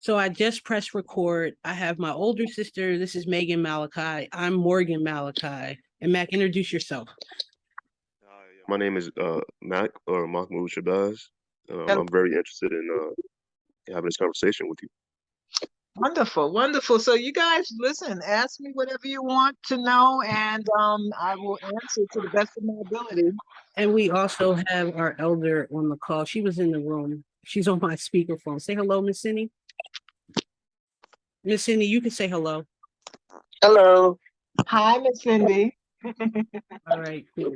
So I just pressed record. I have my older sister. This is Megan Malachi. I'm Morgan Malachi. And Mac, introduce yourself. My name is Mac or Mahmoud Shabazz. Hello. I'm very interested in having this conversation with you. Wonderful, wonderful. So you guys listen, ask me whatever you want to know, and I will answer to the best of my ability. And we also have our elder on the call. She was in the room. She's on my speakerphone. Say hello, Miss Cindy. Miss Cindy, you can say hello. Hello. Hi, Miss Cindy. All right, cool.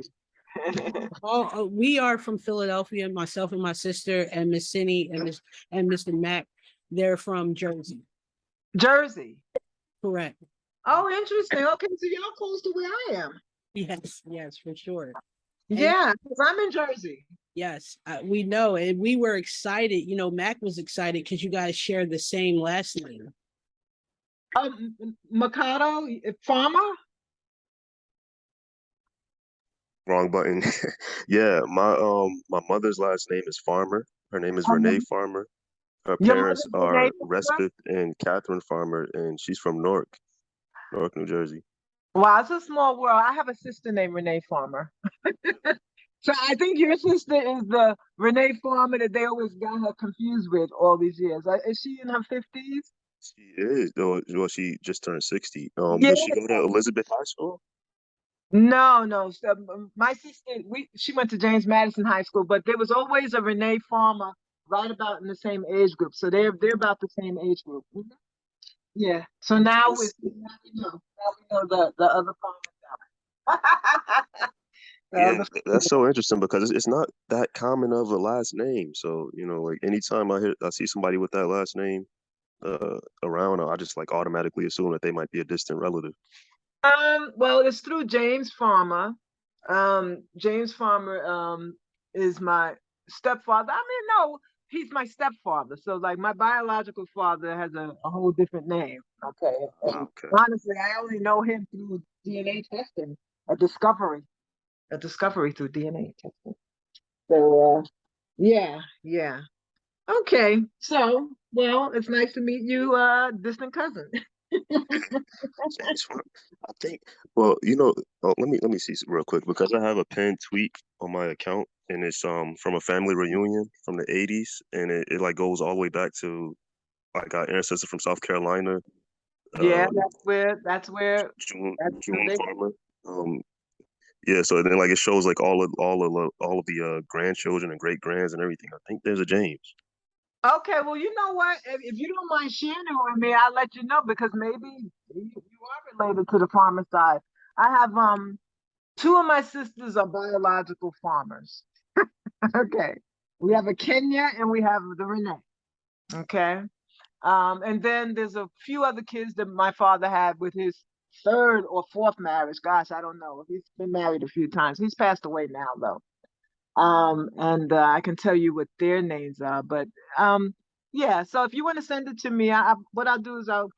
We are from Philadelphia, myself and my sister, and Miss Cindy and Mr. Mac. They're from Jersey. Jersey. Correct. Oh, interesting. Okay, so y'all close to where I am. Yes, for sure. Yeah, because I'm in Jersey. Yes, we know, and we were excited. You know, Mac was excited because you guys share the same last name. Mikado Farmer. Wrong button. Yeah, my mother's last name is Farmer. Her name is Renee Farmer. Her Your parents mother's Renee are Farmer? Respeth and Catherine Farmer, and she's from Newark, New Jersey. Wow, it's a small world. I have a sister named Renee Farmer. So I think your sister is the Renee Farmer that they always got her confused with all these years. Is she in her 50s? She is, though. Well, she just turned 60. Yeah. Does she go to Elizabeth High School? No. So, my sister, she went to James Madison High School, but there was always a Renee Farmer right about in the same age group. So they're about the same age group. Mhm. Yeah. So now we know the other Farmer. Yeah, that's so interesting because it's not that common of a last name. So, like anytime I see somebody with that last name around, I just like automatically assume that they might be a distant relative. Well, it's through James Farmer. James Farmer is my stepfather. I mean, no, he's my stepfather. So like my biological father has a whole different name. Okay. And Okay. honestly, I only know him through DNA testing, a discovery through DNA testing. So yeah. Okay. So, well, it's nice to meet you, distant cousin. James Farmer. I think. Well, let me see real quick because I have a pinned tweet on my account and it's from a family reunion from the '80s and it like goes all the way back to like our ancestor from South Carolina. Yeah, Uh, that's where June that's where June they Farmer. Yeah, so then like it shows like all of the grandchildren and great grands and everything. I think there's a James. Okay, well, you know what? If you don't mind sharing it with me, I'll let you know because maybe you are related to the farmer side. I have two of my sisters are biological farmers. Okay. We have a Kenya and we have the Renee. Okay. And then there's a few other kids that my father had with his third or fourth marriage. Gosh, I don't know. He's been married a few times. He's passed away now though. And I can tell you what their names are, but yeah. So if you want to send it to me, what I'll do is I'll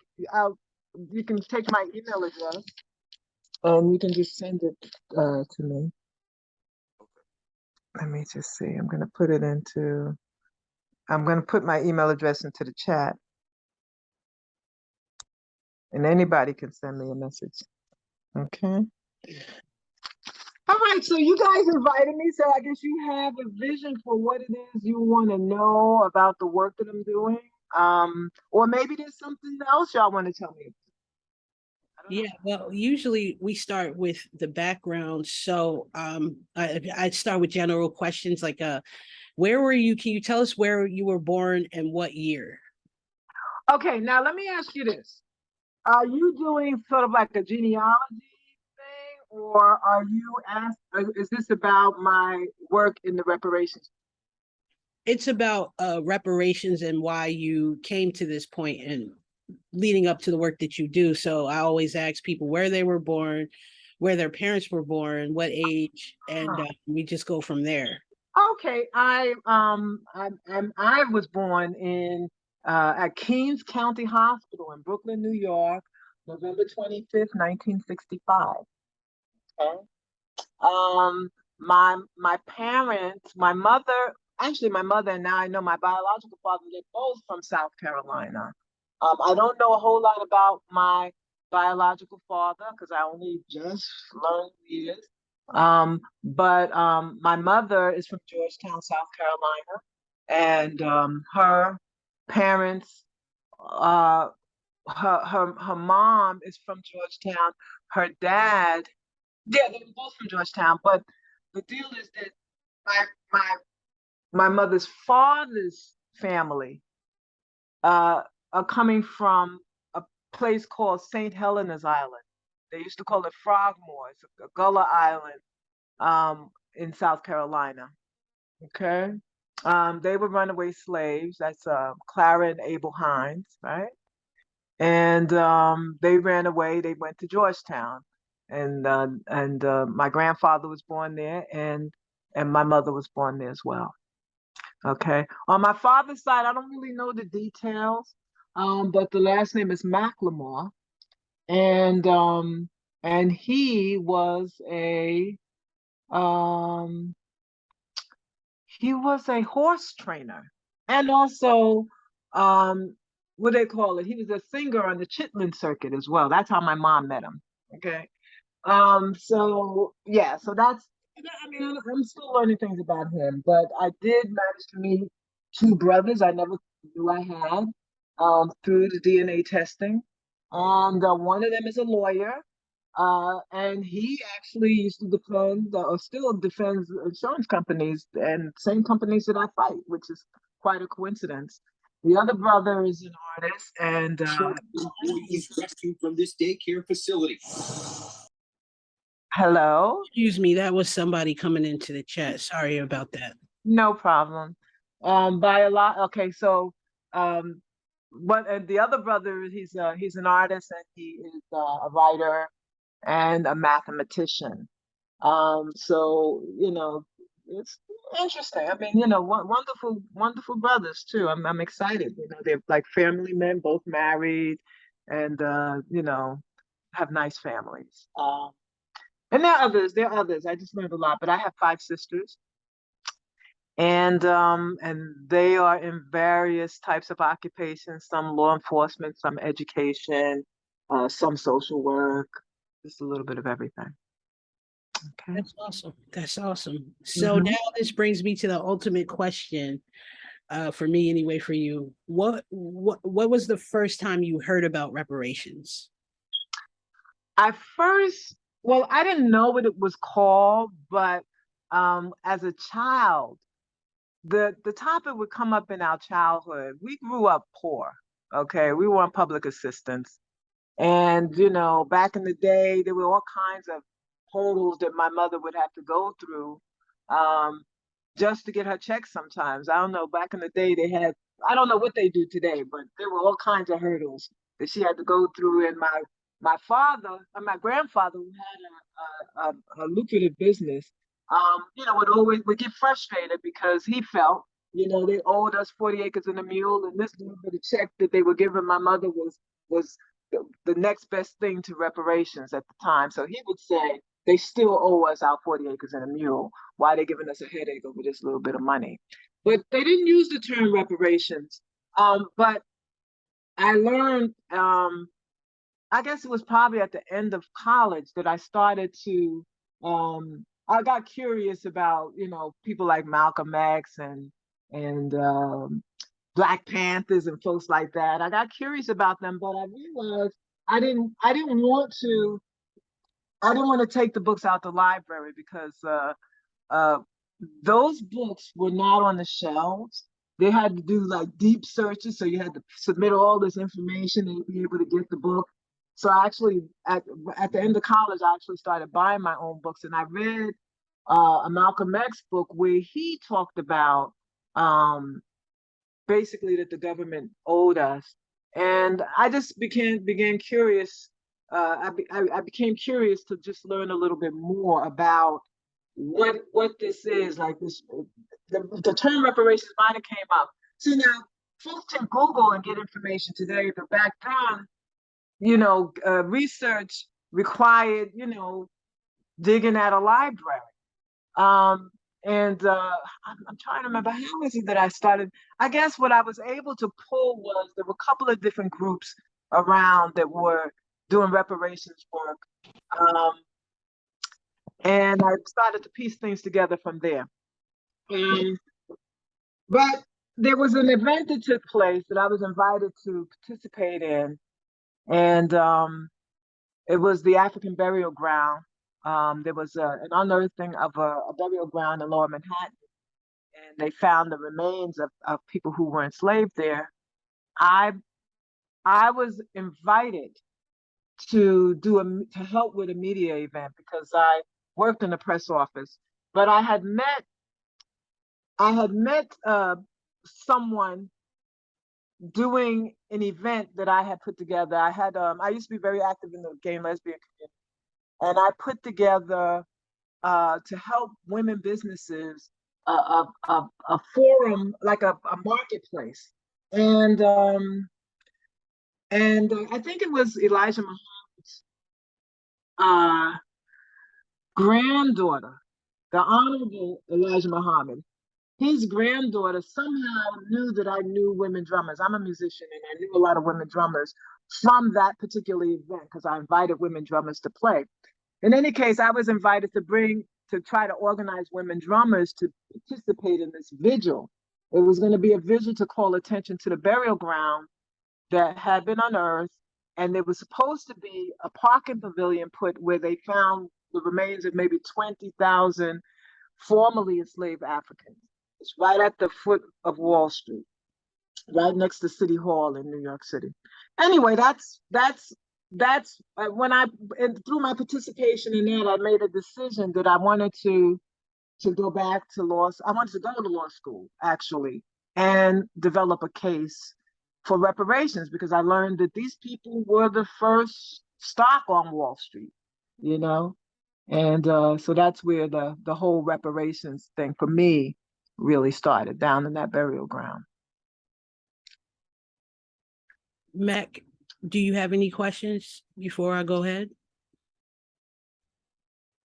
you can take my email address and you can just send it to me. Let me just see. I'm gonna put my email address into the chat, and anybody can send me a message. Okay. All right, so you guys invited me, so I guess you have a vision for what it is you want to know about the work that I'm doing. Or maybe there's something else y'all want to tell me. Yeah, well, usually we start with the background. So I start with general questions like where were you? Can you tell us where you were born and what year? Okay, now let me ask you this. Are you doing sort of like a genealogy thing, or is this about my work in the reparations? It's about reparations and why you came to this point and leading up to the work that you do. So I always ask people where they were born, where their parents were born, what age, and we just go from there. Okay, I was born in at Kings County Hospital in Brooklyn, New York, November 25th, 1965. Okay. My parents, my mother, and now I know my biological father, they're both from South Carolina. I don't know a whole lot about my biological father because I only just learned who he is. But my mother is from Georgetown, South Carolina, and her parents, uh, her mom is from Georgetown. Her dad, yeah, they were both from Georgetown. But the deal is that my my my mother's father's family uh, are coming from a place called St. Helena's Island. They used to call it Frogmore. It's a Gullah Island in South Carolina. Okay. They were runaway slaves. That's Clara and Abel Hines, right? And they ran away. They went to Georgetown, and my grandfather was born there, and my mother was born there as well. Okay. On my father's side, I don't really know the details, but the last name is McLemore, and um, and um, he was a horse trainer, and also, um, what do they call it? He was a singer on the Chitlin circuit as well. That's how my mom met him. Okay. So yeah, so that's, I mean, I'm still learning things about him, but I did manage to meet two brothers I never knew I had, through the DNA testing. And one of them is a lawyer, and he actually used to defend, or still defends insurance companies and same companies that I fight, which is quite a coincidence. The other brother is an artist, and employees rescued from this daycare facility. hello. Excuse me, that was somebody coming into the chat. Sorry about that. No problem. By a lot. Okay, so um, what? And the other brother, he's an artist and he is a writer and a mathematician. So it's interesting. I mean, wonderful, wonderful brothers too. I'm excited. They're like family men, both married, and have nice families. And there are others. There are others. I just learned a lot. But I have five sisters, and they are in various types of occupations, some law enforcement, some education, some social work, just a little bit of everything. Okay. That's awesome. That's awesome. So now this brings me to the ultimate question, for me anyway, for you. What was the first time you heard about reparations? Well, I didn't know what it was called, but as a child, the topic would come up in our childhood. We grew up poor, okay? We were on public assistance. And, back in the day, there were all kinds of hurdles that my mother would have to go through, um, just to get her checks sometimes. I don't know, back in the day, I don't know what they do today, but there were all kinds of hurdles that she had to go through. And my grandfather, who had a lucrative business, would get frustrated because he felt, they owed us 40 acres and a mule, and this little bit of check that they were giving my mother was the next best thing to reparations at the time. So he would say, they still owe us our 40 acres and a mule. Why are they giving us a headache over this little bit of money? But they didn't use the term reparations. But I learned, I guess it was probably at the end of college that I started to, I got curious about, people like Malcolm X and Black Panthers and folks like that. I got curious about them, but I realized I didn't want to take the books out the library because uh, those books were not on the shelves. They had to do like deep searches, so you had to submit all this information and be able to get the book. So I actually, at the end of college, I actually started buying my own books, and I read a Malcolm X book where he talked about basically that the government owed us, and I just began curious. I became curious to just learn a little bit more about what this is. Like this, the term reparations might have came up. See, now folks can Google and get information today, but back then, research required, digging at a library. Um, And I'm trying to remember, how was it that I started? I guess what I was able to pull was there were a couple of different groups around that were doing reparations work. Um, and I started to piece things together from there. But there was an event that took place that I was invited to participate in, and it was the African burial ground. There was an unearthing of a burial ground in Lower Manhattan, and they found the remains of people who were enslaved there. I I was invited to to help with a media event because I worked in the press office, but I had met someone doing an event that I had put together. I used to be very active in the gay and lesbian community, and I put together to help women businesses a forum, like a marketplace, and I think it was Elijah Muhammad's uh, granddaughter, the Honorable Elijah Muhammad. His granddaughter somehow knew that I knew women drummers. I'm a musician and I knew a lot of women drummers from that particular event because I invited women drummers to play. In any case, I was invited to try to organize women drummers to participate in this vigil. It was going to be a vigil to call attention to the burial ground that had been unearthed. And there was supposed to be a parking pavilion put where they found the remains of maybe 20,000 formerly enslaved Africans. It's right at the foot of Wall Street, right next to City Hall in New York City. Anyway, that's when through my participation in that, I made a decision that I wanted to go back to law. I wanted to go to law school actually and develop a case for reparations because I learned that these people were the first stock on Wall Street, you know, and so that's where the whole reparations thing for me really started, down in that burial ground. Mac, do you have any questions before I go ahead?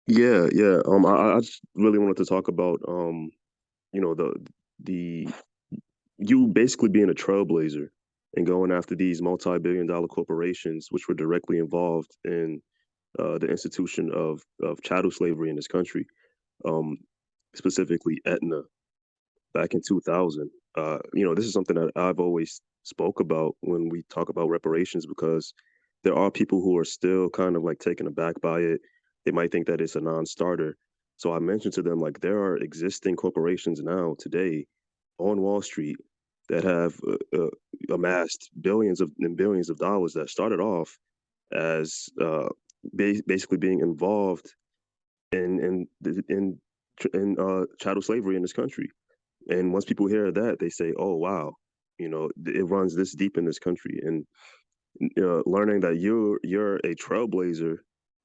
Yeah, yeah. I just really wanted to talk about you know, the you basically being a trailblazer and going after these multi-billion-dollar corporations, which were directly involved in the institution of chattel slavery in this country, um, specifically Aetna back in 2000. You know, this is something that I've always spoke about when we talk about reparations because there are people who are still kind of like taken aback by it. They might think that it's a non-starter. So I mentioned to them like there are existing corporations now today on Wall Street that have amassed billions and billions of dollars that started off as basically being involved in chattel slavery in this country. And once people hear that, they say, "Oh wow, you know, it runs this deep in this country." And learning that you're a trailblazer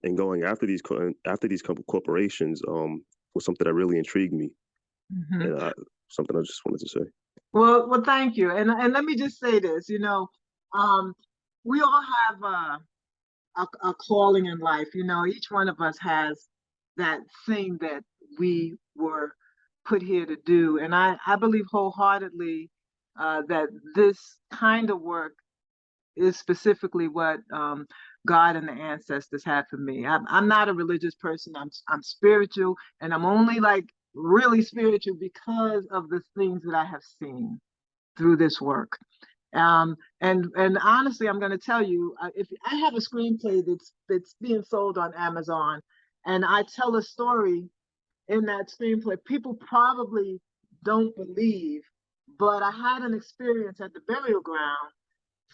and going after these corporations was something that really intrigued me, Mm-hmm. and something I just wanted to say. Well, thank you. And let me just say this, we all have a calling in life. Each one of us has that thing that we were put here to do. And I believe wholeheartedly that this kind of work is specifically what God and the ancestors had for me. I'm not a religious person. I'm spiritual, and I'm only like really spiritual because of the things that I have seen through this work. And honestly, I'm going to tell you, if I have a screenplay that's being sold on Amazon, and I tell a story in that screenplay, people probably don't believe, but I had an experience at the burial ground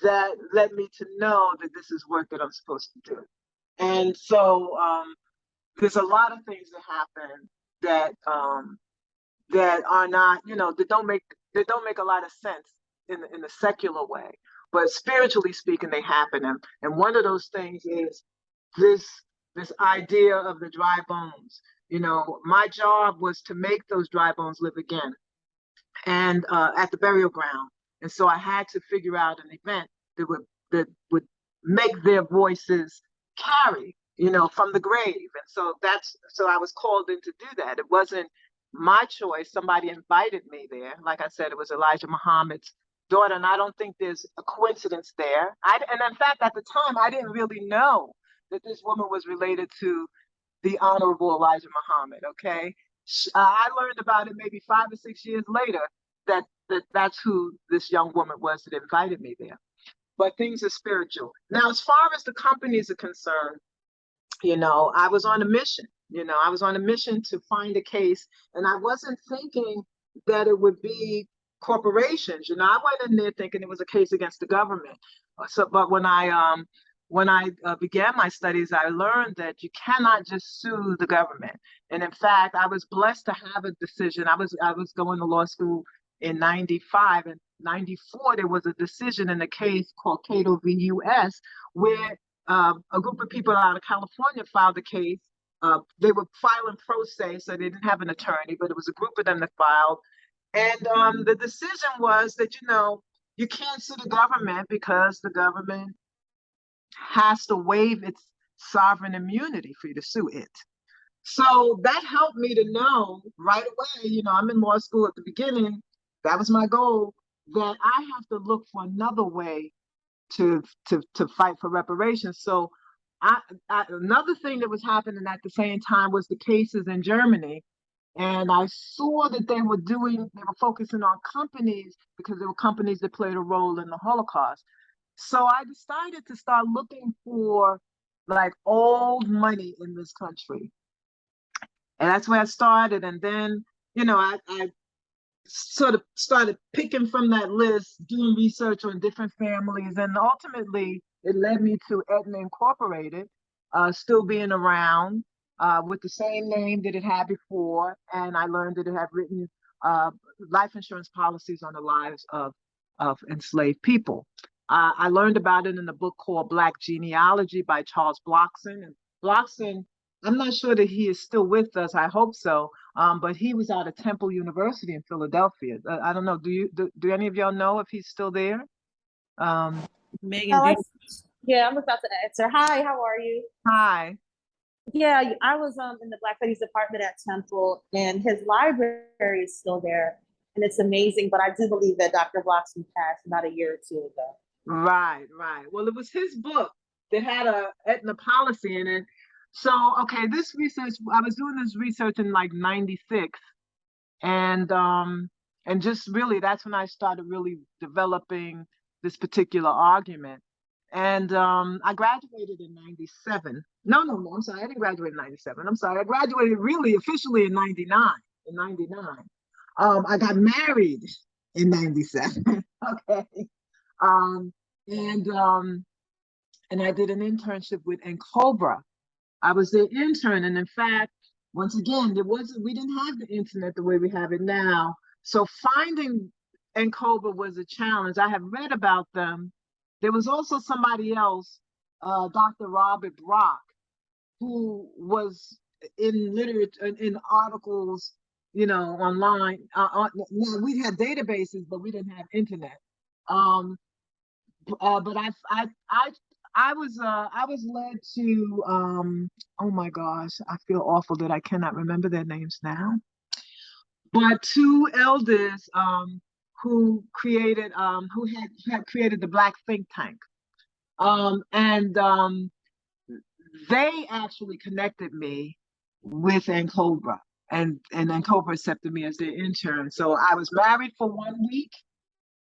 that led me to know that this is work that I'm supposed to do. And so there's a lot of things that happen that are not, that don't make a lot of sense in the secular way, but spiritually speaking, they happen. And one of those things is this idea of the dry bones. My job was to make those dry bones live again, and at the burial ground. And so I had to figure out an event that would make their voices carry, from the grave. And so I was called in to do that. It wasn't my choice. Somebody invited me there. Like I said, it was Elijah Muhammad's daughter, and I don't think there's a coincidence there. And in fact, at the time, I didn't really know that this woman was related to the Honorable Elijah Muhammad. Okay, I learned about it maybe 5 or 6 years later that's who this young woman was that invited me there. But things are spiritual. Now, as far as the companies are concerned, I was on a mission. I was on a mission to find a case, and I wasn't thinking that it would be corporations. I went in there thinking it was a case against the government. But when I began my studies, I learned that you cannot just sue the government. And in fact, I was blessed to have a decision. I was going to law school in '95, and '94 there was a decision in a case called Cato v. U.S. where a group of people out of California filed a case. They were filing pro se, so they didn't have an attorney, but it was a group of them that filed. And the decision was that, you can't sue the government because the government has to waive its sovereign immunity for you to sue it. So that helped me to know right away, I'm in law school at the beginning. That was my goal, that I have to look for another way to fight for reparations. So another thing that was happening at the same time was the cases in Germany. And I saw that they were focusing on companies because there were companies that played a role in the Holocaust. So I decided to start looking for like old money in this country. And that's where I started. And then, I sort of started picking from that list, doing research on different families, and ultimately it led me to Aetna Incorporated, still being around with the same name that it had before, and I learned that it had written life insurance policies on the lives of enslaved people. I learned about it in a book called Black Genealogy by Charles Blockson. And Blockson, I'm not sure that he is still with us. I hope so. But he was out of Temple University in Philadelphia. I don't know. Do any of y'all know if he's still there? Megan, Yeah, I'm about to answer. Hi, how are you? Hi. Yeah, I was in the Black Studies department at Temple, and his library is still there, and it's amazing. But I do believe that Dr. Blockson passed about a year or two ago. Right. Well, it was his book that had a Aetna policy in it. So, okay, this research, I was doing this research in like '96, and just really that's when I started really developing this particular argument. And I graduated in '97. No, I'm sorry, I didn't graduate in '97. I'm sorry, I graduated really officially in '99. I got married in '97. Okay. And I did an internship with Encobra. I was their intern, and in fact, once again, we didn't have the internet the way we have it now. So finding Encobra was a challenge. I have read about them. There was also somebody else, Dr. Robert Brock, who was in literature, in articles, online. Now we had databases, but we didn't have internet. But I was led to oh my gosh, I feel awful that I cannot remember their names now. But two elders who had created the Black think tank, and they actually connected me with Encobra, and Encobra accepted me as their intern. So I was married for 1 week.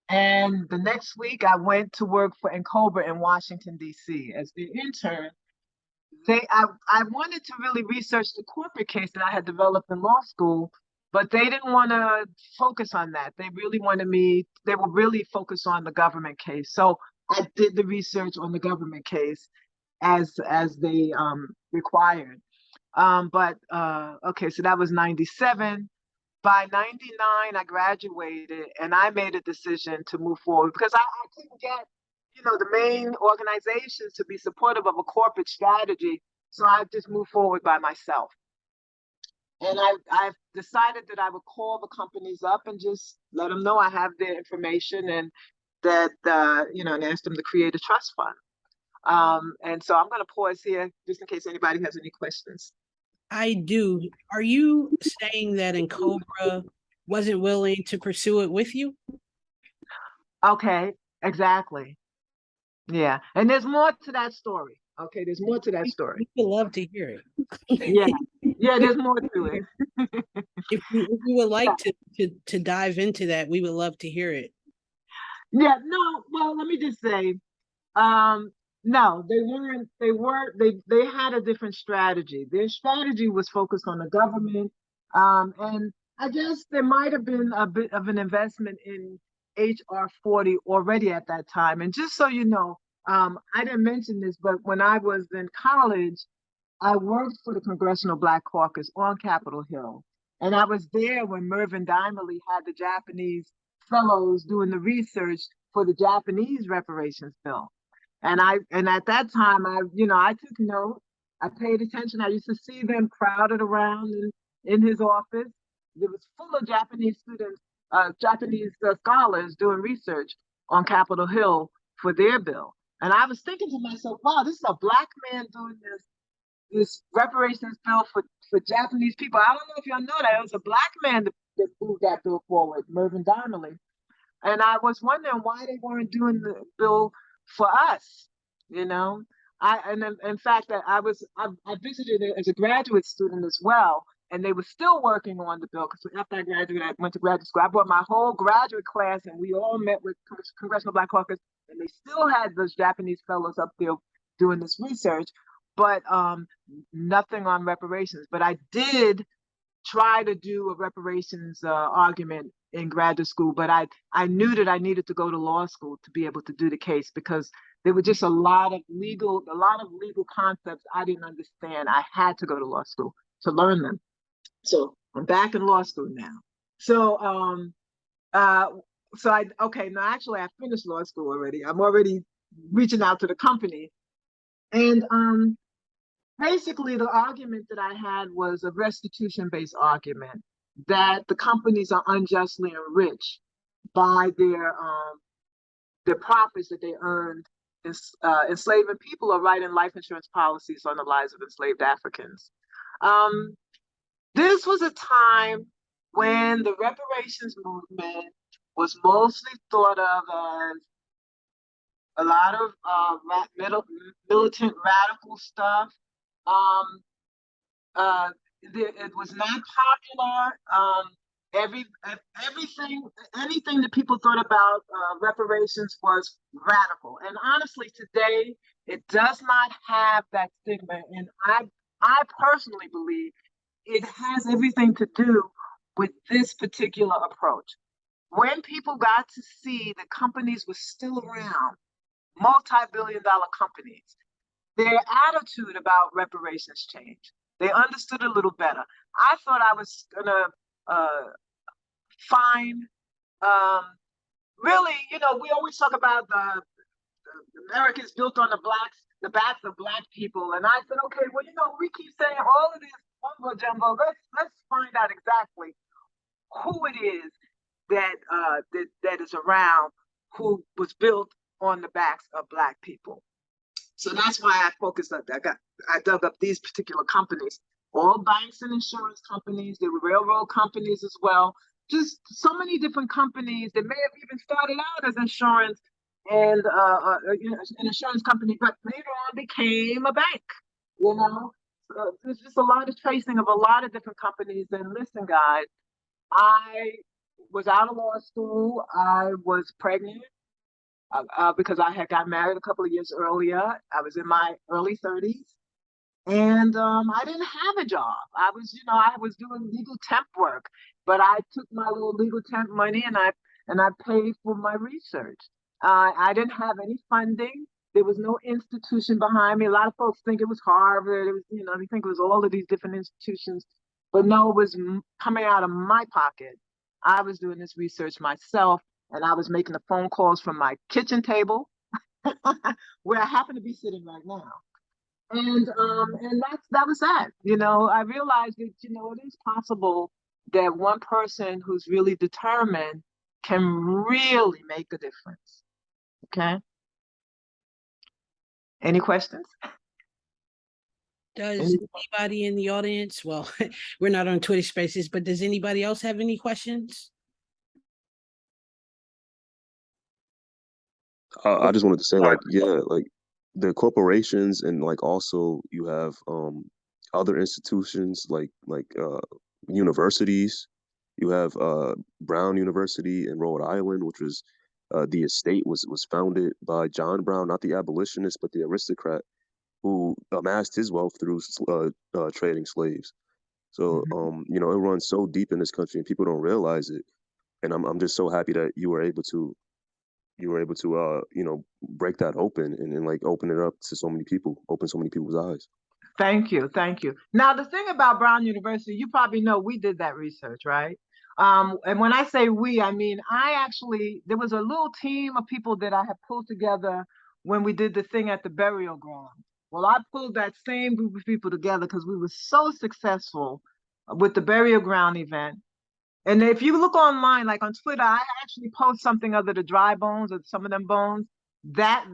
And the next week, I went to work for Encobra in Washington, D.C. as the intern. I wanted to really research the corporate case that I had developed in law school, but they didn't want to focus on that. They were really focused on the government case. So I did the research on the government case as they required. Okay, so that was '97. By '99, I graduated, and I made a decision to move forward because I couldn't get, the main organizations to be supportive of a corporate strategy. So I just moved forward by myself. And I've decided that I would call the companies up and just let them know I have their information, and that, and ask them to create a trust fund. And so I'm going to pause here just in case anybody has any questions. I do. Are you saying that in Cobra wasn't willing to pursue it with you? Okay, exactly. Yeah, and there's more to that story. Okay, there's more to that story. We would love to hear it. Yeah, yeah, there's more to it. If you would like to dive into that, we would love to hear it. Yeah, no, well, let me just say, um, no, they weren't, they had a different strategy. Their strategy was focused on the government. And I guess there might have been a bit of an investment in HR 40 already at that time. And just so you know, I didn't mention this, but when I was in college, I worked for the Congressional Black Caucus on Capitol Hill. And I was there when Mervyn Dimerly had the Japanese fellows doing the research for the Japanese reparations bill. And at that time I took note, I paid attention. I used to see them crowded around in his office. It was full of Japanese students, Japanese scholars doing research on Capitol Hill for their bill. And I was thinking to myself, wow, this is a black man doing this reparations bill for Japanese people. I don't know if y'all know that. It was a black man that moved that bill forward, Mervyn Donnelly. And I was wondering why they weren't doing the bill for us, you know. In fact that I visited it as a graduate student as well, and they were still working on the bill because after I graduated, I went to graduate school. I brought my whole graduate class, and we all met with Congressional Black Caucus, and they still had those Japanese fellows up there doing this research, but nothing on reparations. But I did try to do a reparations argument in graduate school, but I knew that I needed to go to law school to be able to do the case because there were just a lot of legal concepts I didn't understand. I had to go to law school to learn them. So I'm back in law school now. So actually I finished law school already. I'm already reaching out to the company. And basically, the argument that I had was a restitution-based argument that the companies are unjustly enriched by their profits that they earned enslaving people or writing life insurance policies on the lives of enslaved Africans. This was a time when the reparations movement was mostly thought of as a lot of militant radical stuff. It was not popular. Anything that people thought about reparations was radical. And honestly, today it does not have that stigma. And I personally believe it has everything to do with this particular approach. When people got to see the companies were still around, multi-billion-dollar companies, their attitude about reparations changed. They understood a little better. I thought I was gonna find really, we always talk about the Americans built on the backs of black people, and I said, okay, well, we keep saying all of this mumbo jumbo. Let's find out exactly who it is that is around who was built on the backs of black people. So that's why I focused on that. I dug up these particular companies, all banks and insurance companies. There were railroad companies as well. Just so many different companies that may have even started out as insurance and an insurance company, but later on became a bank. There's just a lot of tracing of a lot of different companies. And listen, guys, I was out of law school. I was pregnant. Because I had got married a couple of years earlier. I was in my early 30s, and I didn't have a job. I was doing legal temp work, but I took my little legal temp money and I paid for my research. I didn't have any funding. There was no institution behind me. A lot of folks think it was Harvard. It was, they think it was all of these different institutions, but no, it was coming out of my pocket. I was doing this research myself. And I was making the phone calls from my kitchen table, where I happen to be sitting right now. And that was that. I realized that it is possible that one person who's really determined can really make a difference. Okay. Any questions? Does Any- anybody in the audience, well, we're not on Twitter Spaces, but does anybody else have any questions? I just wanted to say, like, yeah, like the corporations and like also you have other institutions like universities. You have Brown University in Rhode Island, which was the estate was founded by John Brown, not the abolitionist, but the aristocrat who amassed his wealth through trading slaves. So Mhm. you know, it runs so deep in this country and people don't realize it. And I'm just so happy that you were able to you know, break that open and like open it up to so many people, open so many people's eyes. Thank you, thank you. Now, the thing about Brown University, you probably know we did that research, right? And when I say we, I mean there was a little team of people that I had pulled together when we did the thing at the burial ground. Well, I pulled that same group of people together because we were so successful with the burial ground event. And if you look online, like on Twitter, I actually post something other the dry bones or some of them bones. That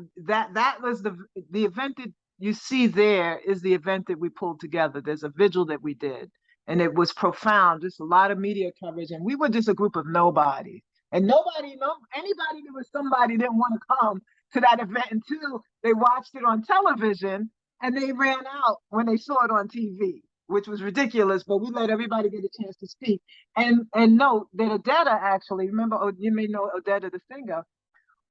was the event that you see there is the event that we pulled together. There's a vigil that we did, and it was profound. Just a lot of media coverage, and we were just a group of nobody. And anybody that was somebody didn't want to come to that event until they watched it on television, and they ran out when they saw it on TV, which was ridiculous. But we let everybody get a chance to speak. And note that Odetta actually, remember, you may know Odetta the singer.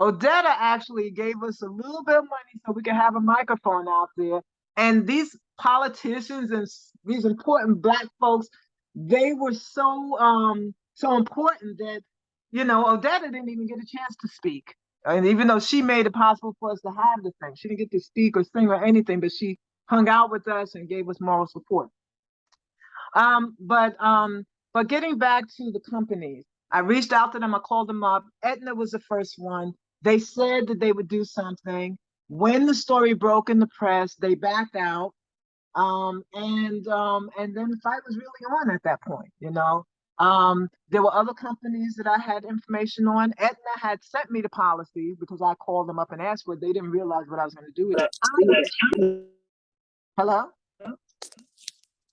Odetta actually gave us a little bit of money so we could have a microphone out there. And these politicians and these important Black folks, they were so important that, you know, Odetta didn't even get a chance to speak. And even though she made it possible for us to have the thing, she didn't get to speak or sing or anything, but she hung out with us and gave us moral support. Um, but um, but getting back to the companies, I reached out to them. I called them up. Aetna was the first one. They said that they would do something. When the story broke in the press, they backed out. And then the fight was really on at that point. You know, there were other companies that I had information on. Aetna had sent me the policies because I called them up and asked for it. They didn't realize what I was going to do with it. Hello.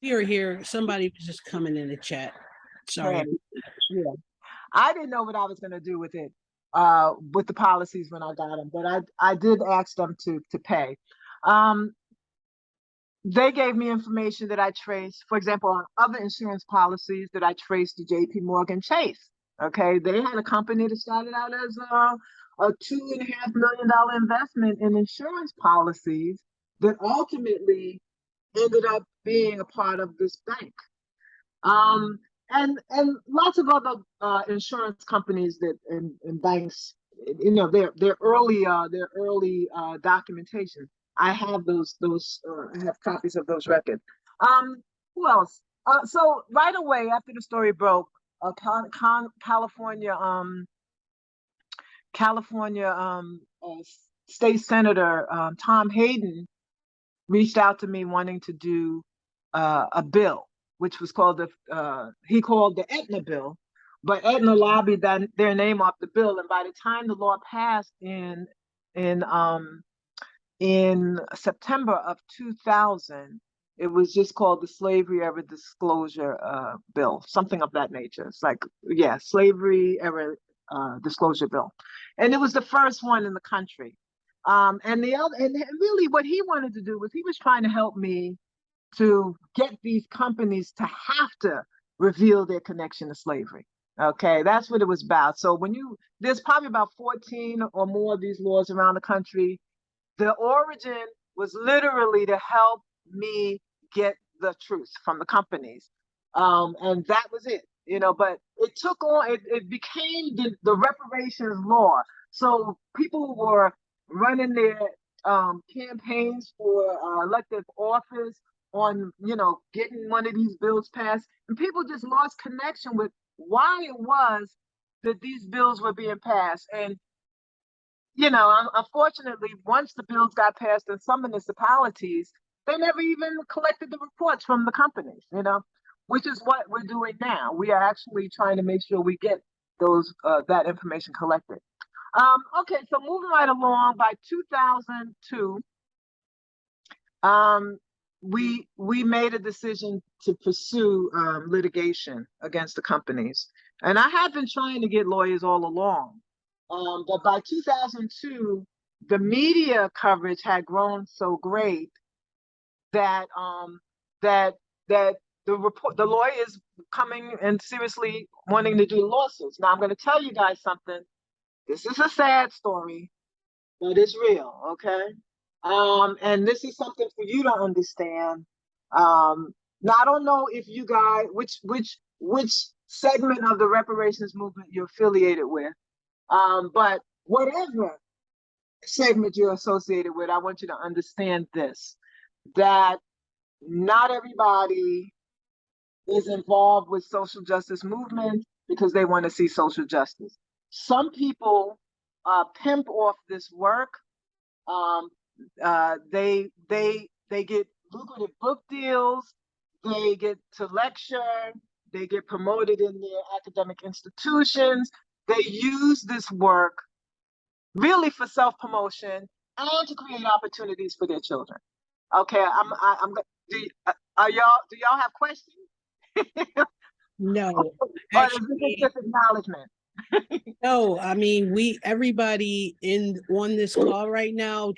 You're here. Somebody was just coming in the chat. Sorry. Hey, yeah. I didn't know what I was going to do with the policies when I got them, but I did ask them to pay. Um, they gave me information that I traced, for example, on other insurance policies that I traced to JP Morgan Chase. Okay, they had a company that started out as a $2.5 million investment in insurance policies that ultimately ended up being a part of this bank. Um, and lots of other insurance companies that and banks, you know, their early documentation. I have I have copies of those records. Who else? So right away after the story broke, California California State Senator Tom Hayden reached out to me wanting to do a bill, which was called he called the Aetna bill, but Aetna lobbied their name off the bill, and by the time the law passed in um, in September of 2000, it was just called the Slavery Era Disclosure Bill, something of that nature. It's like, yeah, Slavery Era Disclosure Bill, and it was the first one in the country. And the other, and really, what he wanted to do was he was trying to help me to get these companies to have to reveal their connection to slavery. Okay, that's what it was about. So there's probably about 14 or more of these laws around the country. The origin was literally to help me get the truth from the companies. And that was it, you know, but it became the reparations law. So people were running their campaigns for elective office on, you know, getting one of these bills passed. And people just lost connection with why it was that these bills were being passed. And you know, unfortunately, once the bills got passed in some municipalities, they never even collected the reports from the companies, you know, which is what we're doing now. We are actually trying to make sure we get that information collected. Okay, so moving right along, by 2002, um, we made a decision to pursue litigation against the companies. And I had been trying to get lawyers all along. But by 2002, the media coverage had grown so great that that the lawyers coming and seriously wanting to do lawsuits. Now I'm going to tell you guys something. This is a sad story, but it's real, okay? And this is something for you to understand. Now I don't know if you guys, which segment of the reparations movement you're affiliated with, but whatever segment you're associated with, I want you to understand this, that not everybody is involved with social justice movement because they want to see social justice. Some people pimp off this work. They get lucrative book deals. They get to lecture. They get promoted in their academic institutions. They use this work really for self-promotion and to create opportunities for their children. Okay, do y'all have questions? No, Or is this just acknowledgement? no, I mean, everybody on this call right now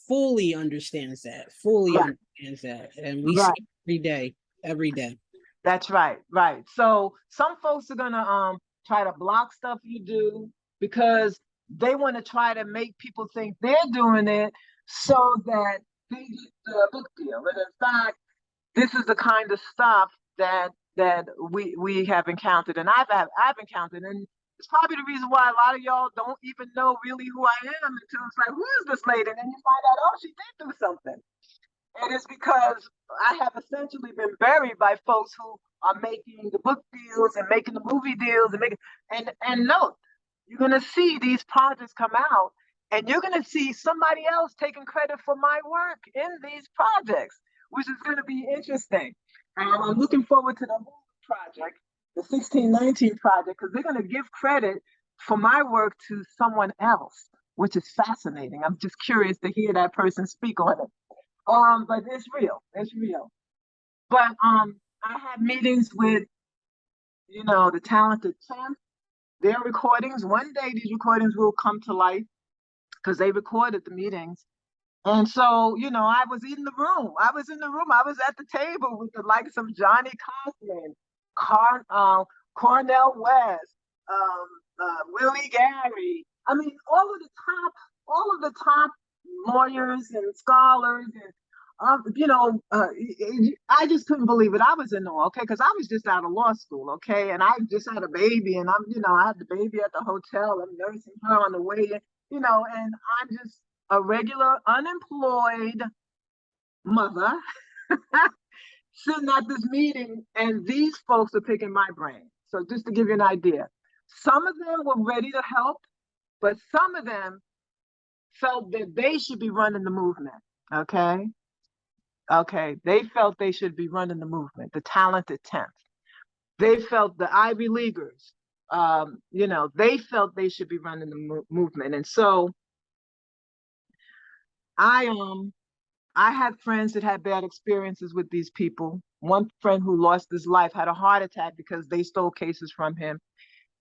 fully understands that, and we see it every day. That's right. So some folks are gonna try to block stuff you do because they want to try to make people think they're doing it so that they get the book deal. And in fact, this is the kind of stuff that we have encountered, and I've encountered, and it's probably the reason why a lot of y'all don't even know really who I am until it's like, who is this lady? And then you find out, oh, she did do something. And it's because I have essentially been buried by folks who are making the book deals and making the movie deals and note, you're gonna see these projects come out, and you're gonna see somebody else taking credit for my work in these projects, which is gonna be interesting. I'm looking forward to the movie project, the 1619 project, because they're gonna give credit for my work to someone else, which is fascinating. I'm just curious to hear that person speak on it. But it's real. But I had meetings with, the talented 10. Their recordings. One day these recordings will come to life because they recorded the meetings. And so, I was in the room. I was at the table with the likes of Johnny Cochran, Cornell West, Willie Gary. I mean, all of the top lawyers and scholars and I just couldn't believe it. I was in awe, okay, because I was just out of law school, okay, and I just had a baby, and I had the baby at the hotel. I'm nursing her on the way, and I'm just a regular unemployed mother sitting at this meeting, and these folks are picking my brain. So just to give you an idea, some of them were ready to help, but some of them felt that they should be running the movement, okay? They felt they should be running the movement, the talented 10th. They felt the Ivy Leaguers, they felt they should be running the movement. And so I had friends that had bad experiences with these people. One friend who lost his life had a heart attack because they stole cases from him.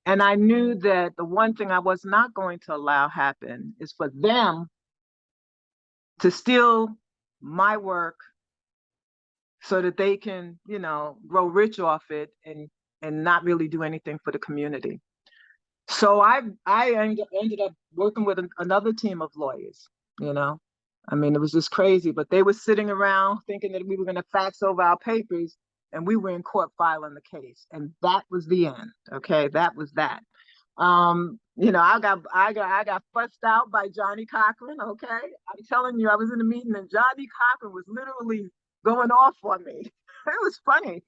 And I knew that the one thing I was not going to allow happen is for them to steal my work so that they can, grow rich off it and not really do anything for the community. So I ended up working with another team of lawyers, I mean, it was just crazy, but they were sitting around thinking that we were going to fax over our papers, and we were in court filing the case. And that was the end. Okay. That was that. I got fussed out by Johnny Cochran. Okay. I'm telling you, I was in a meeting and Johnny Cochran was literally going off on me. It was funny.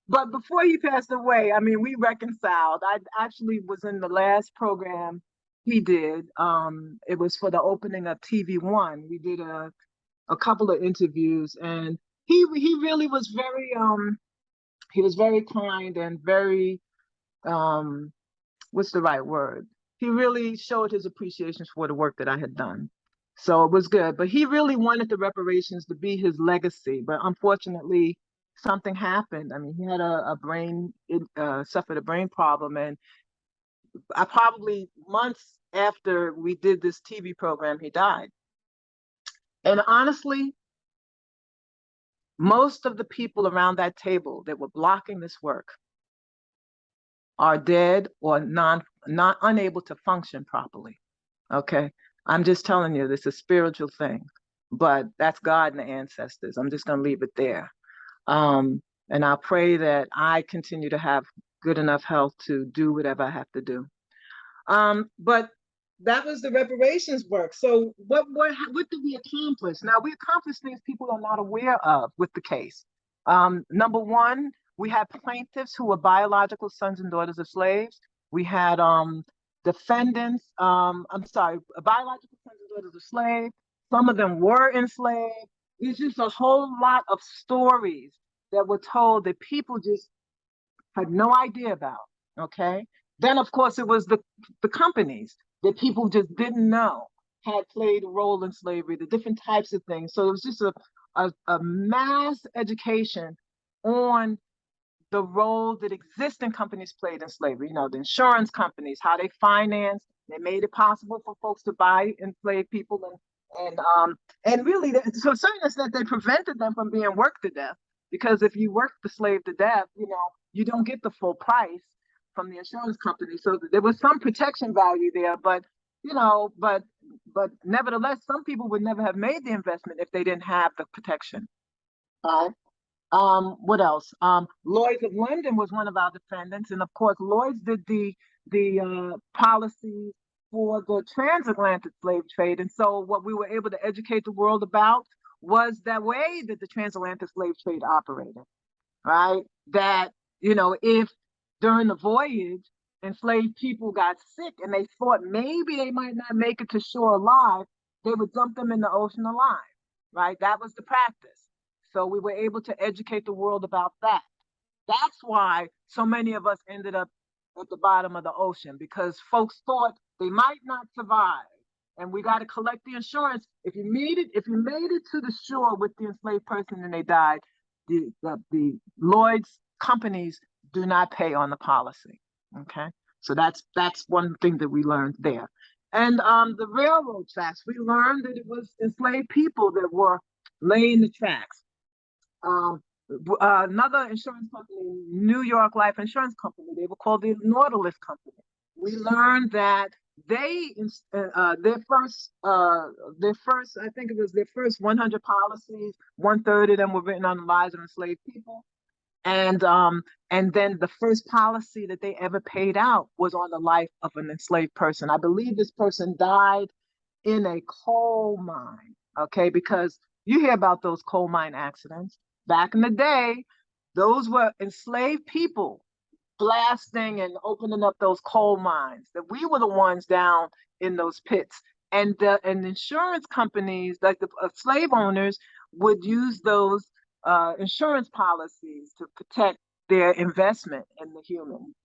But before he passed away, I mean, we reconciled. I actually was in the last program he did. It was for the opening of TV One. We did a couple of interviews, and he really was very kind and very what's the right word? He really showed his appreciation for the work that I had done. So it was good. But he really wanted the reparations to be his legacy. But unfortunately, something happened. I mean, he had a brain, suffered a brain problem. And I probably months after we did this TV program, he died. And honestly, most of the people around that table that were blocking this work are dead or not unable to function properly. Okay. I'm just telling you, this is a spiritual thing, but that's God and the ancestors. I'm just going to leave it there. And I'll pray that I continue to have good enough health to do whatever I have to do. But that was the reparations work. So what did we accomplish? Now, we accomplished things people are not aware of with the case. Number one, we had plaintiffs who were biological sons and daughters of slaves. We had defendants, biological sons and daughters of slaves. Some of them were enslaved. It's just a whole lot of stories that were told that people just had no idea about, okay? Then, of course, it was the companies that people just didn't know had played a role in slavery, the different types of things. So it was just a mass education on the role that existing companies played in slavery. You know, the insurance companies, how they financed, they made it possible for folks to buy enslaved people, and really, to a certain extent, they prevented them from being worked to death. Because if you work the slave to death, you know, you don't get the full price from the insurance company. So there was some protection value there, but you know, but nevertheless, some people would never have made the investment if they didn't have the protection. All right. What else? Lloyd's of London was one of our defendants, and of course, Lloyd's did the policy for the transatlantic slave trade. And so, what we were able to educate the world about was that way that the transatlantic slave trade operated, right? That, you know, if during the voyage enslaved people got sick and they thought maybe they might not make it to shore alive, they would dump them in the ocean alive, right? That was the practice. So we were able to educate the world about that. That's why so many of us ended up at the bottom of the ocean, because folks thought they might not survive. And we got to collect the insurance. If you made it to the shore with the enslaved person and they died, the Lloyd's companies do not pay on the policy. Okay, so that's one thing that we learned there. And the railroad tracks, we learned that it was enslaved people that were laying the tracks. Another insurance company, New York Life Insurance Company, they were called the Nautilus Company. We learned that their first, I think it was their first 100 policies, 1/3 of them were written on the lives of enslaved people. And then the first policy that they ever paid out was on the life of an enslaved person. I believe this person died in a coal mine, okay? Because you hear about those coal mine accidents. Back in the day, those were enslaved people blasting and opening up those coal mines, that we were the ones down in those pits. And insurance companies, like the slave owners, would use those insurance policies to protect their investment in the human.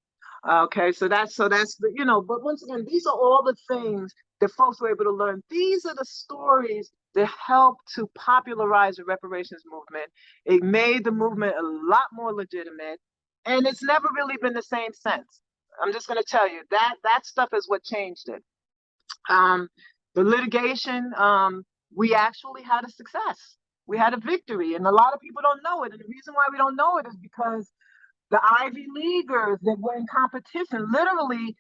Okay, so that's the, you know, but once again, these are all the things that folks were able to learn. These are the stories that helped to popularize the reparations movement. It made the movement a lot more legitimate, and it's never really been the same since. I'm just going to tell you that stuff is what changed it. The litigation, we actually had a success. We had a victory, and a lot of people don't know it. And the reason why we don't know it is because the Ivy Leaguers that were in competition, literally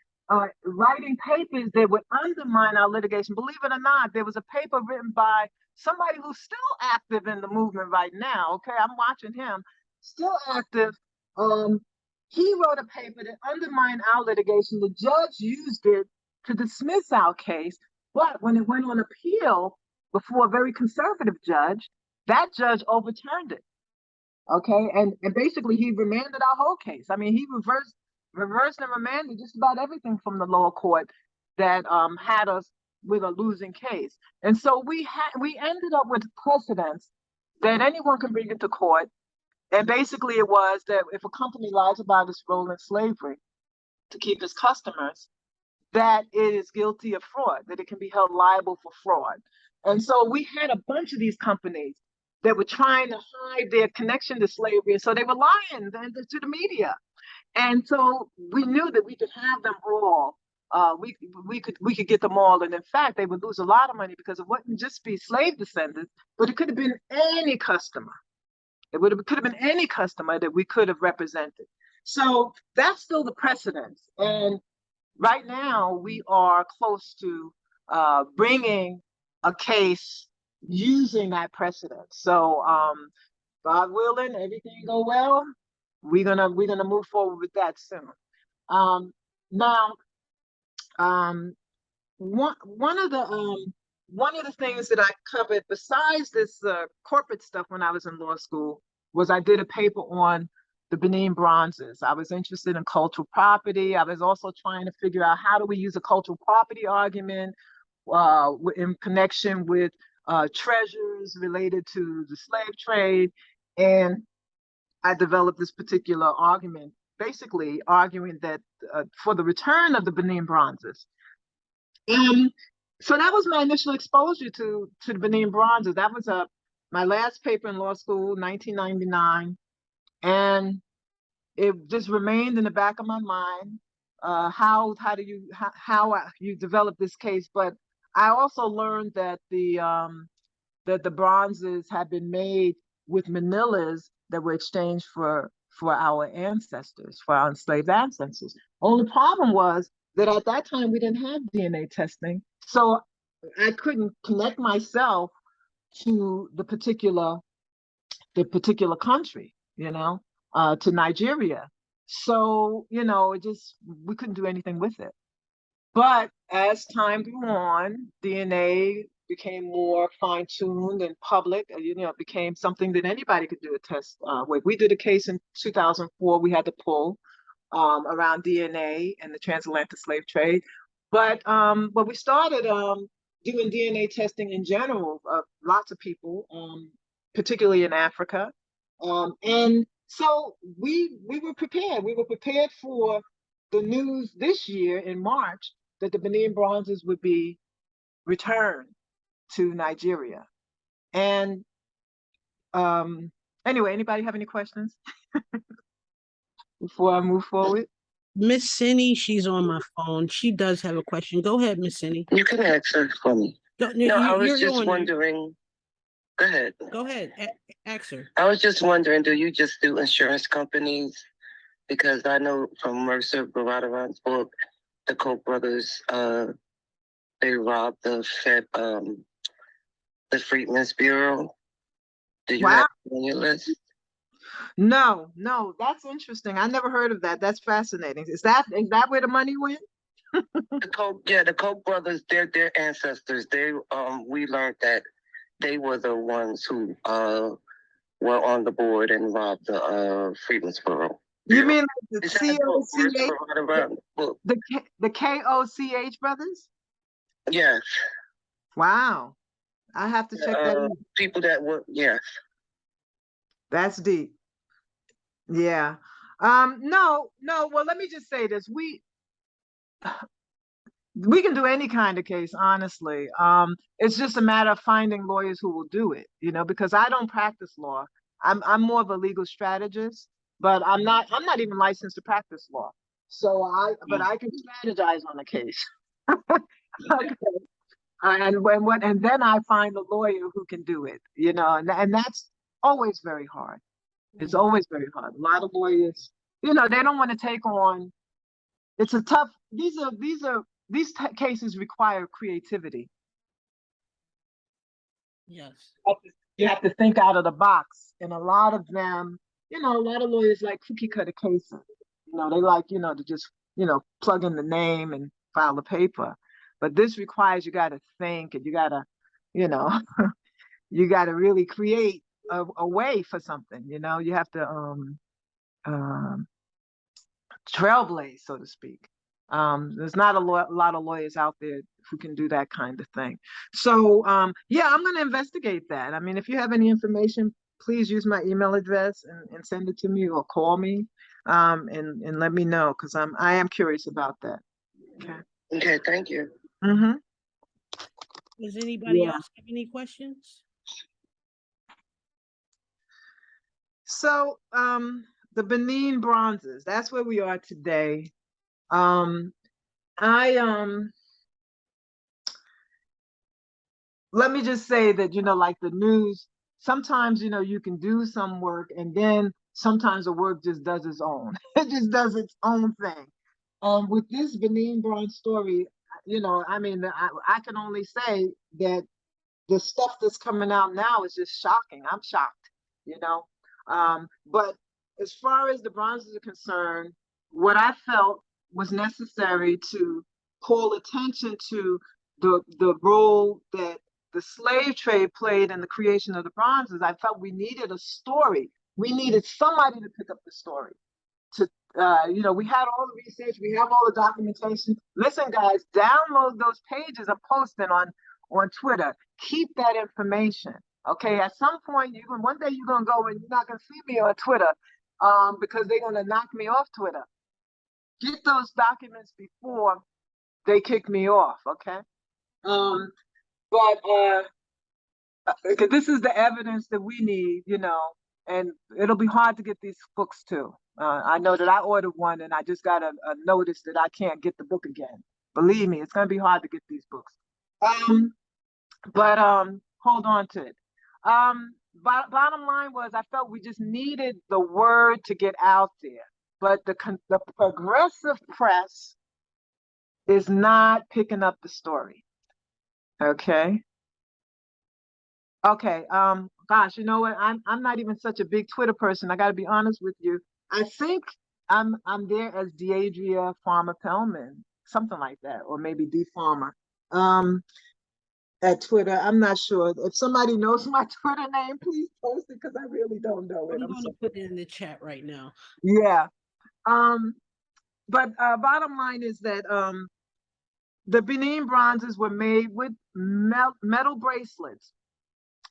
writing papers that would undermine our litigation. Believe it or not, there was a paper written by somebody who's still active in the movement right now. Okay, I'm watching him, still active. He wrote a paper that undermined our litigation. The judge used it to dismiss our case, but when it went on appeal before a very conservative judge, that judge overturned it. Okay, and basically he remanded our whole case. I mean, he reversed and remanded just about everything from the lower court that had us with a losing case. And so we ended up with precedents that anyone can bring into court. And basically it was that if a company lies about its role in slavery to keep its customers, that it is guilty of fraud, that it can be held liable for fraud. And so we had a bunch of these companies that were trying to hide their connection to slavery. And so they were lying to the media. And so we knew that we could have them all. We could get them all. And in fact, they would lose a lot of money because it wouldn't just be slave descendants, but it could have been any customer. Could have been any customer that we could have represented. So that's still the precedent. And right now we are close to bringing a case using that precedent. So God willing, everything go well, we're gonna move forward with that soon. Now, one of the things that I covered besides this corporate stuff when I was in law school was I did a paper on the Benin bronzes. I was interested in cultural property. I was also trying to figure out how do we use a cultural property argument in connection with treasures related to the slave trade. And I developed this particular argument, basically arguing that for the return of the Benin bronzes. And so that was my initial exposure to the Benin bronzes. That was my last paper in law school, 1999. And it just remained in the back of my mind. How you develop this case? But I also learned that the bronzes had been made with manillas that were exchanged for our ancestors, for our enslaved ancestors. Only problem was that at that time we didn't have DNA testing, so I couldn't connect myself to the particular country, to Nigeria. So, we couldn't do anything with it. But as time grew on, DNA became more fine-tuned and public. It became something that anybody could do a test with. We did a case in 2004. We had to pull around DNA and the transatlantic slave trade. But we started doing DNA testing in general of lots of people, particularly in Africa. And so we were prepared. We were prepared for the news this year in March that the Benin bronzes would be returned to Nigeria. And anyway, anybody have any questions before I move forward? Miss Cindy, she's on my phone. She does have a question. Go ahead, Miss Cindy. You can answer for me. No, I was you're just on there. wondering. Go ahead. Go ahead. Ask her. I was just wondering, do you just do insurance companies? Because I know from Mercer Baradaran's book, the Koch brothers, they robbed the Freedmen's Bureau. Do you have it on your list? No, that's interesting. I never heard of that. That's fascinating. Is that where the money went? The Koch brothers, they're their ancestors. We learned that they were the ones who were on the board and robbed the Freedmen's Bureau. You mean like the COCH? The KOCH brothers? Yes. Wow. I have to check that out. People that were, yes. That's deep. Yeah. No. Well, let me just say this. We can do any kind of case, honestly. It's just a matter of finding lawyers who will do it, because I don't practice law. I'm more of a legal strategist, but I'm not even licensed to practice law. So but I can strategize on a case. Okay. And then I find a lawyer who can do it, and that's always very hard. It's always very hard. A lot of lawyers, they don't want to take on. It's a tough. These cases require creativity. Yes. You have to think out of the box, and a lot of them, a lot of lawyers like cookie cutter cases. They like, to just, plug in the name and file the paper. But this requires you got to think, and you got to, you got to really create a way for something. You have to trailblaze, so to speak. There's not a lot of lawyers out there who can do that kind of thing. So yeah, I'm going to investigate that. I mean, if you have any information, please use my email address and send it to me or call me and let me know, because I am curious about that. Okay. Okay, thank you. Mm-hmm. Does anybody Yeah. else have any questions? So, the Benin bronzes, that's where we are today. Um, I let me just say that, like the news, sometimes, you can do some work and then sometimes the work just does its own. It just does its own thing. With this Benin bronze story, I mean, I can only say that the stuff that's coming out now is just shocking. I'm shocked, you know. But as far as the bronzes are concerned, what I felt was necessary to call attention to the role that the slave trade played in the creation of the bronzes. I felt we needed a story. We needed somebody to pick up the story. To we had all the research, we have all the documentation. Listen, guys, download those pages I'm posting on Twitter. Keep that information. Okay, at some point, one day you're gonna go and you're not gonna see me on Twitter, because they're gonna knock me off Twitter. Get those documents before they kick me off. Okay, but this is the evidence that we need, and it'll be hard to get these books too. I know that I ordered one and I just got a notice that I can't get the book again. Believe me, it's gonna be hard to get these books. But hold on to it. Bottom line was I felt we just needed the word to get out there, but the progressive press is not picking up the story. Okay. Okay. Gosh, you know what? I'm not even such a big Twitter person. I got to be honest with you. I think I'm there as Deadria Farmer-Paellmann, something like that, or maybe D Farmer. At Twitter, I'm not sure. If somebody knows my Twitter name, please post it because I really don't know it. I'm going to put it in the chat right now. Yeah. But bottom line is that the Benin bronzes were made with metal bracelets.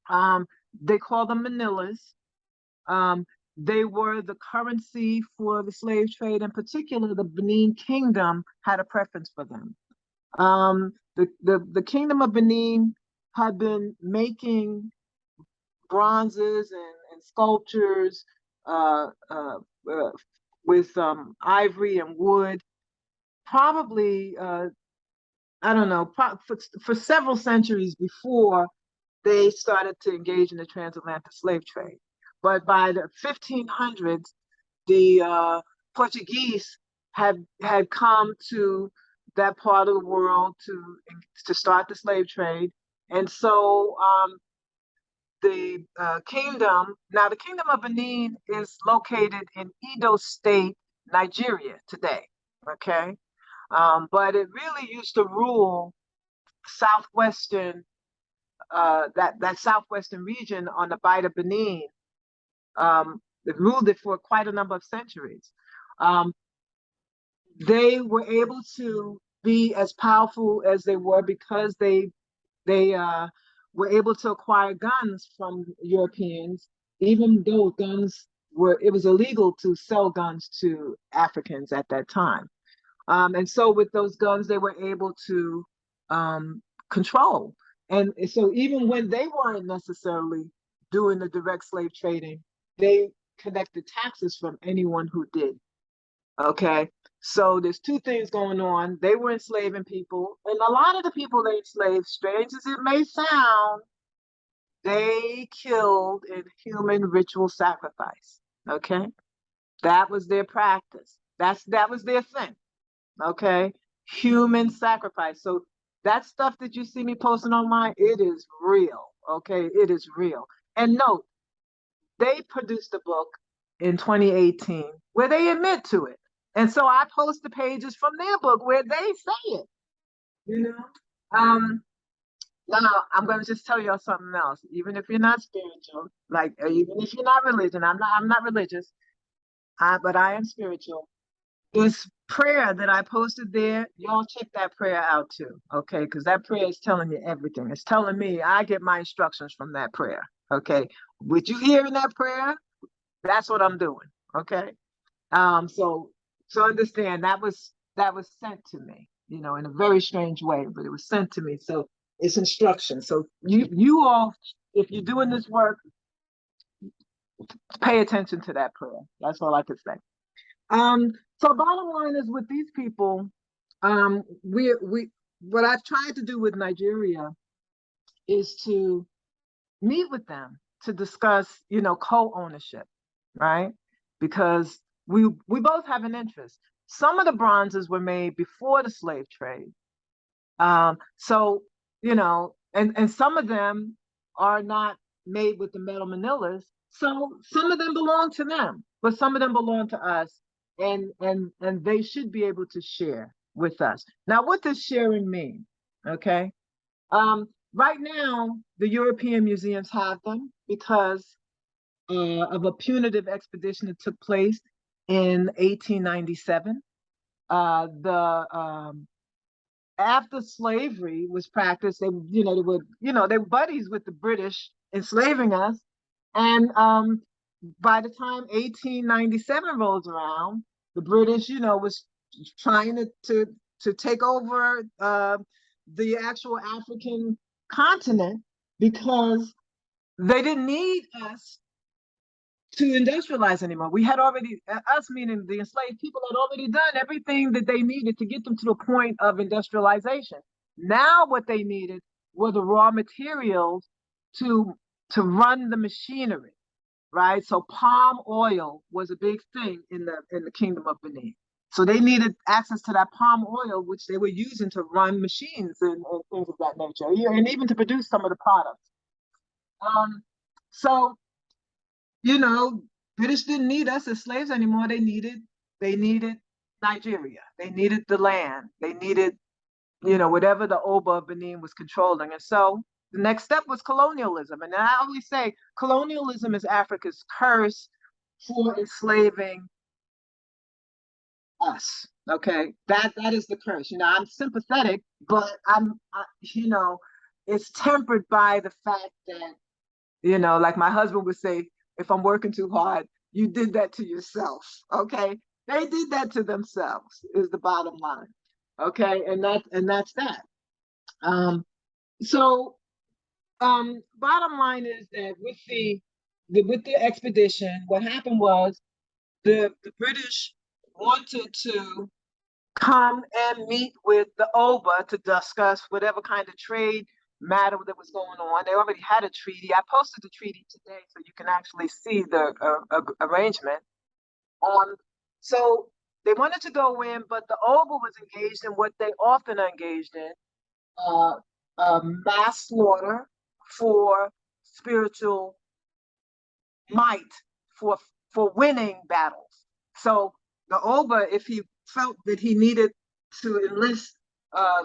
They call them manillas. They were the currency for the slave trade. In particular, the Benin Kingdom had a preference for them. The Kingdom of Benin had been making bronzes and sculptures with ivory and wood, probably I don't know, for several centuries before they started to engage in the transatlantic slave trade. But by the 1500s, the Portuguese had come to that part of the world to start the slave trade, and so the kingdom of Benin is located in Edo State, Nigeria today. Okay, but it really used to rule southwestern that southwestern region on the Bight of Benin. It ruled it for quite a number of centuries. They were able to be as powerful as they were because they were able to acquire guns from Europeans, even though it was illegal to sell guns to Africans at that time. And so with those guns, they were able to control. And so even when they weren't necessarily doing the direct slave trading, they collected taxes from anyone who did. Okay. So there's two things going on. They were enslaving people, and a lot of the people they enslaved, strange as it may sound, they killed in human ritual sacrifice. Okay. That was their practice. That was their thing. Okay. Human sacrifice. So that stuff that you see me posting online, it is real. Okay. It is real. And note, they produced a book in 2018 where they admit to it. And so I post the pages from their book where they say it. Now I'm going to just tell y'all something else. Even if you're not spiritual, like even if you're not religion, I'm not religious, but I am spiritual. This prayer that I posted there, y'all check that prayer out too, okay? Because that prayer is telling you everything. It's telling me I get my instructions from that prayer, okay? What you hear in that prayer, that's what I'm doing, okay? So understand that was sent to me, in a very strange way, but it was sent to me. So It's instruction. So you all, if you're doing this work, pay attention to that prayer. That's all I could say. So bottom line is with these people, we what I've tried to do with Nigeria is to meet with them to discuss, co-ownership, right? Because we both have an interest. Some of the bronzes were made before the slave trade. So, and some of them are not made with the metal manillas. So some of them belong to them, but some of them belong to us, and they should be able to share with us. Now, what does sharing mean? Okay. Right now, the European museums have them because of a punitive expedition that took place in 1897. After slavery was practiced, they were buddies with the British enslaving us, and by the time 1897 rolls around, the British, was trying to take over the actual African continent because they didn't need us to industrialize anymore. We had already, us meaning the enslaved people, had already done everything that they needed to get them to the point of industrialization. Now what they needed were the raw materials to run the machinery, right? So palm oil was a big thing in the Kingdom of Benin. So they needed access to that palm oil, which they were using to run machines and things of that nature, and even to produce some of the products. So British didn't need us as slaves anymore. They needed Nigeria. They needed the land. They needed, whatever the Oba of Benin was controlling. And so the next step was colonialism. And I always say colonialism is Africa's curse for enslaving us. Okay, that is the curse. I'm sympathetic, but it's tempered by the fact that, like my husband would say, if I'm working too hard, you did that to yourself. Okay, they did that to themselves. Is the bottom line. Okay, and that's that. Bottom line is that with the expedition, what happened was the British wanted to come and meet with the Oba to discuss whatever kind of trade matter that was going on. They already had a treaty. I posted the treaty today so you can actually see the arrangement. So they wanted to go in, but the Oba was engaged in what they often are engaged in, mass slaughter for spiritual might, for winning battles. So the Oba, if he felt that he needed to enlist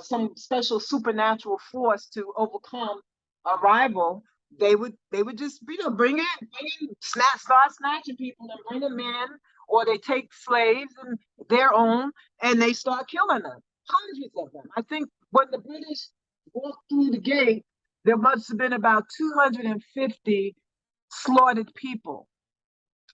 some special supernatural force to overcome a rival, they would just bring in start snatching people and bring them in, or they take slaves and their own and they start killing them, hundreds of them. I think when the British walked through the gate, there must have been about 250 slaughtered people.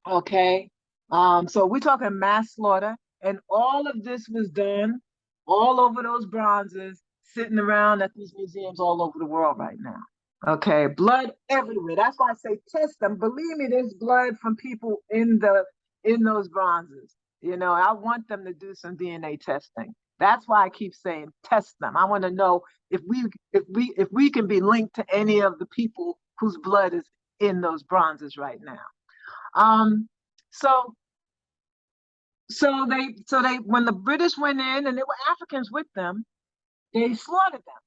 Okay, so we're talking mass slaughter, and all of this was done all over those bronzes sitting around at these museums all over the world right now. Okay, blood everywhere. That's why I say test them. Believe me, there's blood from people in those bronzes. I want them to do some DNA testing. That's why I keep saying test them. I want to know if we can be linked to any of the people whose blood is in those bronzes right now. So they when the British went in and there were Africans with them, they slaughtered them.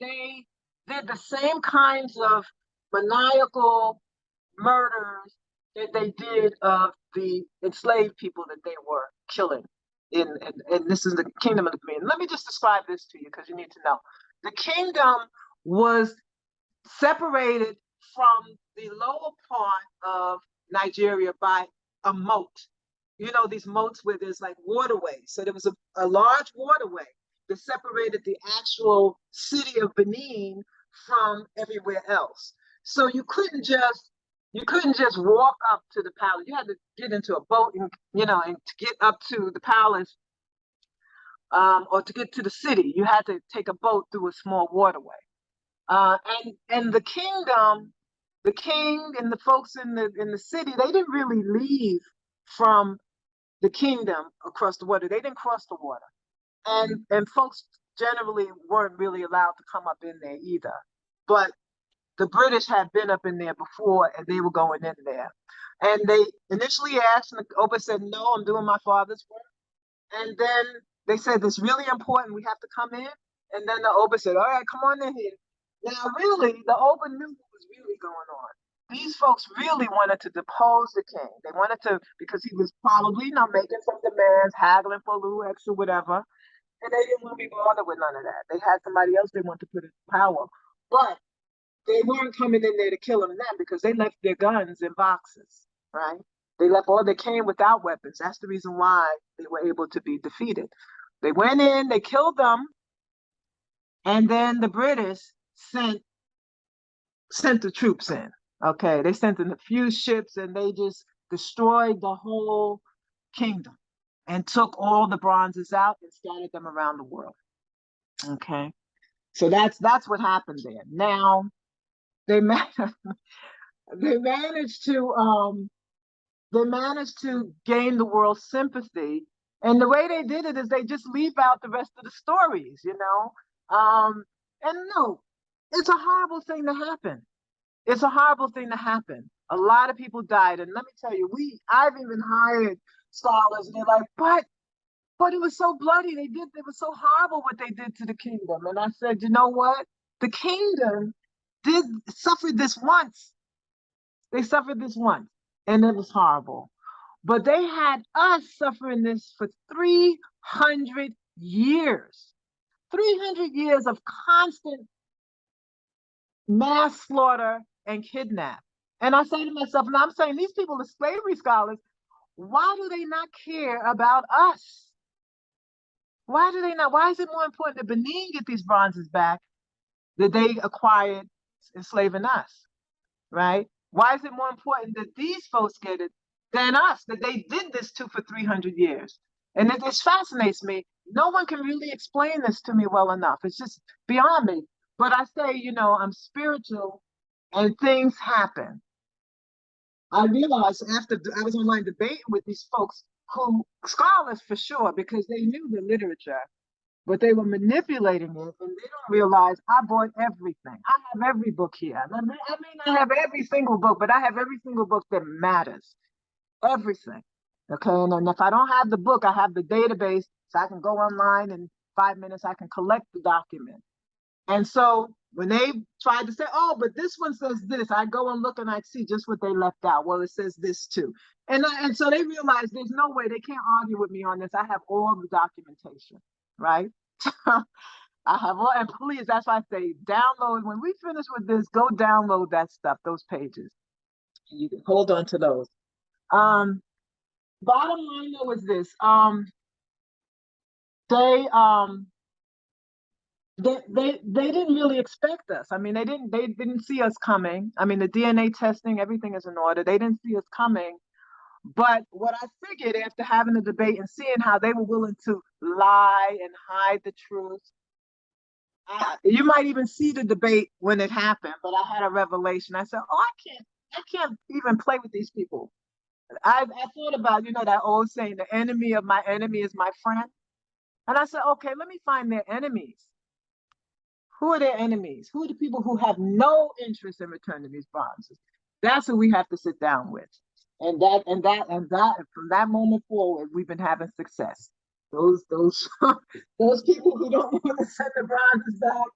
They did the same kinds of maniacal murders that they did of the enslaved people that they were killing. And this is the Kingdom of the Benin. Let me just describe this to you because you need to know. The kingdom was separated from the lower part of Nigeria by a moat. These moats where there's like waterways. So there was a large waterway that separated the actual city of Benin from everywhere else. So you couldn't just walk up to the palace. You had to get into a boat and to get up to the palace. or to get to the city, you had to take a boat through a small waterway. And the kingdom, the king and the folks in the city, they didn't really leave from the kingdom across the water. They didn't cross the water, and folks generally weren't really allowed to come up in there either. But the British had been up in there before, and they were going in there. And they initially asked, and the Oba said, "No, I'm doing my father's work." And then they said, "It's really important. We have to come in." And then the Oba said, "All right, come on in here." Now, really, the Oba knew what was really going on. These folks really wanted to depose the king. They wanted to, because he was probably, making some demands, haggling for a little extra, whatever. And they didn't want to be bothered with none of that. They had somebody else they wanted to put in power. But they weren't coming in there to kill them then, because they left their guns in boxes, right? They came without weapons. That's the reason why they were able to be defeated. They went in, they killed them, and then the British sent the troops in. Okay, they sent in a few ships, and they just destroyed the whole kingdom and took all the bronzes out and scattered them around the world. Okay, so that's what happened there. Now they they managed to gain the world's sympathy, and the way they did it is they just leave out the rest of the stories, and no, it's a horrible thing to happen. It's a horrible thing to happen. A lot of people died, and let me tell you, I've even hired scholars, and they're like, but it was so bloody. It was so horrible what they did to the kingdom. And I said, you know what? The kingdom suffered this once. They suffered this once, and it was horrible. But they had us suffering this for 300 years. 300 years of constant mass slaughter and kidnap. And I say to myself, and I'm saying, these people are slavery scholars, why do they not care about us? Why do they not? Why is it more important that Benin get these bronzes back that they acquired enslaving us, right? Why is it more important that these folks get it than us, that they did this to for 300 years? And this fascinates me. No one can really explain this to me well enough. It's just beyond me. But I say, I'm spiritual, and things happen. I realized after I was online debating with these folks, who scholars for sure, because they knew the literature, but they were manipulating it, and they don't realize I bought everything. I have every book here. I may not have every single book, but I have every single book that matters. Everything. Okay, and if I don't have the book, I have the database, so I can go online in 5 minutes, I can collect the document. And so when they tried to say, "Oh, but this one says this," I go and look and I see just what they left out. Well, it says this too. And so they realize there's no way they can't argue with me on this. I have all the documentation, right? I have all, and please, that's why I say download. When we finish with this, go download that stuff, those pages. You can hold on to those. Bottom line though is this. They didn't really expect us. I mean, they didn't see us coming. I mean, the DNA testing, everything is in order. They didn't see us coming. But what I figured after having the debate and seeing how they were willing to lie and hide the truth, you might even see the debate when it happened. But I had a revelation. I said, "Oh, I can't even play with these people." I thought about, that old saying, "The enemy of my enemy is my friend." And I said, okay, let me find their enemies. Who are their enemies? Who are the people who have no interest in returning these bronzes? That's who we have to sit down with. And from that moment forward, we've been having success. Those people who don't want to send the bronzes back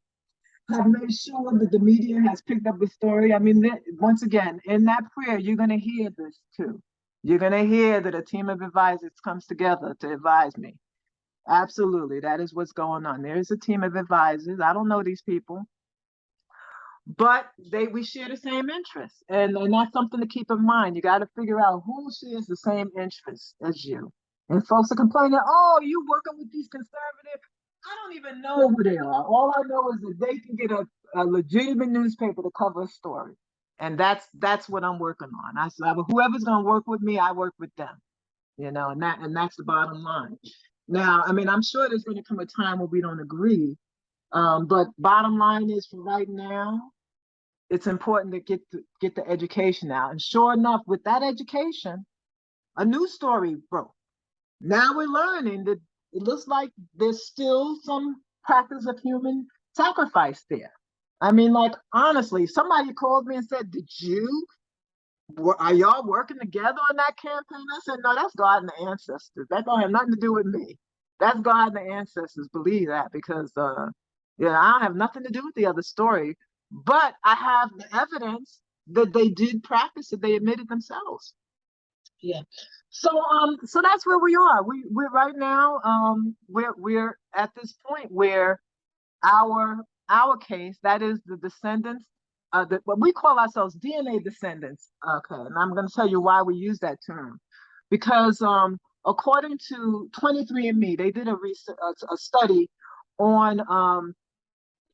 have made sure that the media has picked up the story. I mean, once again, in that prayer, you're going to hear this too. You're going to hear that a team of advisors comes together to advise me. Absolutely, that is what's going on. There is a team of advisors. I don't know these people, but we share the same interests, and that's something to keep in mind. You got to figure out who shares the same interests as you. And folks are complaining, "Oh, you working with these conservatives?" I don't even know who they are. All I know is that they can get a legitimate newspaper to cover a story, and that's what I'm working on. I said, whoever's going to work with me, I work with them. And that's the bottom line. Now, I mean, I'm sure there's going to come a time where we don't agree. But bottom line is, for right now, it's important to get the education out. And sure enough, with that education, a new story broke. Now we're learning that it looks like there's still some practice of human sacrifice there. I mean, like, honestly, somebody called me and said, are y'all working together on that campaign? I said, no, that's God and the ancestors. That don't have nothing to do with me. That's God and the ancestors. Believe that, because yeah, I don't have nothing to do with the other story. But I have the evidence that they did practice it. They admitted themselves. Yeah. So that's where we are. We're right now, we're at this point where our case, that is the descendants, what we call ourselves DNA descendants. Okay, and I'm going to tell you why we use that term, because according to 23andMe, they did a study on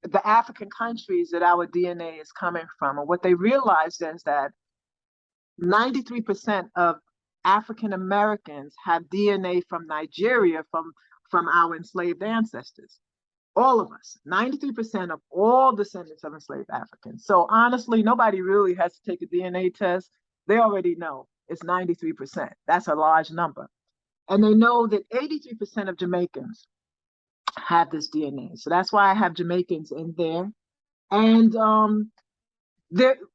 the African countries that our DNA is coming from, and what they realized is that 93% of African Americans have DNA from Nigeria, from our enslaved ancestors. All of us, 93% of all descendants of enslaved Africans. So honestly, nobody really has to take a DNA test. They already know it's 93%. That's a large number. And they know that 83% of Jamaicans have this DNA. So that's why I have Jamaicans in there. And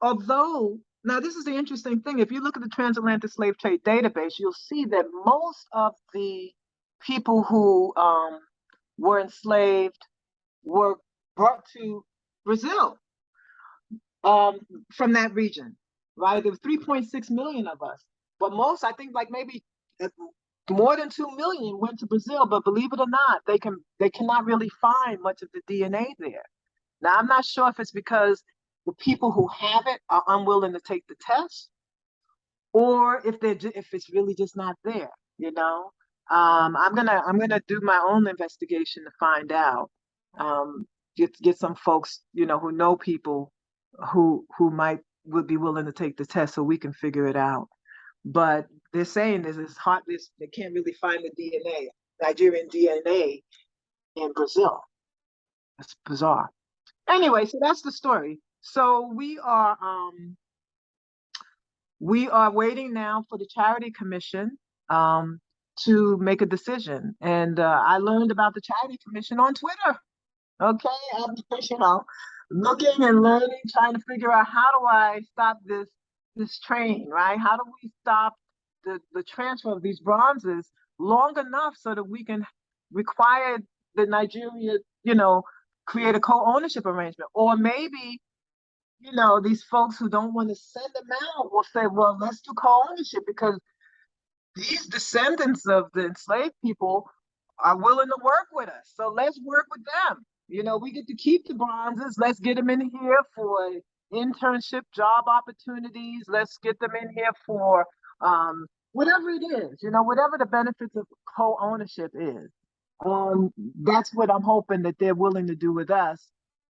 although, now this is the interesting thing, if you look at the transatlantic slave trade database, you'll see that most of the people who were enslaved were brought to Brazil from that region, right? There were 3.6 million of us, but most, I think, like maybe more than 2 million went to Brazil. But believe it or not, they cannot really find much of the DNA there. Now, I'm not sure if it's because the people who have it are unwilling to take the test, or if it's really just not there. You know, I'm gonna do my own investigation to find out. Get some folks, you know, who know people who would be willing to take the test, so we can figure it out. But they're saying it's hard. They can't really find the DNA, Nigerian DNA, in Brazil. It's bizarre. Anyway, so that's the story. So we are waiting now for the Charity Commission to make a decision. And I learned about the Charity Commission on Twitter. Okay, I'm, looking and learning, trying to figure out, how do I stop this train, right? How do we stop the transfer of these bronzes long enough so that we can require the Nigeria, create a co-ownership arrangement? Or maybe, these folks who don't want to send them out will say, well, let's do co-ownership, because these descendants of the enslaved people are willing to work with us. So let's work with them. We get to keep the bronzes. Let's get them in here for internship job opportunities. Let's get them in here for whatever it is, whatever the benefits of co-ownership is. That's what I'm hoping that they're willing to do with us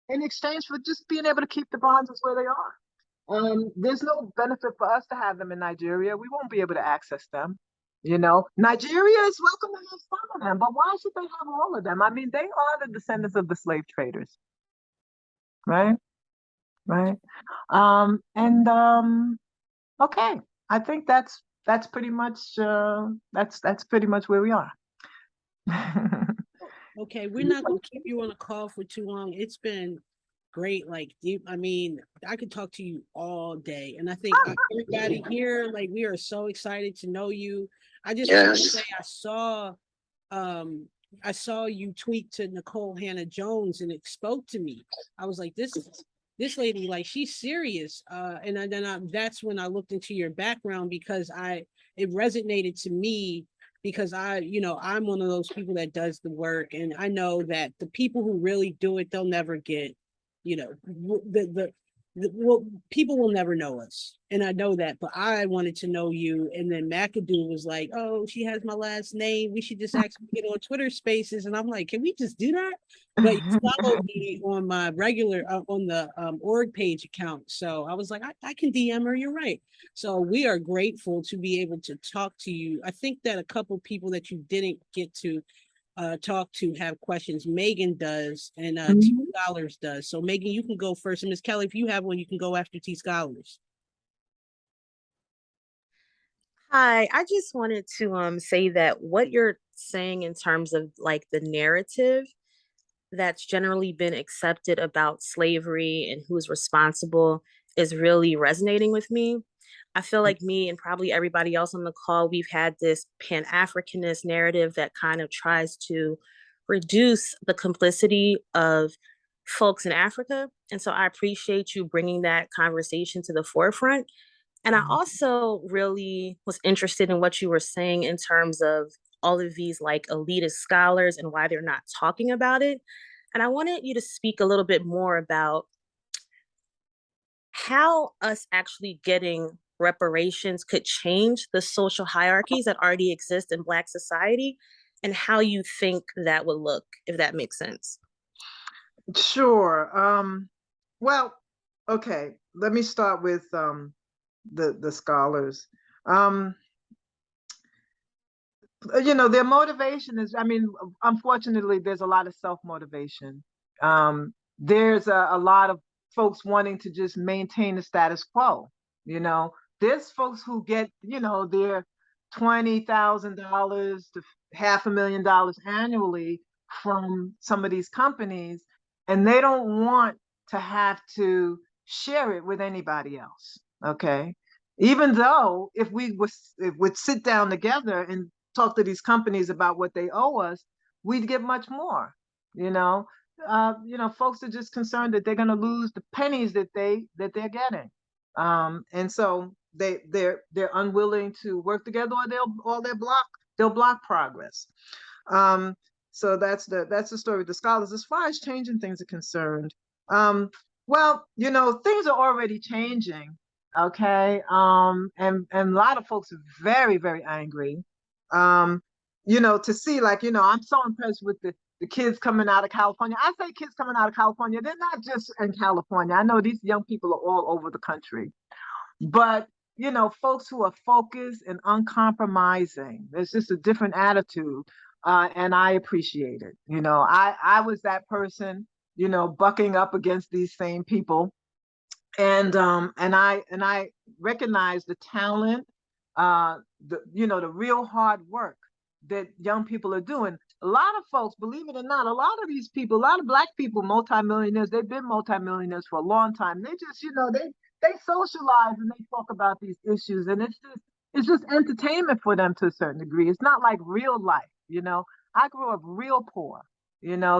in exchange for just being able to keep the bronzes where they are. There's no benefit for us to have them in Nigeria. We won't be able to access them. Nigeria is welcome to have some of them, but why should they have all of them? I mean, they are the descendants of the slave traders, right? Right. Okay, I think that's pretty much that's pretty much where we are. Okay, we're not gonna keep you on a call for too long. It's been great. Like, I mean, I could talk to you all day, and I think everybody here, like, we are so excited to know you. I just want to say, I saw you tweet to Nicole Hannah Jones, and it spoke to me. I was like, this lady, like, she's serious. And that's when I looked into your background, because it resonated to me, because I'm one of those people that does the work, and I know that the people who really do it, they'll never get, well, people will never know us, and I know that. But I wanted to know you, and then McAdoo was like, "Oh, she has my last name. We should just actually get on Twitter Spaces." And I'm like, "Can we just do that?" But you followed me on my regular on the org page account, so I was like, I can DM her. You're right. So we are grateful to be able to talk to you. I think that a couple people that you didn't get to talk to have questions. Megan does, and Mhm. T Scholars does. So Megan, you can go first, and Miss Kelly, if you have one, you can go after T Scholars. Hi, I just wanted to say that what you're saying in terms of like the narrative that's generally been accepted about slavery and who's responsible is really resonating with me. I feel like me and probably everybody else on the call, we've had this Pan-Africanist narrative that kind of tries to reduce the complicity of folks in Africa. And so I appreciate you bringing that conversation to the forefront. And I also really was interested in what you were saying in terms of all of these like elitist scholars and why they're not talking about it. And I wanted you to speak a little bit more about how us actually getting reparations could change the social hierarchies that already exist in Black society and how you think that would look, if that makes sense. Sure. Well, okay. Let me start with the scholars. Their motivation is, I mean, unfortunately, there's a lot of self-motivation. There's a lot of folks wanting to just maintain the status quo. You know, there's folks who get, their $20,000 to $500,000 annually from some of these companies, and they don't want to have to share it with anybody else. Okay. Even though if we would sit down together and talk to these companies about what they owe us, we'd get much more. You know, folks are just concerned that they're going to lose the pennies that they're getting, and so they're unwilling to work together, or they'll block progress. So that's the story of the scholars. As far as changing things are concerned, well, things are already changing. Okay, and a lot of folks are very, very angry. To see, like, I'm so impressed with the kids coming out of California. I say kids coming out of California, they're not just in California. I know these young people are all over the country, but folks who are focused and uncompromising. There's just a different attitude, and I appreciate it. I was that person, bucking up against these same people, and I recognize the talent, the real hard work that young people are doing. A lot of folks, believe it or not, a lot of these people, a lot of Black people, multimillionaires, they've been multimillionaires for a long time. They just, they socialize and they talk about these issues, and it's just entertainment for them to a certain degree. It's not like real life. I grew up real poor.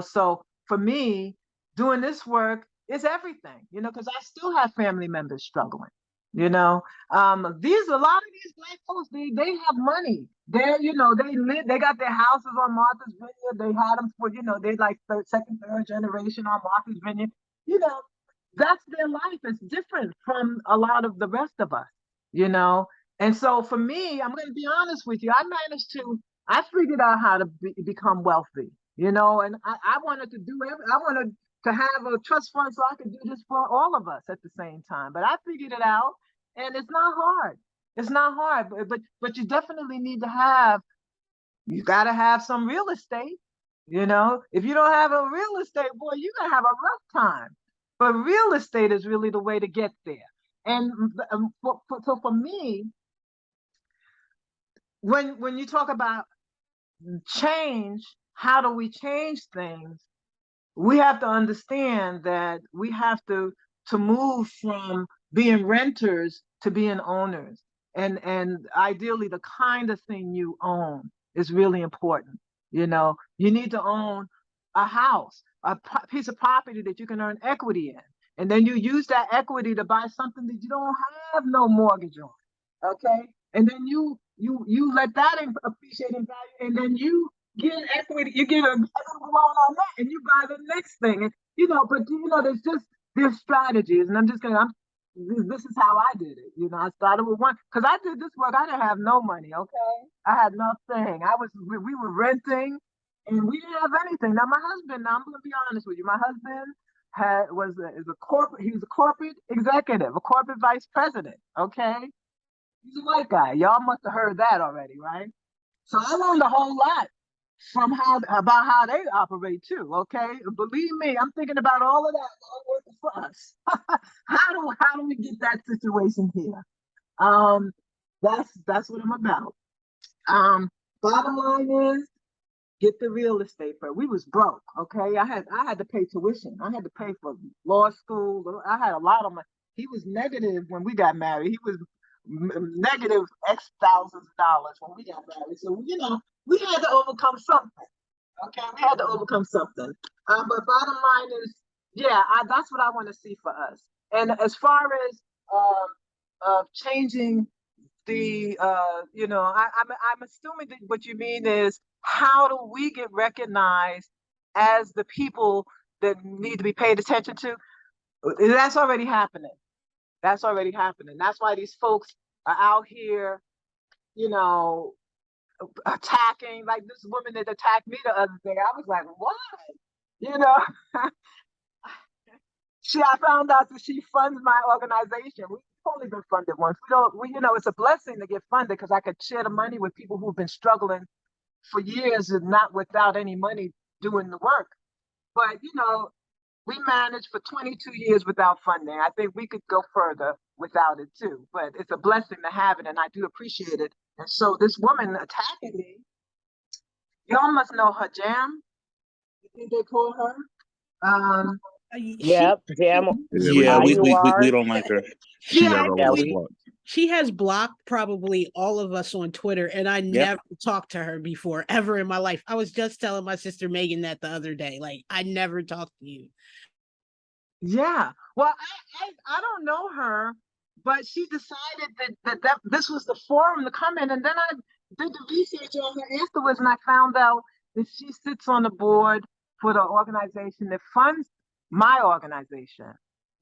So for me, doing this work is everything. Because I still have family members struggling. A lot of these Black folks, they have money. They got their houses on Martha's Vineyard. They had them for, they like second, third generation on Martha's Vineyard. That's their life. It's different from a lot of the rest of us, And so for me, I'm going to be honest with you. I figured out how to become wealthy, and I wanted I wanted to have a trust fund so I could do this for all of us at the same time. But I figured it out, and it's not hard. It's not hard, but you definitely need to you got to have some real estate. If you don't have a real estate, boy, you're going to have a rough time. But real estate is really the way to get there. And so for me, when you talk about change, how do we change things? We have to understand that we have to move from being renters to being owners. And ideally, the kind of thing you own is really important. You need to own a house, a piece of property that you can earn equity in. And then you use that equity to buy something that you don't have no mortgage on. Okay. And then you let that appreciate in value, and then you get equity, you get a loan on that, and you buy the next thing. And there's strategies, and this is how I did it. I started with one, because I did this work. I didn't have no money. Okay, I had nothing. We were renting, and we didn't have anything. Now my husband. Now I'm going to be honest with you. My husband is a corporate. He was a corporate executive, a corporate vice president. Okay, he's a white guy. Y'all must have heard that already, right? So I learned a whole lot from about how they operate too. Okay, believe me, I'm thinking about all of that while working for us. How do we get that situation here? Um, that's what I'm about. Um, Bottom line is get the real estate first. We was broke, okay? I had to pay tuition. I had to pay for law school. I had a lot of money. He was negative when we got married. He was negative X thousands of dollars when we got married. So we had to overcome something. Okay, we had to overcome something. But bottom line is, yeah, that's what I want to see for us. And as far as changing the I'm assuming that what you mean is how do we get recognized as the people that need to be paid attention to? That's already happening. That's already happening. That's why these folks are out here, attacking, like this woman that attacked me the other day. I was like, why? You know, I found out that she funds my organization. We've only been funded once. It's a blessing to get funded because I could share the money with people who've been struggling for years and not without any money doing the work. But, we managed for 22 years without funding. I think we could go further without it too, but it's a blessing to have it and I do appreciate it. And so this woman attacking me, y'all must know her Jam. You think they call her? Yep, Jam. Yeah, we IUR. don't like her. she Yeah, has all Yeah, of us we. blocked. She has blocked probably all of us on Twitter, and I never talked to her before ever in my life. I was just telling my sister Megan that the other day. Like, I never talked to you. yeah. Well, I don't know her, but she decided that this was the forum to come in, and then I did the research on her afterwards, and I found out that she sits on the board for the organization that funds my organization.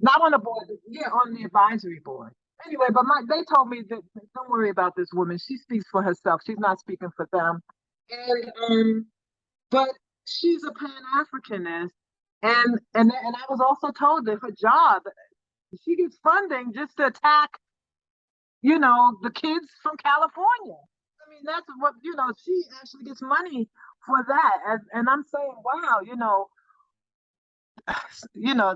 Not on the board, yeah, on the advisory board. Anyway, but they told me that don't worry about this woman. She speaks for herself. She's not speaking for them. And but she's a Pan-Africanist, and I was also told that her job, she gets funding just to attack, the kids from California. I mean, that's what she actually gets money for that. And I'm saying, wow,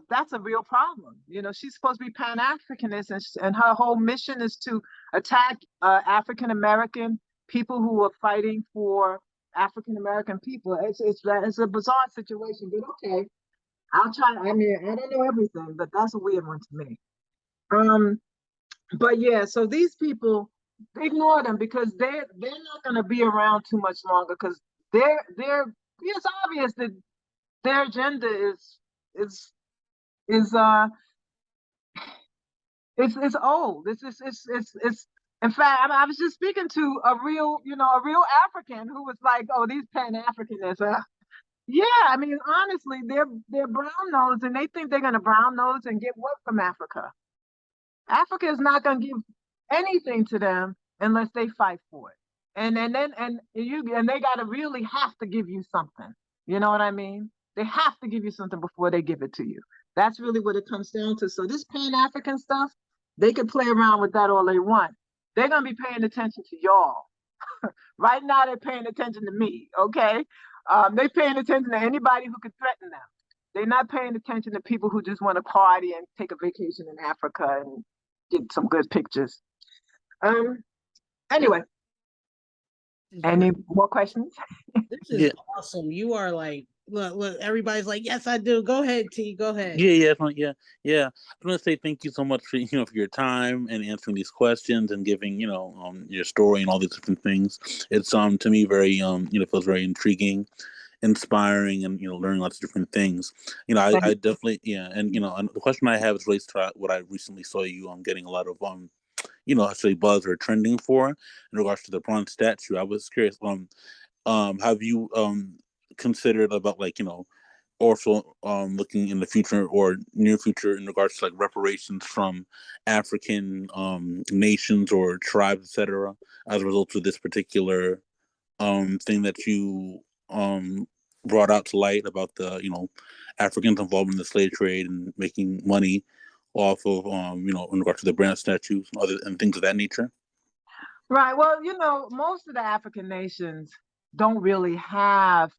that's a real problem. She's supposed to be Pan-Africanist, and her whole mission is to attack African American people who are fighting for African American people. It's a bizarre situation, but okay, I'll try. I mean, I don't know everything, but that's a weird one to me. But yeah, so these people, ignore them because they're not going to be around too much longer because it's obvious that their agenda is is it's old. It's in fact, I was just speaking to a real African who was like, oh, these Pan-Africanists. Yeah, I mean, honestly, they're brown nose and they think they're gonna brown nose and get what from Africa? Africa is not gonna give anything to them unless they fight for it. And they gotta really have to give you something. You know what I mean? They have to give you something before they give it to you. That's really what it comes down to. So this Pan-African stuff, they can play around with that all they want. They're gonna be paying attention to y'all. Right now, they're paying attention to me. Okay, they're paying attention to anybody who could threaten them. They're not paying attention to people who just want to party and take a vacation in Africa and get some good pictures. Anyway, any more questions? This is awesome. You are like, look, everybody's like, yes, I do. Go ahead, T. Go ahead. Yeah. I want to say thank you so much for for your time and answering these questions and giving your story and all these different things. It's to me very feels very intriguing, inspiring, and learning lots of different things. I definitely and and the question I have is relates to what I recently saw you getting a lot of actually buzz or trending for in regards to the bronze statue. I was curious have you considered about also looking in the future or near future in regards to reparations from African nations or tribes, etc., as a result of this particular thing that you brought out to light about the Africans involved in the slave trade and making money off of in regards to the bronze statues and things of that nature. Right. Well, most of the African nations don't really have,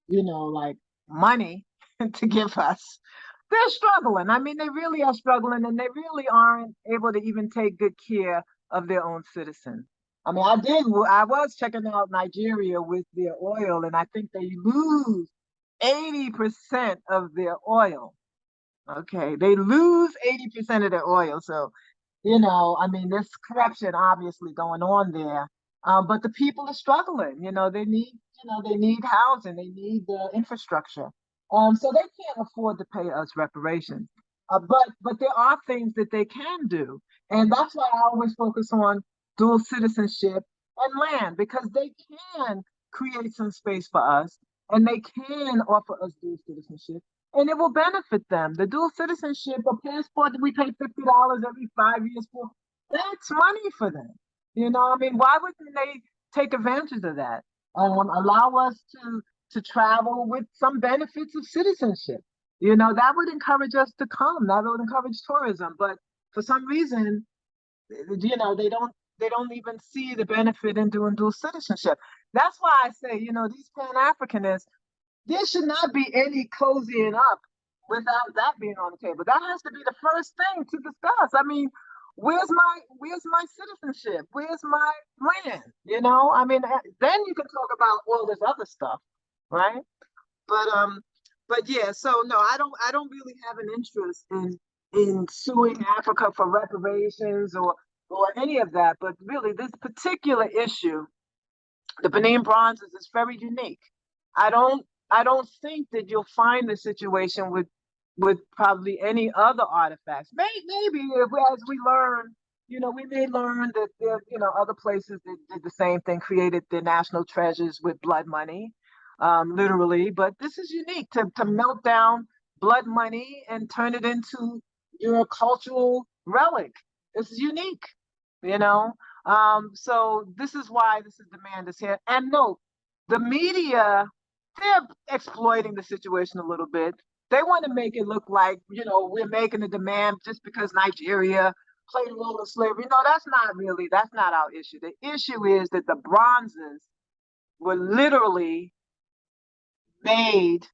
like money to give us. They're struggling. I mean, they really are struggling, and they really aren't able to even take good care of their own citizens. I mean, I was checking out Nigeria with their oil, and I think they lose 80% of their oil. Okay, they lose 80% of their oil. So, I mean, there's corruption obviously going on there. But the people are struggling. They need housing, they need the infrastructure. So they can't afford to pay us reparations. But there are things that they can do, and that's why I always focus on dual citizenship and land, because they can create some space for us, and they can offer us dual citizenship, and it will benefit them. The dual citizenship, a passport that we pay $50 every 5 years for, that's money for them. I mean, why wouldn't they take advantage of that? Allow us to travel with some benefits of citizenship. That would encourage us to come. That would encourage tourism. But for some reason, they don't even see the benefit in doing dual citizenship. That's why I say, these Pan-Africanists, there should not be any cozying up without that being on the table. That has to be the first thing to discuss. I mean, where's my citizenship? Where's my land? I mean, then you can talk about all this other stuff, right? But yeah, so no, I don't really have an interest in suing Africa for reparations or any of that. But really, this particular issue, the Benin bronzes, is very unique. I don't think that you'll find the situation with probably any other artifacts. Maybe as we learn, we may learn that there, other places that did the same thing, created their national treasures with blood money, literally. But this is unique to melt down blood money and turn it into your cultural relic. It's unique, you know. So this is why this is demand is here. And no, the media, they're exploiting the situation a little bit. They want to make it look like, we're making a demand just because Nigeria played a role in slavery. No, that's not our issue. The issue is that the bronzes were literally made,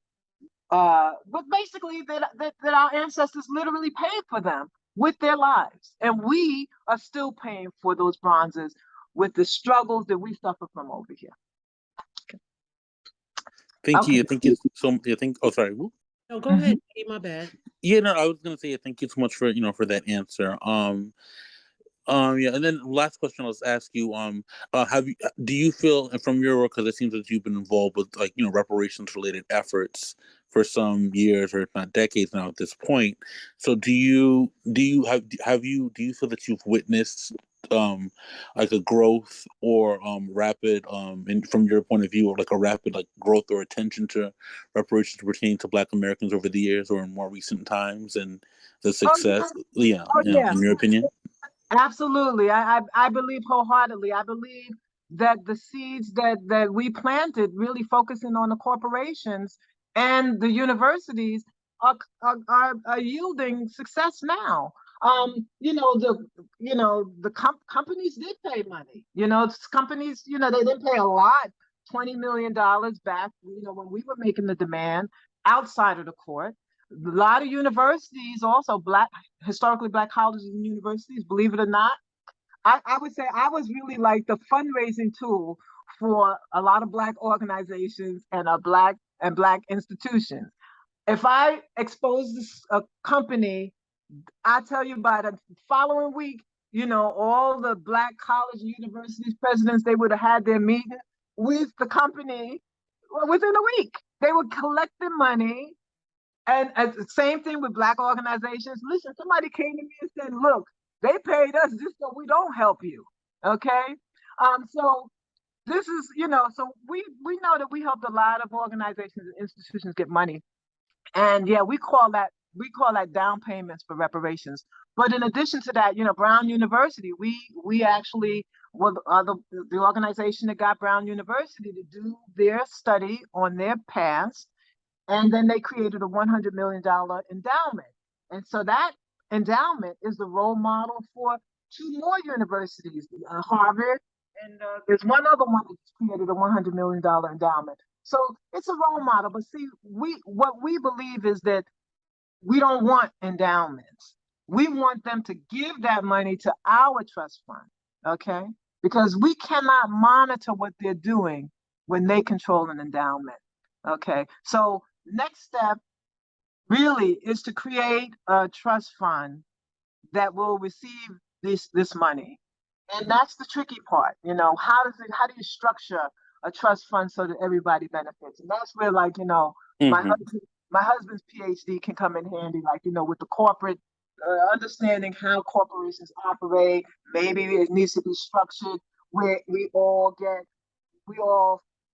but basically that our ancestors literally paid for them with their lives. And we are still paying for those bronzes with the struggles that we suffer from over here. Thank Okay. you. Thank you so much. Oh, sorry. No, go ahead. My bad. Yeah, no, I was gonna say thank you so much for for that answer. Yeah, and then last question I'll ask you, do you feel, and from your work, because it seems that you've been involved with reparations related efforts for some years or if not decades now at this point. So do you feel that you've witnessed like a growth or rapid and from your point of view, or like a rapid like growth or attention to reparations pertaining to Black Americans over the years or in more recent times, and the success? Yeah, Yeah. in your opinion? Absolutely. I believe wholeheartedly. I believe that the seeds that we planted, really focusing on the corporations and the universities, are yielding success now. Companies did pay money. Companies, they didn't pay a lot, $20 million back, when we were making the demand outside of the court. A lot of universities, also historically Black colleges and universities, believe it or not, I would say I was really like the fundraising tool for a lot of Black organizations and Black institutions. If I expose a company, I tell you, by the following week, all the Black college and universities presidents, they would have had their meeting with the company within a week. They would collect the money. And the same thing with Black organizations. Listen, somebody came to me and said, look, they paid us just so we don't help you. Okay. So this is, so we know that we helped a lot of organizations and institutions get money. And yeah, we call that down payments for reparations. But in addition to that, Brown University, we actually were the organization that got Brown University to do their study on their past. And then they created a $100 million endowment. And so that endowment is the role model for two more universities, Harvard there's one other one that just created a $100 million endowment. So it's a role model. But see, what we believe is that we don't want endowments. We want them to give that money to our trust fund, okay? Because we cannot monitor what they're doing when they control an endowment, okay? So next step really is to create a trust fund that will receive this money. And that's the tricky part, how do you structure a trust fund so that everybody benefits? And that's where, like, my husband's PhD can come in handy, like, with the corporate, understanding how corporations operate. Maybe it needs to be structured where we all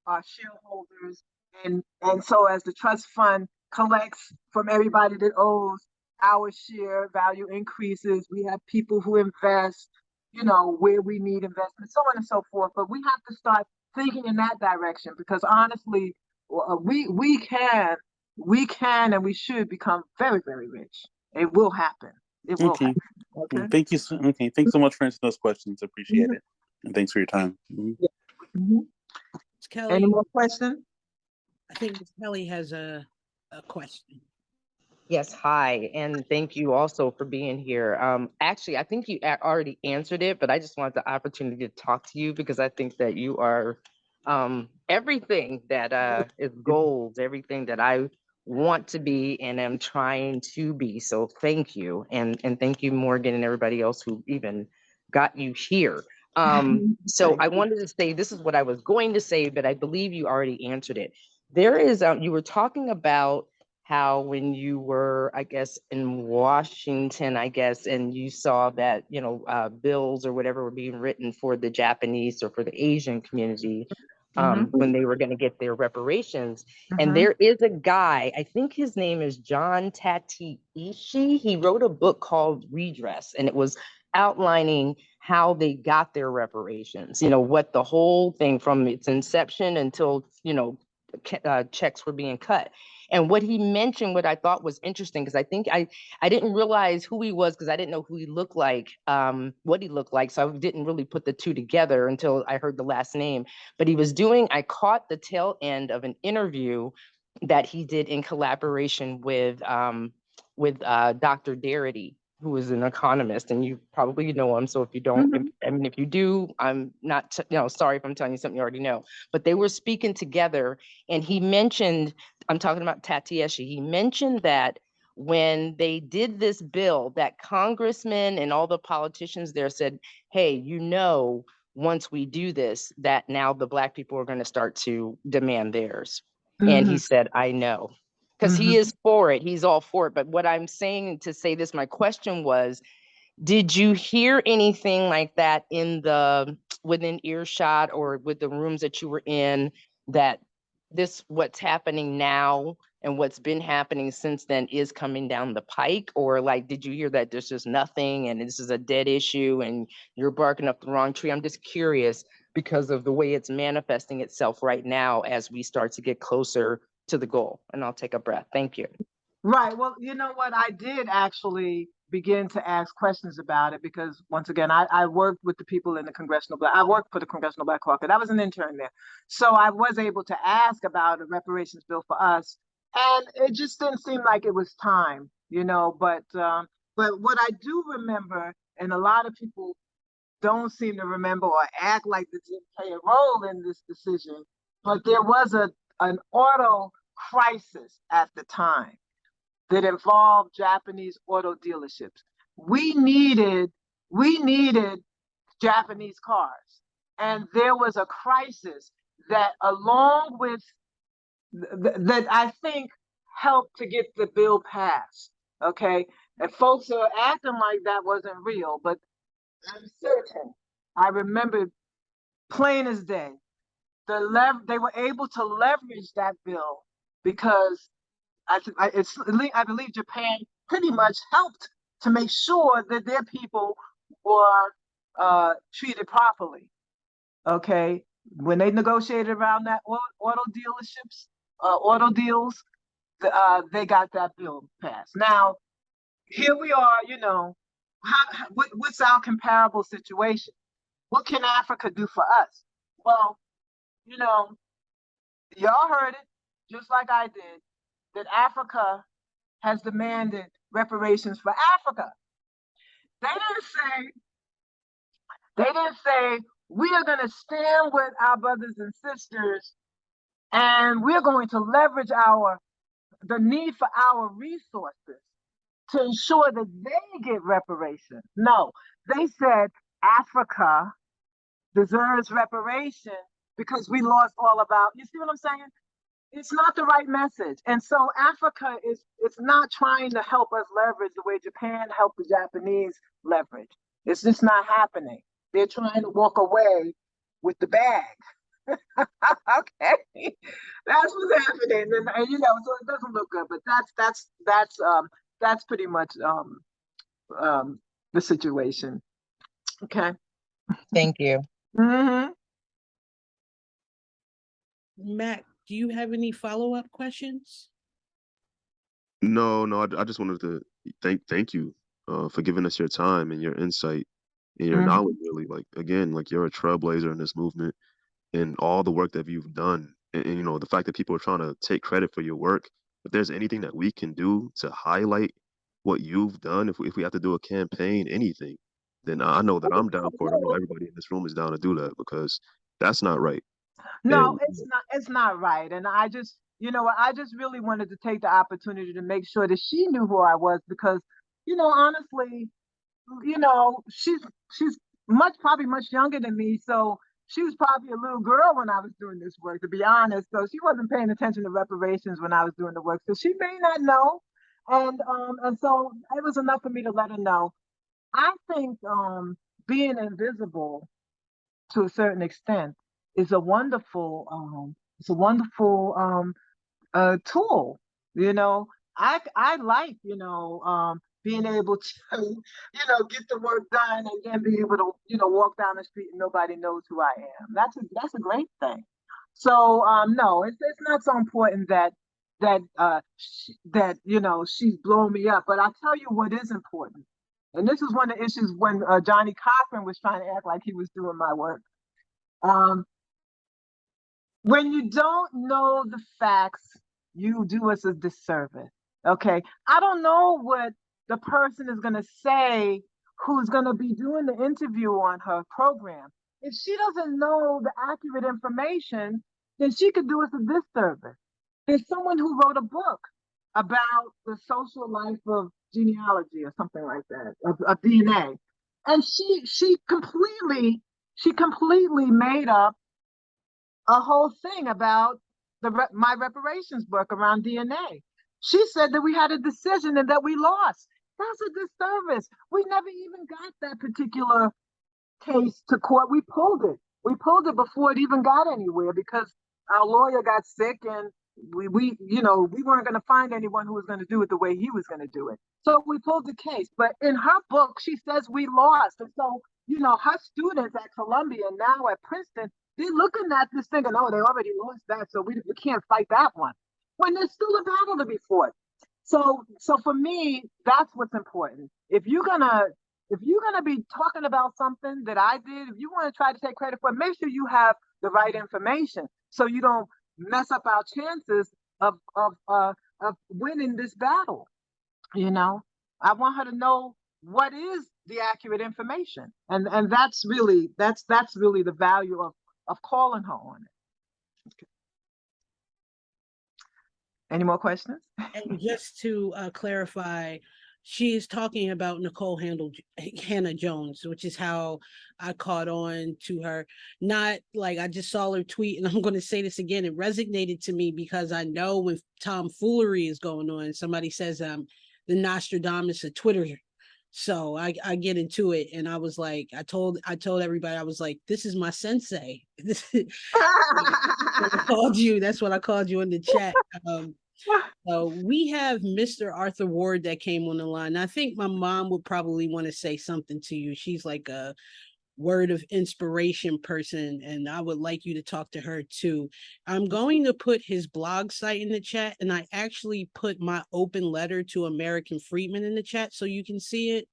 are shareholders. And so as the trust fund collects from everybody that owes, our share value increases. We have people who invest, where we need investment, so on and so forth. But we have to start thinking in that direction, because honestly, we can and we should become very, very rich. It will happen. It will happen. Okay. Thank you. Okay. Thanks so much for answering those questions. Appreciate it. And thanks for your time. Kelly, any more questions? I think Ms. Kelly has a question. Yes, hi, and thank you also for being here. Actually, I think you already answered it, but I just wanted the opportunity to talk to you because I think that you are everything that is gold, everything that I want to be and am trying to be. So thank you, and thank you, Morgan, and everybody else who even got you here. So I wanted to say, this is what I was going to say, but I believe you already answered it. There is, you were talking about how when you were, I guess, in Washington, I guess, and you saw that, bills or whatever were being written for the Japanese or for the Asian community, when they were going to get their reparations. And there is a guy, I think his name is John Tatiishi. He wrote a book called Redress, and it was outlining how they got their reparations, what the whole thing from its inception until, checks were being cut. And what he mentioned, what I thought was interesting, because I think I didn't realize who he was, because I didn't know who he looked like, what he looked like. So I didn't really put the two together until I heard the last name. But I caught the tail end of an interview that he did in collaboration with Dr. Darity, who is an economist, and you probably know him. So if you don't, if you do, I'm not, sorry if I'm telling you something you already know. But they were speaking together, and he mentioned, I'm talking about Tatiishi. He mentioned that when they did this bill, that congressmen and all the politicians there said, hey, once we do this, that now the Black people are going to start to demand theirs. And he said, I know. Because he is for it. He's all for it. But what I'm saying to say this, my question was, did you hear anything like that within earshot or with the rooms that you were in, that what's happening now and what's been happening since then is coming down the pike? Or did you hear that there's just nothing and this is a dead issue and you're barking up the wrong tree? I'm just curious because of the way it's manifesting itself right now as we start to get closer to the goal. And I'll take a breath. Thank you. Right. Well, you know what? I did actually begin to ask questions about it because, once again, I worked with the people in I worked for the Congressional Black Caucus. I was an intern there. So I was able to ask about a reparations bill for us. And it just didn't seem like it was time, but what I do remember, and a lot of people don't seem to remember or act like they didn't play a role in this decision, but there was an auto crisis at the time that involved Japanese auto dealerships. We needed Japanese cars. And there was a crisis that that I think helped to get the bill passed. Okay. And folks are acting like that wasn't real, but I'm certain. I remember plain as day. They were able to leverage that bill because I believe Japan pretty much helped to make sure that their people were treated properly. Okay, when they negotiated around that auto deals, they got that bill passed. Now, here we are. What's our comparable situation? What can Africa do for us? Well, you know, y'all heard it just like I did, that Africa has demanded reparations for Africa. They didn't say, we are going to stand with our brothers and sisters and we're going to leverage the need for our resources to ensure that they get reparations. No, they said Africa deserves reparation because we lost all of our, you see what I'm saying? It's not the right message. And so Africa it's not trying to help us leverage the way Japan helped the Japanese leverage. It's just not happening. They're trying to walk away with the bag. Okay, that's what's happening, and so it doesn't look good. But that's pretty much the situation. Okay. Thank you. Mm-hmm. Matt, do you have any follow-up questions? No, I just wanted to thank you for giving us your time and your insight and your knowledge. Really, like again, like you're a trailblazer in this movement and all the work that you've done, and the fact that people are trying to take credit for your work. If there's anything that we can do to highlight what you've done, if we have to do a campaign, anything, then I know that I'm down for it. I know everybody in this room is down to do that because that's not right. No, And it's not. It's not right. And I just, I just really wanted to take the opportunity to make sure that she knew who I was because, honestly, she's probably much younger than me. So she was probably a little girl when I was doing this work, to be honest. So she wasn't paying attention to reparations when I was doing the work. So she may not know. And so it was enough for me to let her know. I think being invisible to a certain extent is a wonderful tool. I like being able to get the work done and then be able to walk down the street and nobody knows who I am. That's a great thing. So no, it's not so important that she's blowing me up. But I'll tell you what is important. And this is one of the issues when Johnny Cochran was trying to act like he was doing my work. When you don't know the facts, you do us a disservice. Okay. I don't know what the person is going to say who's going to be doing the interview on her program. If she doesn't know the accurate information, then she could do us a disservice. There's someone who wrote a book about the social life of genealogy or something like that, of DNA. And she completely made up a whole thing about my reparations work around DNA. She said that we had a decision and that we lost. That's a disservice. We never even got that particular case to court. We pulled it. We pulled it before it even got anywhere because our lawyer got sick and we weren't going to find anyone who was going to do it the way he was going to do it. So we pulled the case. But in her book, she says we lost. And so, her students at Columbia and now at Princeton, they're looking at this thing and, oh, they already lost that, so we can't fight that one. When there's still a battle to be fought. So for me, that's what's important. If you're gonna be talking about something that I did, if you want to try to take credit for it, make sure you have the right information so you don't mess up our chances of winning this battle. I want her to know what is the accurate information, and that's really the value of calling her on it. Okay. Any more questions? And just to clarify, she is talking about Nicole Hannah Jones, which is how I caught on to her. Not like I just saw her tweet, and I'm going to say this again. It resonated to me because I know when tomfoolery is going on, somebody says the Nostradamus of Twitter. So I get into it, and I was like, I told everybody, I was like, this is my sensei. I called you. That's what I called you in the chat. So we have Mr. Arthur Ward that came on the line. I think my mom would probably want to say something to you. She's like a word of inspiration person, and I would like you to talk to her too. I'm going to put his blog site in the chat, and I actually put my open letter to American Freedmen in the chat so you can see it.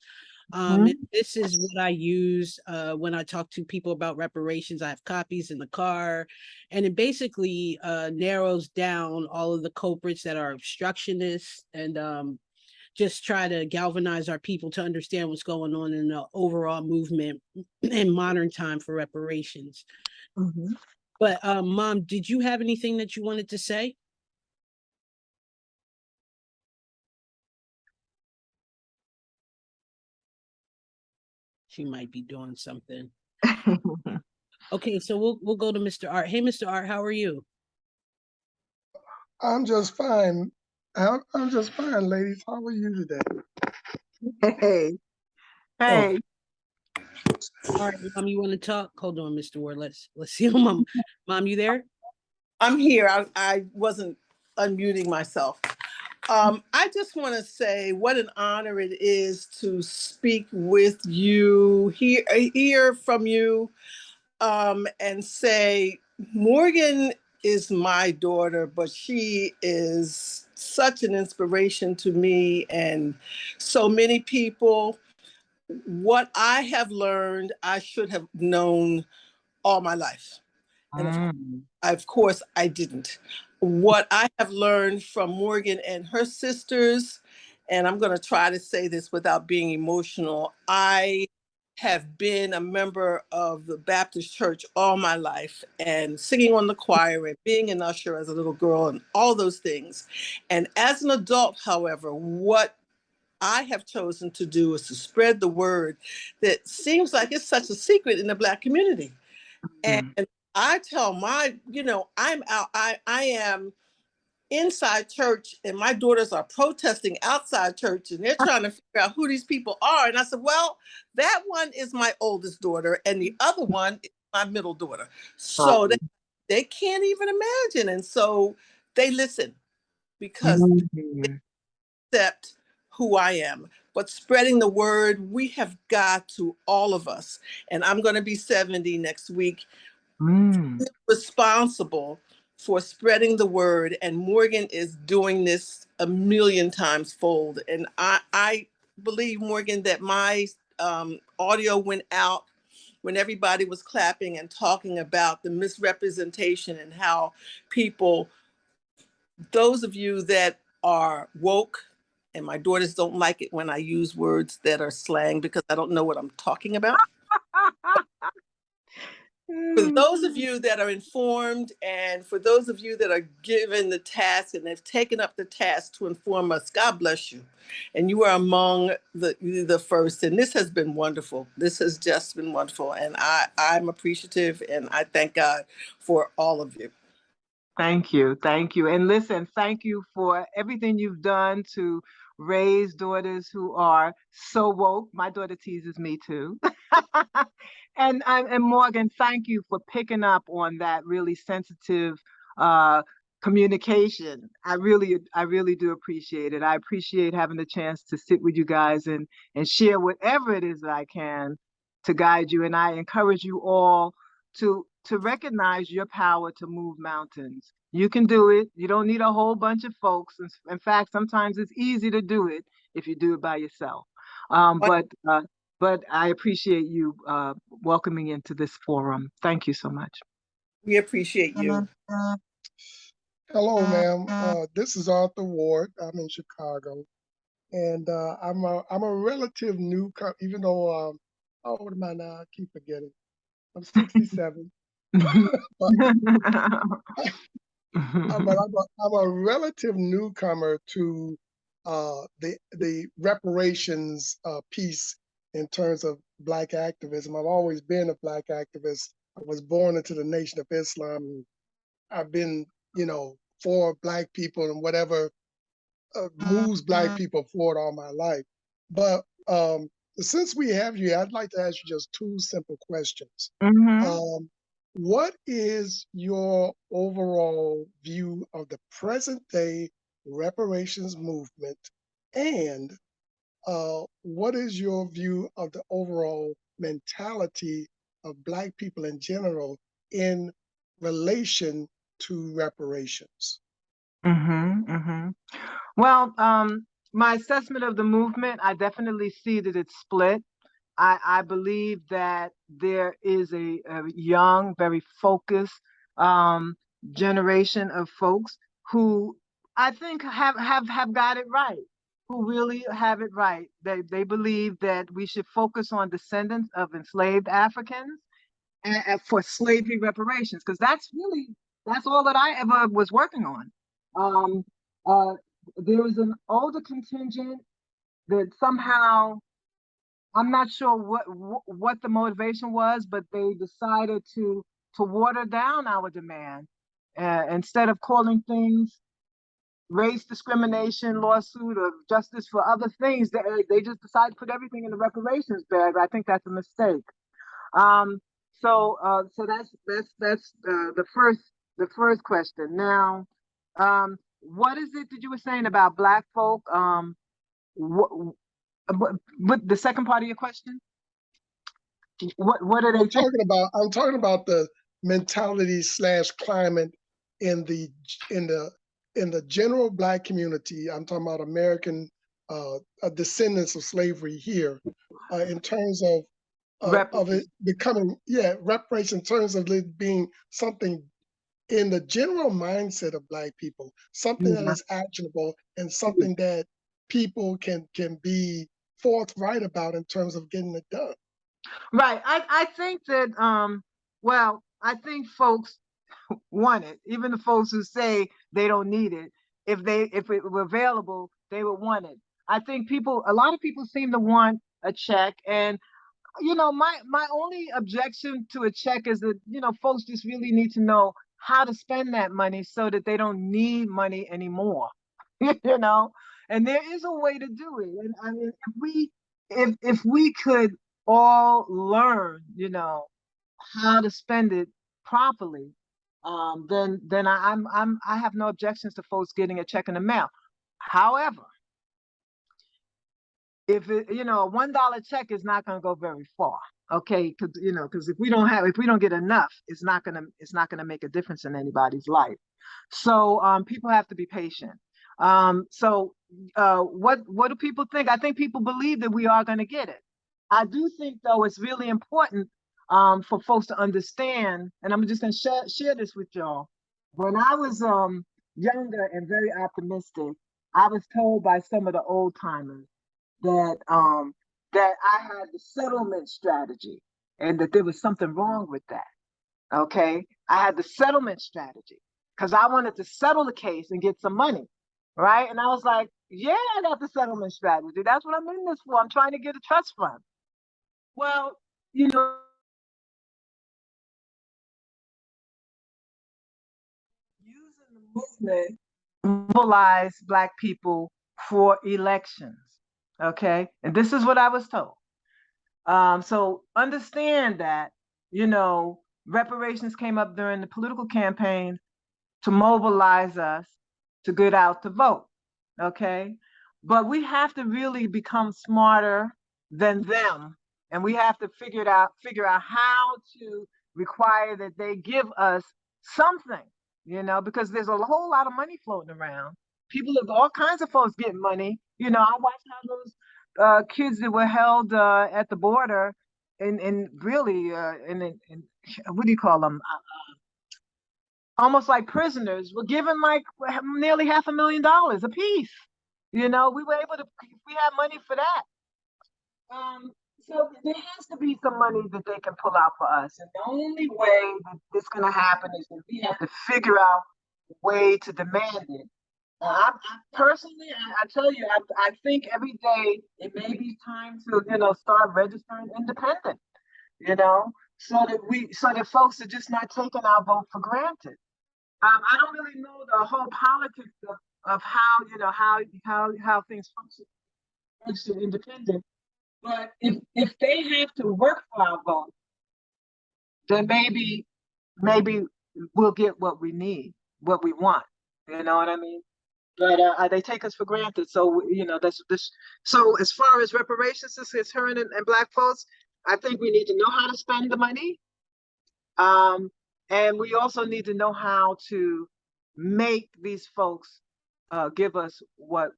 And this is what I use when I talk to people about reparations. I have copies in the car, and it basically narrows down all of the culprits that are obstructionists and just try to galvanize our people to understand what's going on in the overall movement in modern time for reparations. But Mom, did you have anything that you wanted to say? She might be doing something. Okay, so we'll go to Mr. Art. Hey, Mr. Art, how are you? I'm just fine. I'm just fine, ladies. How are you today? Hey. Oh, Hey. all right, Mom, you want to talk? Hold on, Mr. Ward. Let's see. Mom, you there? I'm here. I wasn't unmuting myself. I just want to say what an honor it is to speak with you, hear from you, and say Morgan is my daughter, but she is such an inspiration to me and so many people. What I have learned, I should have known all my life. And of course, I didn't. What I have learned from Morgan and her sisters, and I'm going to try to say this without being emotional, I have been a member of the Baptist church all my life and singing on the choir and being an usher as a little girl and all those things. And as an adult, however, what I have chosen to do is to spread the word that seems like it's such a secret in the Black community. And I tell my, I'm out, I am inside church and my daughters are protesting outside church and they're trying to figure out who these people are. And I said, well, that one is my oldest daughter and the other one is my middle daughter. So they can't even imagine. And so they listen because they accept who I am. But spreading the word, we have got to, all of us. And I'm going to be 70 next week. Responsible for spreading the word, and Morgan is doing this a million times fold. And I believe, Morgan, that my audio went out when everybody was clapping and talking about the misrepresentation and how people, those of you that are woke, and my daughters don't like it when I use words that are slang because I don't know what I'm talking about. For those of you that are informed and for those of you that are given the task and have taken up the task to inform us, God bless you. And you are among the first. And this has been wonderful. This has just been wonderful. And I'm appreciative and I thank God for all of you. Thank you. Thank you. And listen, thank you for everything you've done to raise daughters who are so woke. My daughter teases me too. And Morgan, thank you for picking up on that really sensitive communication. I really do appreciate it. I appreciate having the chance to sit with you guys and share whatever it is that I can to guide you. And I encourage you all to recognize your power to move mountains. You can do it. You don't need a whole bunch of folks. In fact, sometimes it's easy to do it if you do it by yourself. But I appreciate you welcoming into this forum. Thank you so much. We appreciate you. Hello, ma'am. This is Arthur Ward. I'm in Chicago, and I'm a relative newcomer. Even though how old am I now? I keep forgetting. I'm 67. but I'm a relative newcomer to the reparations piece in terms of Black activism. I've always been a Black activist. I was born into the Nation of Islam. I've been, for Black people and whatever moves Black people forward all my life. But since we have you, I'd like to ask you just two simple questions. What is your overall view of the present day reparations movement? And what is your view of the overall mentality of Black people in general in relation to reparations? Well, my assessment of the movement, I definitely see that it's split. I believe that there is a young, very focused generation of folks who I think have got it right, who really have it right. They believe that we should focus on descendants of enslaved Africans and for slavery reparations, because that's all that I ever was working on. Um, uh, there was an older contingent that somehow I'm not sure what the motivation was, but they decided to water down our demand. Instead of calling things race discrimination lawsuit or justice for other things, they just decided to put everything in the reparations bag. I think that's a mistake. Um, so that's the first question. Now, what is it that you were saying about Black folk? What, what the second part of your question? What are they I'm talking about the mentality slash climate in the in the in the general Black community. I'm talking about American descendants of slavery here, in terms of it becoming reparation, in terms of it being something in the general mindset of Black people, something that is actionable and something that people can be forthright about in terms of getting it done. Right. I think that well, I think folks want it. Even the folks who say they don't need it, if it were available, they would want it. I think a lot of people seem to want a check, and my only objection to a check is that folks just really need to know how to spend that money so that they don't need money anymore. you know, and there is a way to do it. And I mean, if we could all learn, how to spend it properly, then I have no objections to folks getting a check in the mail. However, if a $1 check is not going to go very far, okay? Because if we don't get enough, it's not gonna make a difference in anybody's life. So people have to be patient. So what do people think? I think people believe that we are going to get it. I do think, though, it's really important for folks to understand, and I'm just going to share this with y'all. When I was younger and very optimistic, I was told by some of the old timers that I had the settlement strategy and that there was something wrong with that. Okay, I had the settlement strategy because I wanted to settle the case and get some money, right? And I was like, yeah, I got the settlement strategy. That's what I'm in this for. I'm trying to get a trust fund. Well, using the movement mobilize Black people for elections. Okay, and this is what I was told. So understand that, reparations came up during the political campaign to mobilize us to get out to vote. Okay. But we have to really become smarter than them. And we have to figure out how to require that they give us something, because there's a whole lot of money floating around. People of all kinds of folks getting money. I watched how those kids that were held at the border and really in what do you call them? Almost like prisoners were given like nearly $500,000 a piece. We were able to, we had money for that. So there has to be some money that they can pull out for us. And the only way that this is going to happen is that we have to figure out a way to demand it. I personally, I tell you, I think every day it may be time to, start registering independent, so that folks are just not taking our vote for granted. I don't really know the whole politics of how things function, registered independent. But if they have to work for our vote, then maybe we'll get what we need, what we want. You know what I mean? But they take us for granted. So that's this. So as far as reparations is concerned and Black folks, I think we need to know how to spend the money. And we also need to know how to make these folks give us what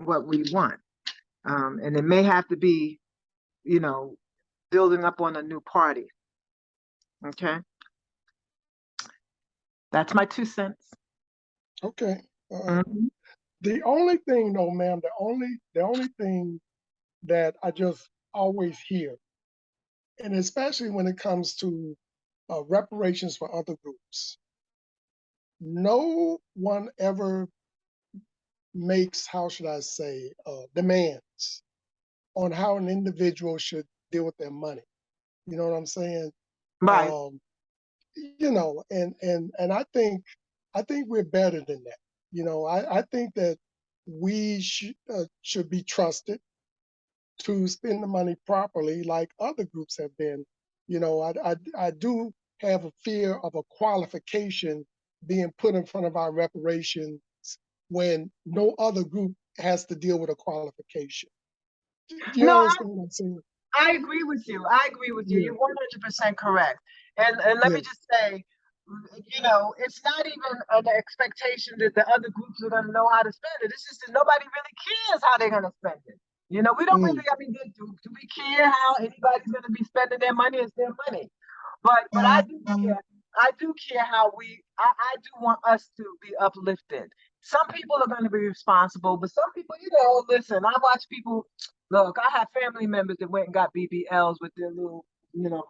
what we want. And it may have to be, you know, building up on a new party. Okay. That's my 2 cents. Okay. Mhm. The only thing though, ma'am, the only thing that I just always hear, and especially when it comes to reparations for other groups, no one ever makes, how should I say, demands on how an individual should deal with their money. You know what I'm saying? Right. You know, and I think we're better than that. You know, I think that we should be trusted to spend the money properly, like other groups have been. You know, I do have a fear of a qualification being put in front of our reparations when no other group has to deal with a qualification. Do you No, understand what I'm saying? I agree with you. I agree with you. Yeah, You're 100% correct. And let yeah. me just say, you know, it's not even an expectation that the other groups are going to know how to spend it. It's just that nobody really cares how they're going to spend it. You know, we don't really, Mm. I mean, do we care how anybody's going to be spending their money? It's their money. But I do care. I do care how I do want us to be uplifted. Some people are going to be responsible, but some people, you know, listen, I watch people, look, I have family members that went and got BBLs with their little, you know,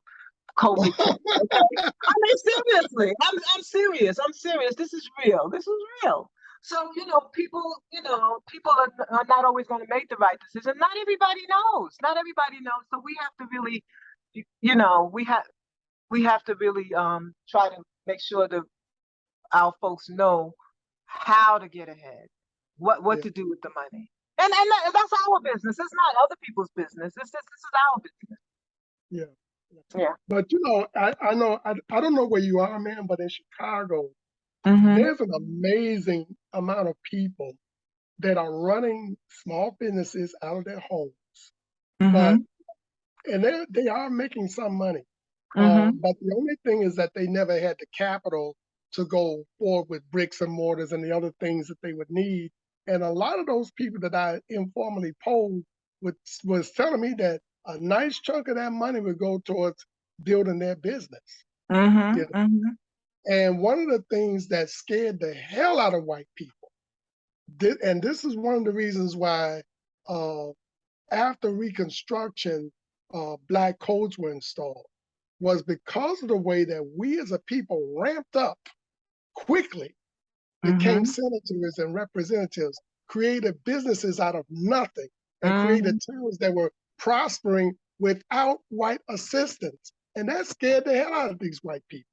COVID kit. Okay. I mean, seriously, I'm serious. I'm serious. This is real. This is real. So, you know, people are not always going to make the right decision. Not everybody knows. Not everybody knows. So we have to really, you know, we have to really try to make sure that our folks know how to get ahead, what Yeah, to do with the money. That's our business. It's not other people's business. This is our business. yeah. Yeah. But you know, I know I don't know where you are, man, but in Chicago, Mm-hmm. there's an amazing amount of people that are running small businesses out of their homes, but Mm-hmm. and they are making some money. Mm-hmm. But the only thing is that they never had the capital to go forward with bricks and mortars and the other things that they would need. And a lot of those people that I informally polled was telling me that a nice chunk of that money would go towards building their business. Mm-hmm. You know? Mm-hmm. And one of the things that scared the hell out of white people, and this is one of the reasons why uh, after Reconstruction, black codes were installed, was because of the way that we as a people ramped up quickly, became Mm-hmm. senators and representatives, created businesses out of nothing, and created Mm-hmm. towns that were prospering without white assistance. And that scared the hell out of these white people.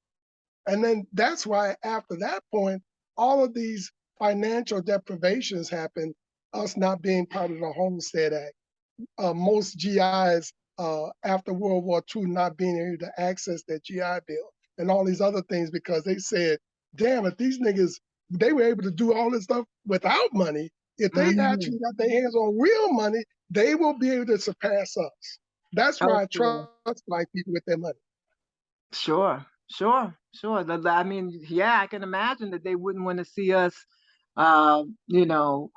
And then that's why after that point, all of these financial deprivations happened, us not being part of the Homestead Act, most GIs after World War II not being able to access their GI Bill and all these other things because they said, damn, if these niggas, they were able to do all this stuff without money, if they Mm-hmm. actually got their hands on real money, they will be able to surpass us. That's Oh, why I sure. trust black people with their money. Sure. Sure. Sure. I mean, yeah, I can imagine that they wouldn't want to see us, you know,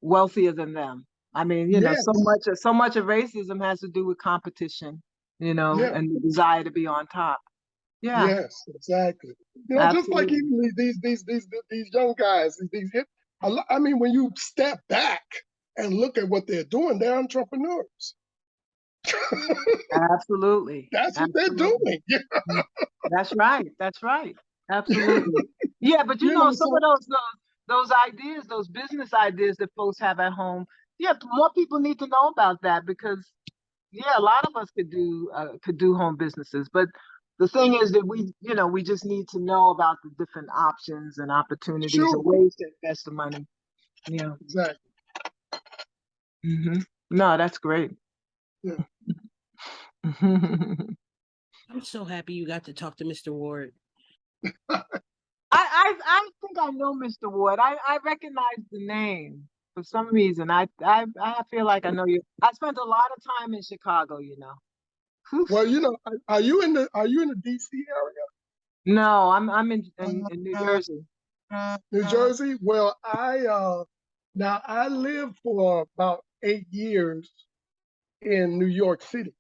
wealthier than them. I mean, you know, Yes, so much of racism has to do with competition, you know, yeah, and the desire to be on top. Yeah, yes, exactly. You know, just like absolutely. even these young guys, these hip. I mean, when you step back and look at what they're doing, they're entrepreneurs. Absolutely. That's what they're Absolutely. doing. Yeah. Mm. That's right. That's right. Absolutely. Yeah, but you You know, know, some of those ideas, those business ideas that folks have at home, yeah, more people need to know about that because yeah, a lot of us could do home businesses, but the thing is that you know, we just need to know about the different options and opportunities and sure, ways to invest the money. Yeah. exactly. Hmm. No, that's great. Yeah. I'm so happy you got to talk to Mr. Ward. I think I know Mr. Ward. I recognize the name for some reason. I feel like I know you. I spent a lot of time in Chicago, you know. Well, you know, are you in the DC area? No, I'm in New Jersey. New Jersey? Well, Now, I lived for about 8 years in New York City,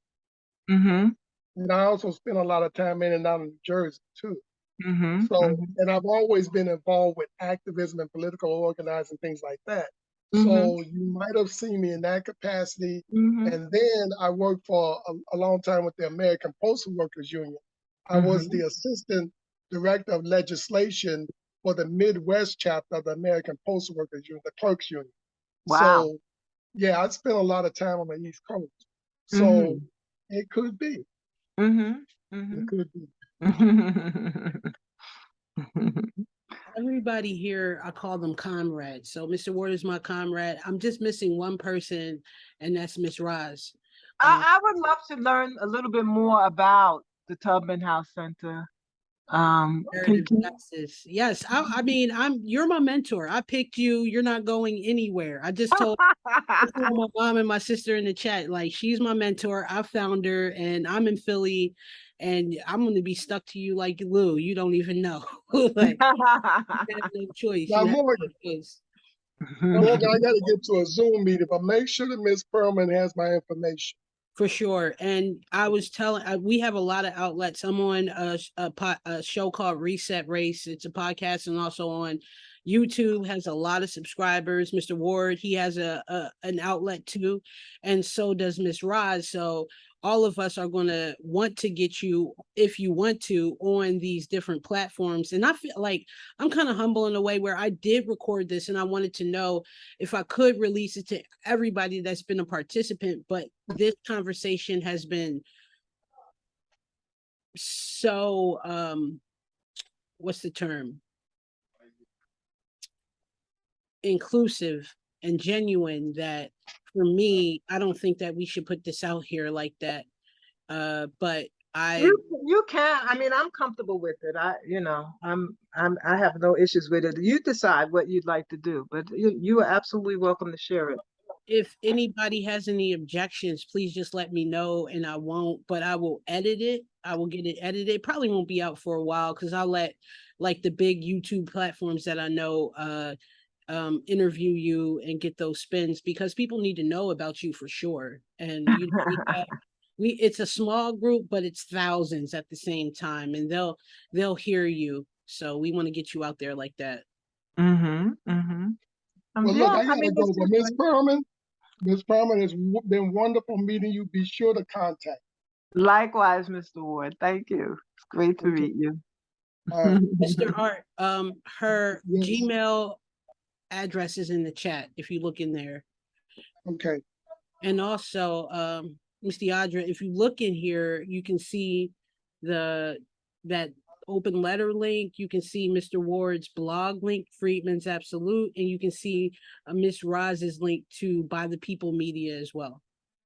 Mm-hmm. and I also spent a lot of time in and out of New Jersey too. Mm-hmm. So, and I've always been involved with activism and political organizing, things like that. Mm-hmm. So you might have seen me in that capacity. Mm-hmm. And then I worked for a long time with the American Postal Workers Union. I was Mm-hmm. the assistant director of legislation for the Midwest chapter of the American Postal Workers Union, the Clerks Union. Wow. So yeah, I spent a lot of time on the East Coast. So Mm-hmm. it could be, Mm-hmm. it could be. Mm-hmm. Everybody here, I call them comrades. So Mr. Ward is my comrade. I'm just missing one person, and that's Miss Roz. I would love to learn a little bit more about the Tubman House Center. Comparative justice. Yes, I mean, you're my mentor. I picked you. You're not going anywhere. I just told my mom and my sister in the chat, like, she's my mentor. I found her, and I'm in Philly, and I'm going to be stuck to you like Lou. You don't even know. Like, you have no choice. Now, You have Morgan, no choice. Morgan, I got to get to a Zoom meeting, but make sure that Miss Perlman has my information. For sure. And I was telling, we have a lot of outlets. I'm on a show called Reset Race. It's a podcast, and also on YouTube, has a lot of subscribers. Mr. Ward, he has an outlet too. And so does Miss Roz. So all of us are going to want to get you, if you want to, on these different platforms. And I feel like I'm kind of humble in a way where I did record this, and I wanted to know if I could release it to everybody that's been a participant. But this conversation has been so what's the term, inclusive and genuine, that for me, I don't think that we should put this out here like that. But You can. I mean, I'm comfortable with it. I have no issues with it. You decide what you'd like to do, but you are absolutely welcome to share it. if anybody has any objections, please just let me know, and I won't, but I will edit it. I will get it edited. It probably won't be out for a while, because I'll let, like, the big YouTube platforms that I know interview you and get those spins, because people need to know about you for sure. And it's a small group, but it's thousands at the same time, and they'll hear you. So we want to get you out there like that. Mm-hmm. Mm-hmm. Well, look, I gotta go, it's but Miss Perlman, it's been wonderful meeting you. Be sure to contact. Likewise, Mr. Ward. Thank you. It's great to Okay. meet you. All right. Mr. Hart, her Yes. Gmail address is in the chat if you look in there. Okay. And also, Ms. Deadria, if you look in here, you can see that open letter link. You can see Mr. Ward's blog link, Freedman's Absolute, and you can see Miss Roz's link to By the People Media as well.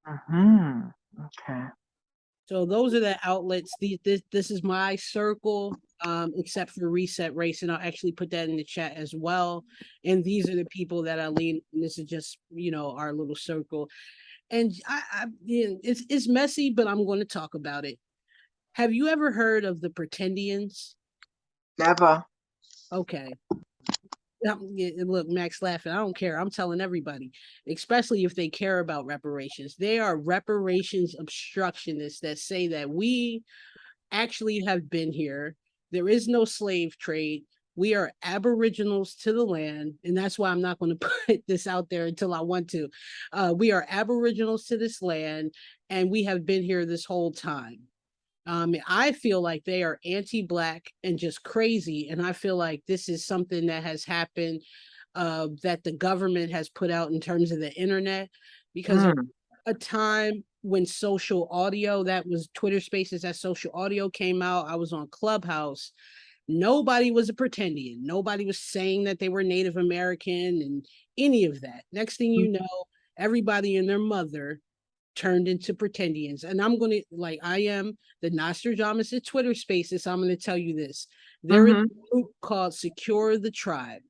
Mm-hmm. Okay. So those are the outlets. This is my circle, except for Reset Race, and I'll actually put that in the chat as well. And these are the people that I lean. And this is just, our little circle. And it's messy, but I'm going to talk about it. Have you ever heard of the Pretendians? Never. Okay. Look, Max laughing. I don't care. I'm telling everybody, especially if they care about reparations. They are reparations obstructionists that say that we actually have been here. There is no slave trade. We are aboriginals to the land, and that's why I'm not going to put this out there until I want to. We are aboriginals to this land, and we have been here this whole time. I feel like they are anti-Black and just crazy, and I feel like this is something that has happened, that the government has put out in terms of the internet, because a time when social audio, that was Twitter Spaces, that social audio came out. I was on Clubhouse. Nobody was a pretendian. Nobody was saying that they were Native American and any of that. Next thing you know, everybody and their mother turned into pretendians. And I'm going to, like, I am the Nostradamus at Twitter Spaces. So I'm going to tell you this. There is a group called Secure the Tribe.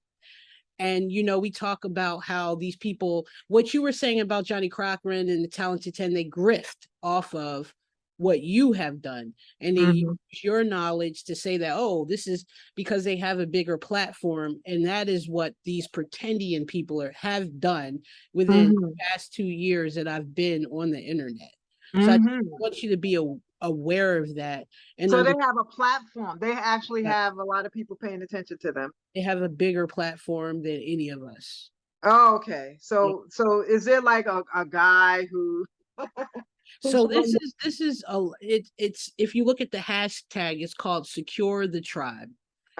And, we talk about how these people, what you were saying about Johnny Cochran and the Talented 10, they grift off of what you have done, and they Mhm. use your knowledge to say that, oh, this is because they have a bigger platform, and that is what these pretendian people have done within the Mhm. past 2 years that I've been on the internet. So I Mhm. want you to be aware of that, and So they have a platform. They actually have a lot of people paying attention to them. they have a bigger platform than any of us. Oh, okay. Yeah. So is there like a guy who who's So from this is it's if you look at the hashtag, it's called Secure the Tribe.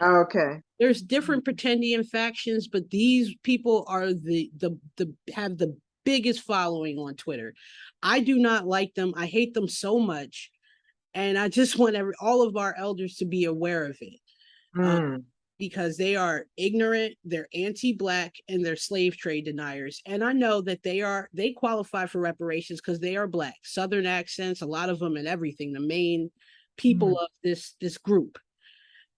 okay. There's different pretendian factions, but these people are the have the biggest following on Twitter. I do not like them. I hate them so much, and I just want all of our elders to be aware of it. Mm. Because they are ignorant, they're anti-black, and they're slave trade deniers. And I know that they qualify for reparations because they are black, Southern accents, a lot of them, and everything, the main people of this group.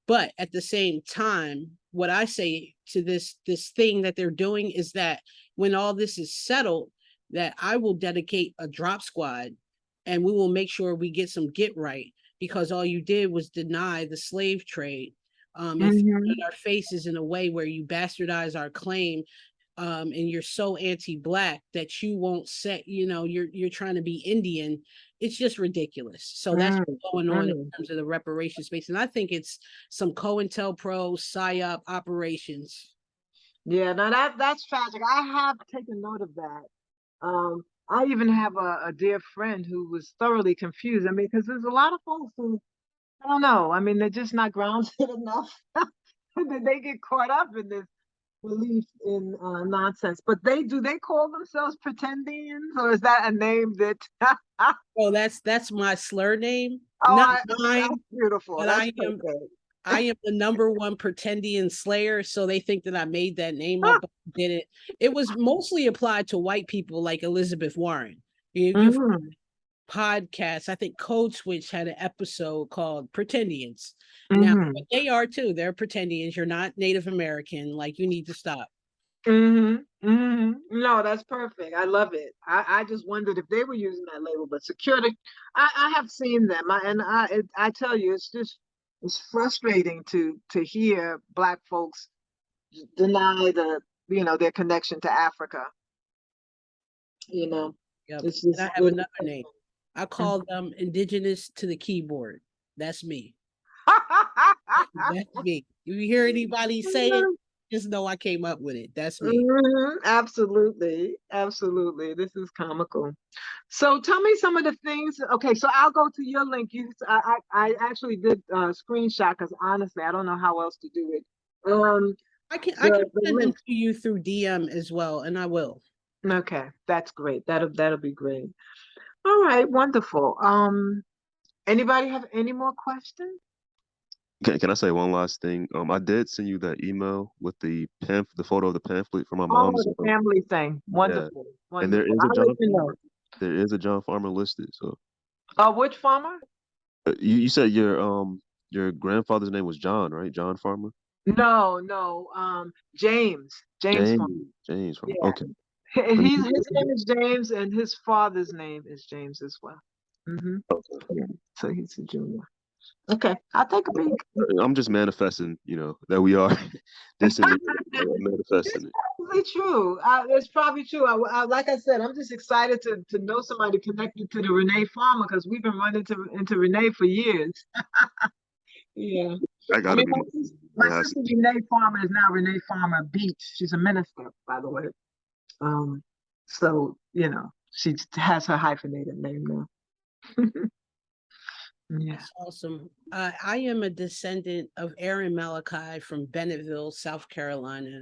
But at the same time, what I say to this thing that they're doing is that when all this is settled, that I will dedicate a drop squad, and we will make sure we get some get right, because all you did was deny the slave trade. If you put Mhm. in our faces in a way where you bastardize our claim, and you're so anti-black that you won't set, you're trying to be Indian. It's just ridiculous. So that's Mm. what's going on in Mm. terms of the reparations space. And I think it's some COINTELPRO PSYOP operations. Yeah, now that's tragic. I have taken note of that. I even have a dear friend who was thoroughly confused. I mean, because there's a lot of folks who, I don't know. I mean, they're just not grounded enough. That they get caught up in this belief in nonsense. But they call themselves pretendians, or is that a name that? Oh, that's my slur name, Oh, not that's mine, beautiful. but That's I am perfect. the number one pretendian slayer. So they think that I made that name up, but I didn't. It was mostly applied to white people like Elizabeth Warren. You've Mm. podcasts. I think Code Switch had an episode called Pretendians. Now, Mhm. they are too. They're Pretendians. You're not Native American. Like, you need to stop. Mhm. Mhm. No, that's perfect. I love it. I just wondered if they were using that label, but security. I have seen them. I tell you, it's frustrating to hear Black folks deny their connection to Africa. You know, Yep. it's And I just have another name. I Mhm. call them indigenous to the keyboard. That's me. That's me. If you hear anybody say it, just know I came up with it. That's me. Mhm. Absolutely, absolutely. This is comical. So tell me some of the things. Okay, so I'll go to your link. I actually did screenshot because honestly, I don't know how else to do it. I can The send them link. to you through DM as well, and I will. Okay, that's great. That'll be great. All right, wonderful. Anybody have any more questions? Can I say one last thing? I did send you that email with the photo of the pamphlet for my Oh, mom's. the family thing. Yeah, Wonderful, and there wonderful. is a I'll let John you know. Farmer. There is a John Farmer listed. So Which farmer? you said your grandfather's name was John, right? John Farmer. No, no. James Farmer. James Farmer. Yeah. Okay. Let me. His name is James, and his father's name is James as well. Hmm. Yeah. So he's a junior. Okay, I'll take a peek. I'm just manifesting, that we are descendants. I'm manifesting It's it. probably true. It's probably true. Like I said, I'm just excited to know somebody connected to the Renee Farmer because we've been running into Renee for years. Yeah. I I gotta mean, be. my It has sister to be. Renee Farmer is now Renee Farmer Beach. She's a minister, by the way. Um, so she has her hyphenated name now. Yeah. That's awesome. I am a descendant of Aaron Malachi from Bennetville, South Carolina.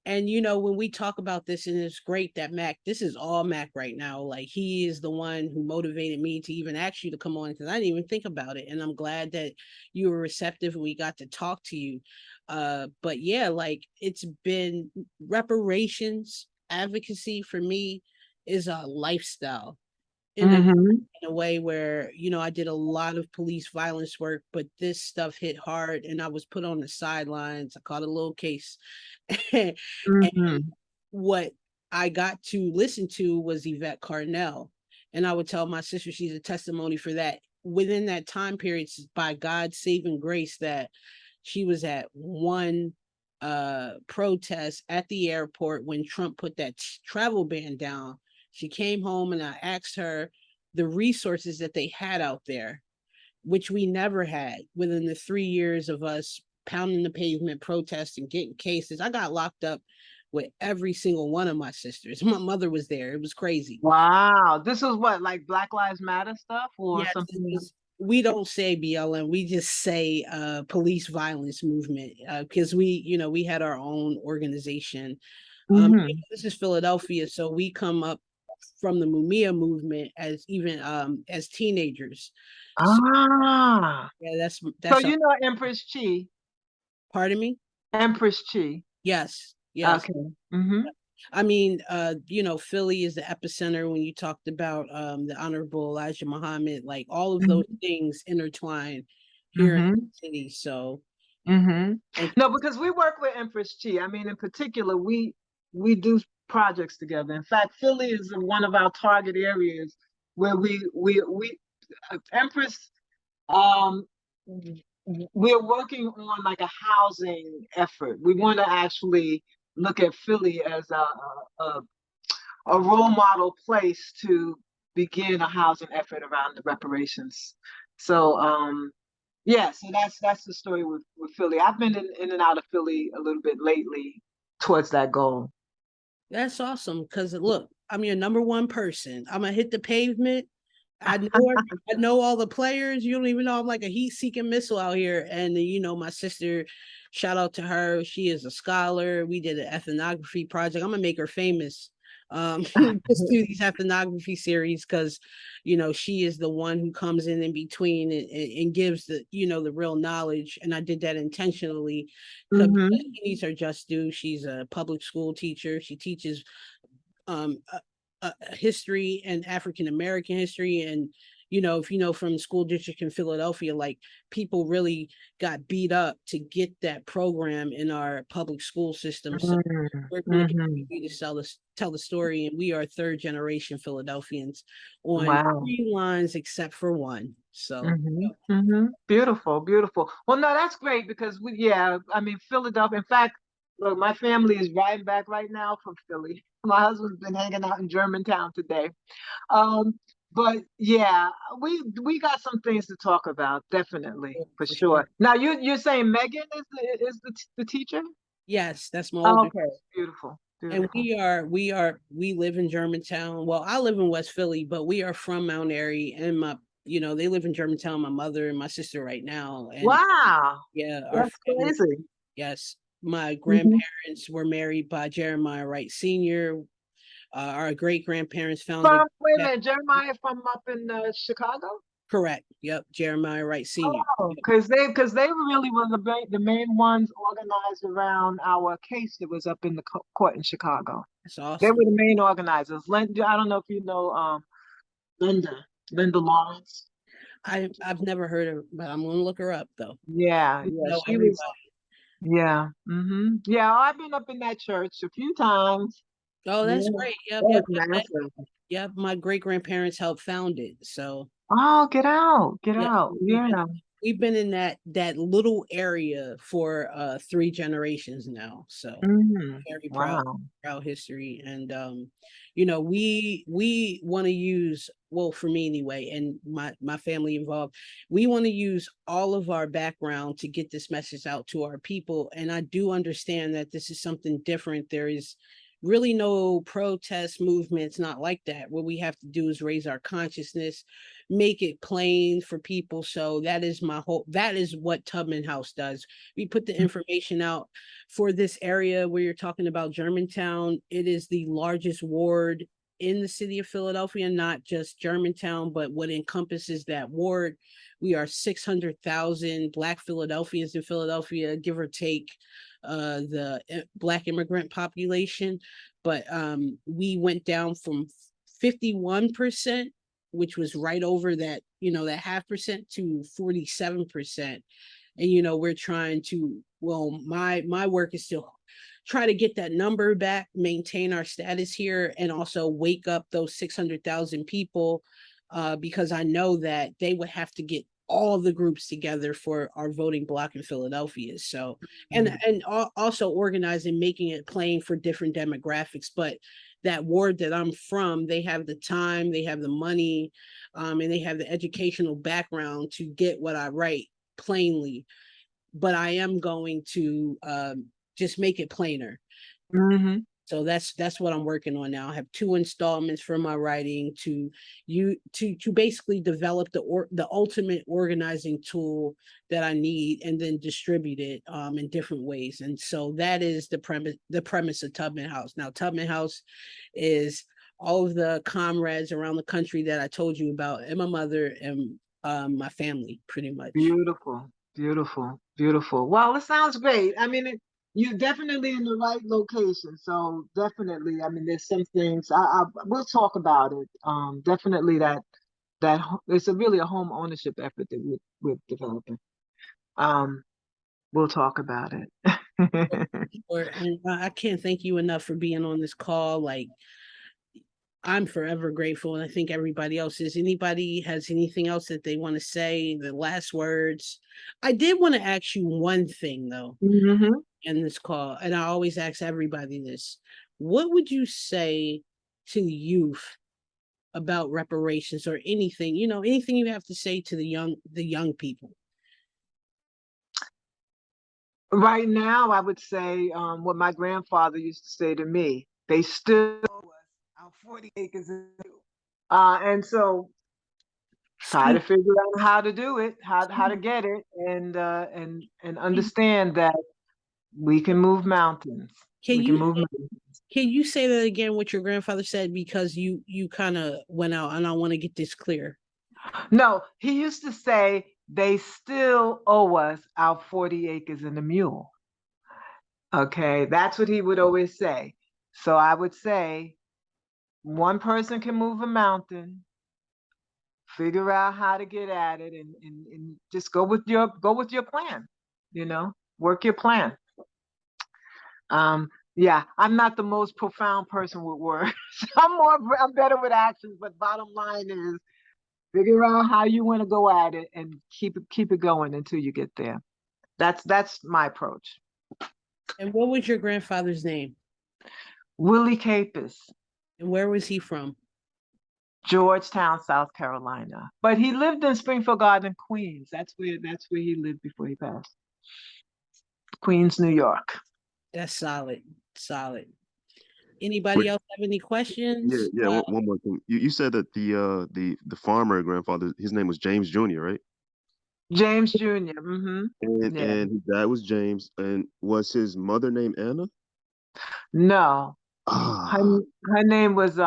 And when we talk about this, and it's great that Mac, this is all Mac right now. Like, he is the one who motivated me to even ask you to come on, because I didn't even think about it. And I'm glad that you were receptive and we got to talk to you. But yeah, like, it's been reparations advocacy for me is a lifestyle Hmm. in a way where, I did a lot of police violence work, but this stuff hit hard and I was put on the sidelines. I caught a little case. And Hmm. what I got to listen to was Yvette Carnell. And I would tell my sister she's a testimony for that. Within that time period, by God's saving grace, that she was at one protest at the airport when Trump put that travel ban down. She came home and I asked her the resources that they had out there, which we never had within the 3 years of us pounding the pavement, protesting, getting cases. I got locked up with every single one of my sisters. My mother was there. It was crazy. Wow. This was what, like Black Lives Matter stuff or Yes, something else? we don't say BLM, we just say police violence movement, because we had our own organization. Mhm. This is Philadelphia, so we come up from the Mumia movement as teenagers. So Ah. yeah, So that's you know Empress Chi. pardon me. Empress Chi. Yes, yes. Okay. Mm-hmm. I mean, Philly is the epicenter when you talked about the Honorable Elijah Muhammad, like all of those things intertwine here in Mm-hmm. the city. So, Mm-hmm. and No, because we work with Empress Chi. I mean, in particular, we do projects together. In fact, Philly is one of our target areas where we Empress um we're working on like a housing effort. We want to actually look at Philly as a, a role model place to begin a housing effort around the reparations. So yeah, so that's the story with Philly. I've been in and out of Philly a little bit lately towards that goal. that's awesome. Because look, I'm your number one person. I'm gonna hit the pavement. I know all the players. You don't even know I'm like a heat-seeking missile out here. And my sister, shout out to her. She is a scholar. We did an ethnography project. I'm gonna make her famous. Just do these ethnography series because she is the one who comes in between and gives the real knowledge. And I did that intentionally because Mm-hmm. she needs her just due. She's a public school teacher. She teaches um, history and African American history. And if from the school district in Philadelphia, like people really got beat up to get that program in our public school system. So we're going to Mm-hmm. continue to tell the story, and we are third generation Philadelphians on Wow. 3 lines except for one. So Mm-hmm. Mm-hmm. Beautiful, beautiful. Well, no, that's great because I mean, Philadelphia. In fact, look, my family is riding back right now from Philly. My husband's been hanging out in Germantown today. Um, but yeah, we got some things to talk about, definitely, for for sure. sure. Now you're saying Megan is the teacher? Yes, that's my Oh, older. okay, beautiful, And beautiful. we live in Germantown. Well, I live in West Philly, but we are from Mount Airy, and they live in Germantown, my mother and my sister right now. And Wow, yeah, our that's family, crazy. yes. My Mhm. grandparents were married by Jeremiah Wright Sr. Our great grandparents founded Wait a that. minute, Jeremiah from up in Chicago? Correct. Yep, Jeremiah Wright Sr. Oh, Yep, because they really were the main ones organized around our case that was up in the court in Chicago. that's They awesome. were the main organizers. I don't know if you know Linda Lawrence. I've never heard of her, but I'm gonna look her up though. Yeah, I yeah, know she was. everybody. Yeah, yeah. I've been up in that church a few times. Oh, Yeah, that's that great. Yep, was yep, yep. massive. Yep, my great grandparents helped found it. So Oh, get out, get yeah, out. Yeah. we've been in that little area for 3 generations now. So very Wow. proud history. And we want to use, well, for me anyway, and my family involved, we want to use all of our background to get this message out to our people. And I do understand that this is something different. There is really no protest movements, not like that. What we have to do is raise our consciousness, make it plain for people. So that is what Tubman House does. We put the information out for this area where you're talking about Germantown. It is the largest ward in the city of Philadelphia, not just Germantown, but what encompasses that ward. We are 600,000 Black Philadelphians in Philadelphia, give or take the Black immigrant population. But we went down from 51%, which was right over that, that half percent, to 47%. And we're trying to, well, my work is try to get that number back, maintain our status here, and also wake up those 600,000 people, because I know that they would have to get all the groups together for our voting block in Philadelphia. So, and also organizing, making it plain for different demographics. But that ward that I'm from, they have the time, they have the money, and they have the educational background to get what I write plainly. But I am going to just make it plainer. Mm-hmm. So that's what I'm working on now. I have 2 installments for my writing to basically develop the ultimate organizing tool that I need, and then distribute it in different ways. And so that is the premise of Tubman House. Now, Tubman House is all of the comrades around the country that I told you about, and my mother and my family, pretty much. Beautiful, beautiful, beautiful. Well, it sounds great. I mean, you're definitely in the right location. So definitely, I mean, there's some things we'll talk about it. Definitely it's really a home ownership effort that we're developing. We'll talk about it. And I can't thank you enough for being on this call. Like, I'm forever grateful, and I think everybody else is. Anybody has anything else that they want to say, the last words? I did want to ask you one thing, though, Mm-hmm. in this call, and I always ask everybody this. What would you say to the youth about reparations, or anything, anything you have to say to the young people? Right now, I would say what my grandfather used to say to me: they still owe us our 40 acres. And so try to figure out how to do it, how to get it, and understand that we can move mountains. Can We can you move mountains. can you say that again, what your grandfather said, because you kind of went out, and I want to get this clear. No, he used to say they still owe us our 40 acres and a mule. Okay, that's what he would always say. So I would say one person can move a mountain, figure out how to get at it, and just go with your plan, work your plan. Yeah, I'm not the most profound person with words. I'm better with actions, but bottom line is figure out how you want to go at it and keep it going until you get there. That's my approach. And what was your grandfather's name? Willie Capus, And where was he from? Georgetown, South Carolina. But he lived in Springfield Garden, Queens. That's where he lived before he passed. Queens, New York. That's solid. Anybody else have any questions? Yeah. One more thing. You said that the farmer grandfather, his name was James Jr., right? James Jr. Mm-hmm. And Yeah. and his dad was James, and was his mother named Anna? No. Ah, Her name was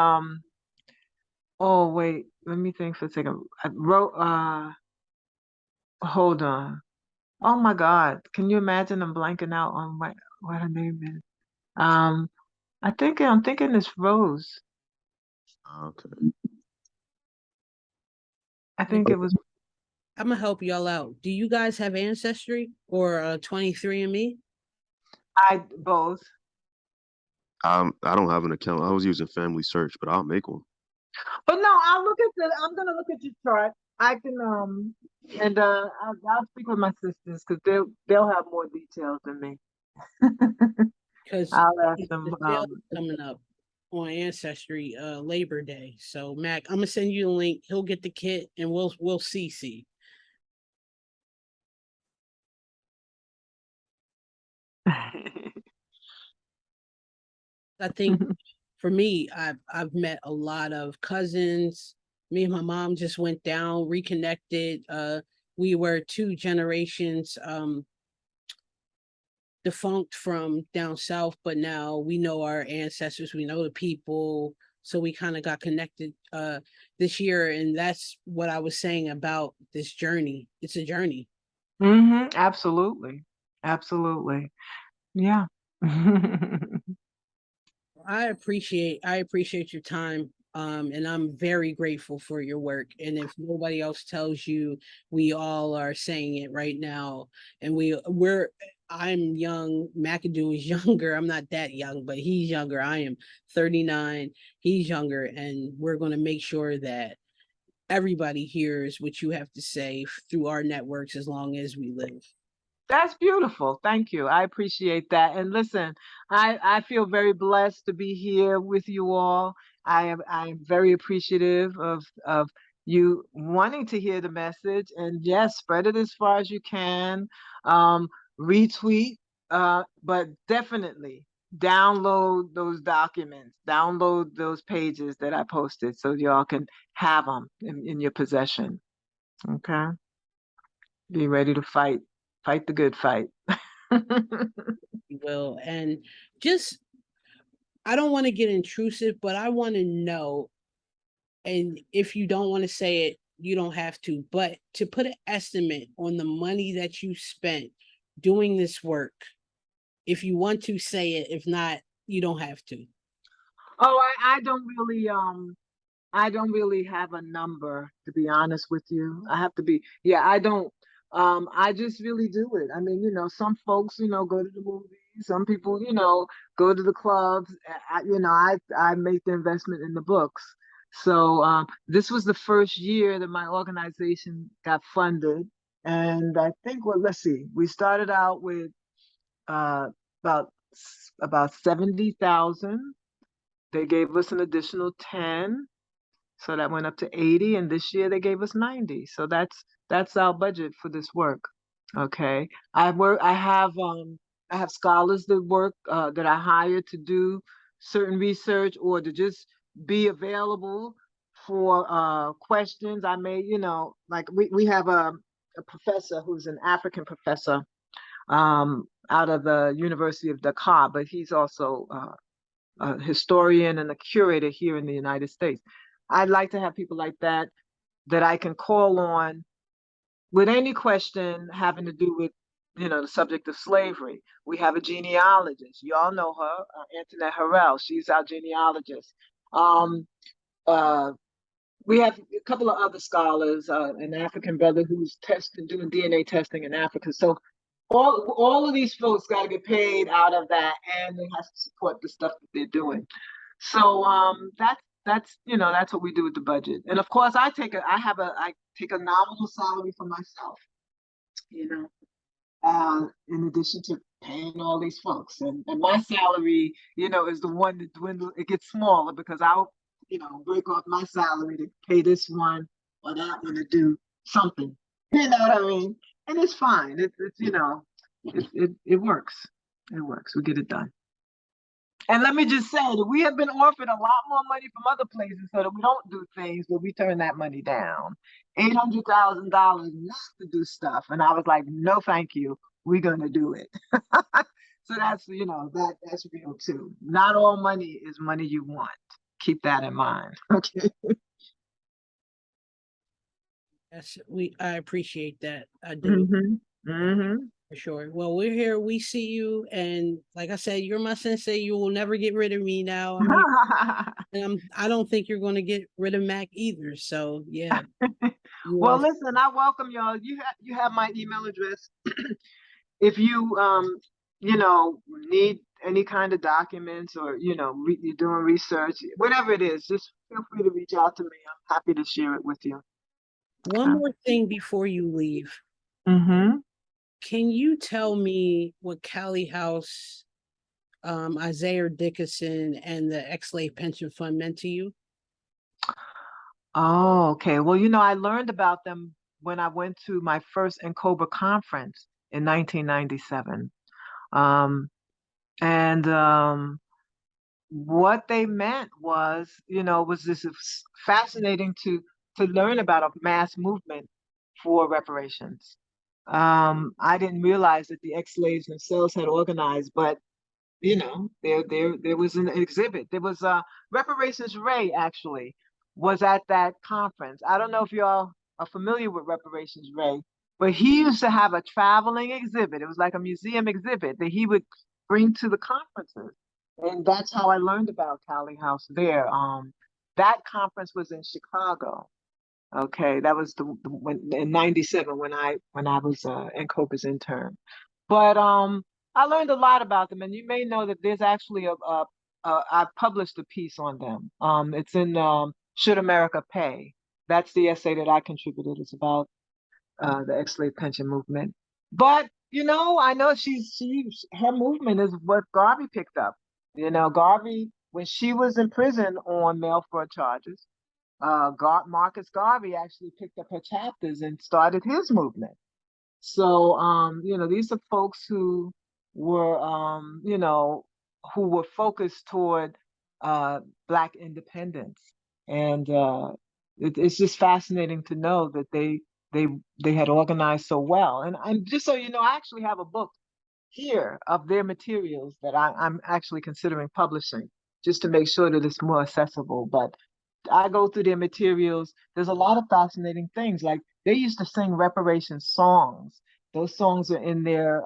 oh wait, let me think for a second. I wrote hold on. Oh my God. Can you imagine I'm blanking out on what her name is? I'm thinking it's Rose. okay. I think it was I'm gonna help y'all out. Do you guys have Ancestry or 23andMe? both. I don't have an account. I was using Family Search, but I'll make one. But no, I'm gonna look at your chart. I can and I'll speak with my sisters because they'll have more details than me. Because I'll ask the them. sale is coming up on Ancestry Labor Day. So Mac, I'm gonna send you the link. He'll get the kit, and we'll CC. I think for me, I've met a lot of cousins. Me and my mom just went down, reconnected. We were 2 generations defunct from down south, but now we know our ancestors, we know the people. So we kind of got connected this year. And that's what I was saying about this journey. It's a journey. Mm-hmm. Absolutely. Absolutely. Yeah. I appreciate your time. And I'm very grateful for your work. And if nobody else tells you, we all are saying it right now. And we're I'm young. McAdoo is younger. I'm not that young, but he's younger. I am 39. He's younger, and we're going to make sure that everybody hears what you have to say through our networks as long as we live. That's beautiful. Thank you. I appreciate that. And listen, I feel very blessed to be here with you all. I'm very appreciative of you wanting to hear the message. And yes, spread it as far as you can. Um, Retweet, but definitely download those documents, download those pages that I posted so y'all can have them in your possession. Okay. Be ready to fight. Fight the good fight. You will. And just, I don't want to get intrusive, but I want to know, and if you don't want to say it, you don't have to, but to put an estimate on the money that you spent doing this work, if you want to say it, if not, you don't have to. Oh, I don't really have a number, to be honest with you. I have to be, yeah, I don't, I just really do it. I mean, some folks, go to the movies. Some people, go to the clubs. I make the investment in the books. So, this was the first year that my organization got funded. And I think, well, let's see, we started out with, uh, about, about 70,000. They gave us an additional 10. So that went up to 80, and this year they gave us 90. So that's our budget for this work. Okay. I have scholars that work that I hire to do certain research or to just be available for questions. I may, like we have a professor who's an African professor out of the University of Dakar, but he's also a historian and a curator here in the United States. I'd like to have people like that that I can call on with any question having to do with, the subject of slavery. We have a genealogist. You all know her, Antoinette Harrell. She's our genealogist. Um, uh, we have a couple of other scholars, an African brother who's doing DNA testing in Africa. So all of these folks got to get paid out of that, and they have to support the stuff that they're doing. So that's what we do with the budget. And of course, I take a nominal salary for myself, in addition to paying all these folks. And my salary, is the one that dwindles. It gets smaller because I'll, break off my salary to pay this one or that one to do something. You know what I mean? And it's fine. It works. It works. We get it done. And let me just say that we have been offered a lot more money from other places so that we don't do things, but we turn that money down. $800,000 not to do stuff. And I was like, no, thank you. We're going to do it. So that's, that's real too. Not all money is money you want. Keep that in mind. Okay. Yes, I appreciate that. I do. Mm-hmm. Mm-hmm. For sure. Well, we're here. We see you, and like I said, you're my sensei. You will never get rid of me now. And I don't think you're going to get rid of Mac either. So yeah. Well, listen, I welcome y'all. You have my email address. If you need any kind of documents or you're doing research, whatever it is, just feel free to reach out to me. I'm happy to share it with you. One more thing before you leave. Mm-hmm. Can you tell me what Cali House, Isaiah Dickinson, and the ex-slave pension fund meant to you? Oh, okay. Well, I learned about them when I went to my first NCOBRA conference in 1997. And what they meant was, was this fascinating to learn about a mass movement for reparations. I didn't realize that the ex-slaves themselves had organized, but there was an exhibit. There was Reparations Ray actually was at that conference. I don't know if y'all are familiar with Reparations Ray, but he used to have a traveling exhibit. It was like a museum exhibit that he would bring to the conferences. And that's how I learned about Cali House there. That conference was in Chicago. Okay, that was when in '97 when I was in NCOBRA's intern. But I learned a lot about them, and you may know that there's actually I published a piece on them. It's in Should America Pay? That's the essay that I contributed. It's about the ex-slave pension movement. But I know her movement is what Garvey picked up. Garvey, when she was in prison on mail fraud charges, Marcus Garvey actually picked up her chapters and started his movement. So, these are folks were, who were focused toward Black independence, and it's just fascinating to know that they they had organized so well. And just so you know, I actually have a book here of their materials that I'm actually considering publishing, just to make sure that it's more accessible. But I go through their materials. There's a lot of fascinating things. Like they used to sing reparations songs. Those songs are in their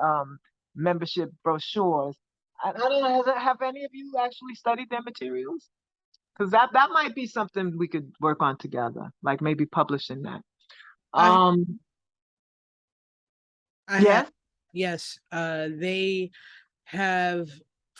membership brochures. I don't know. Have any of you actually studied their materials? Because that might be something we could work on together, like maybe publishing that. I Um, I have, yes. yes. They have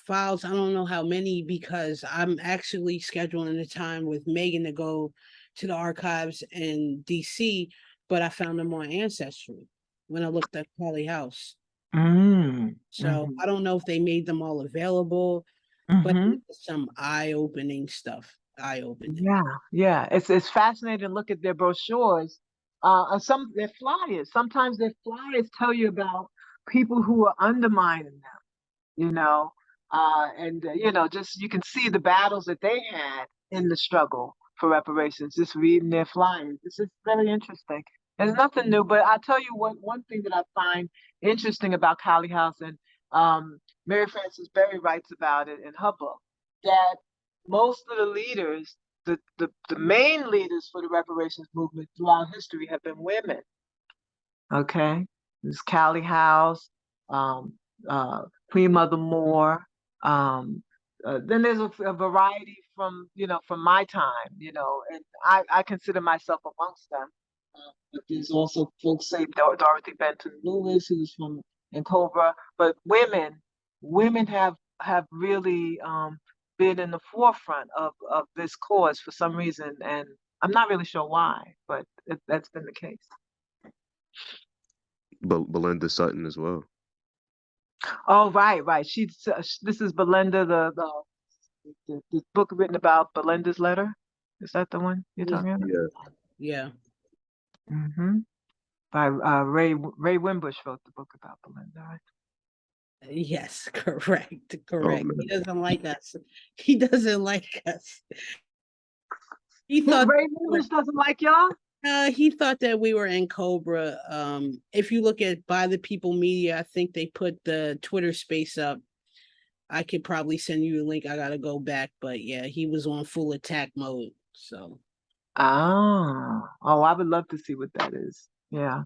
files. I don't know how many because I'm actually scheduling a time with Megan to go to the archives in DC, but I found them on Ancestry when I looked at Polly House. So Mhm. I don't know if they made them all available, but it Mhm. was some eye-opening stuff. Eye-opening. Yeah, yeah. It's fascinating to look at their brochures. And some their flyers. Sometimes their flyers tell you about people who are undermining them, and just you can see the battles that they had in the struggle for reparations, just reading their flyers. This is very interesting. There's nothing new, but I'll tell you one thing that I find interesting about Callie House, and Mary Frances Berry writes about it in her book, that most of the leaders, the main leaders for the reparations movement throughout history have been women. Okay, there's Callie House, um, uh, Queen Mother Moore. Um, then there's a variety from my time, and I consider myself amongst them. But there's also folks say Dorothy Benton Lewis, who's from in Cobra. But women have really been in the forefront of this cause for some reason, and I'm not really sure why, but that's been the case. Belinda Sutton as well. Oh, right, right. This is Belinda, the book written about Belinda's letter. Is that the one you're Was talking about? Yeah. yeah. Mm-hmm. By Ray Wimbush wrote the book about Belinda, right? Yes, correct. Oh Correct. He man. doesn't like us. He doesn't like us. He thought Ray Wimbush doesn't like y'all? he thought that we were in Cobra. If you look at By the People Media, I think they put the Twitter space up. I could probably send you a link. I gotta go back, but yeah, he was on full attack mode. So Oh, I would love to see what that is. Yeah,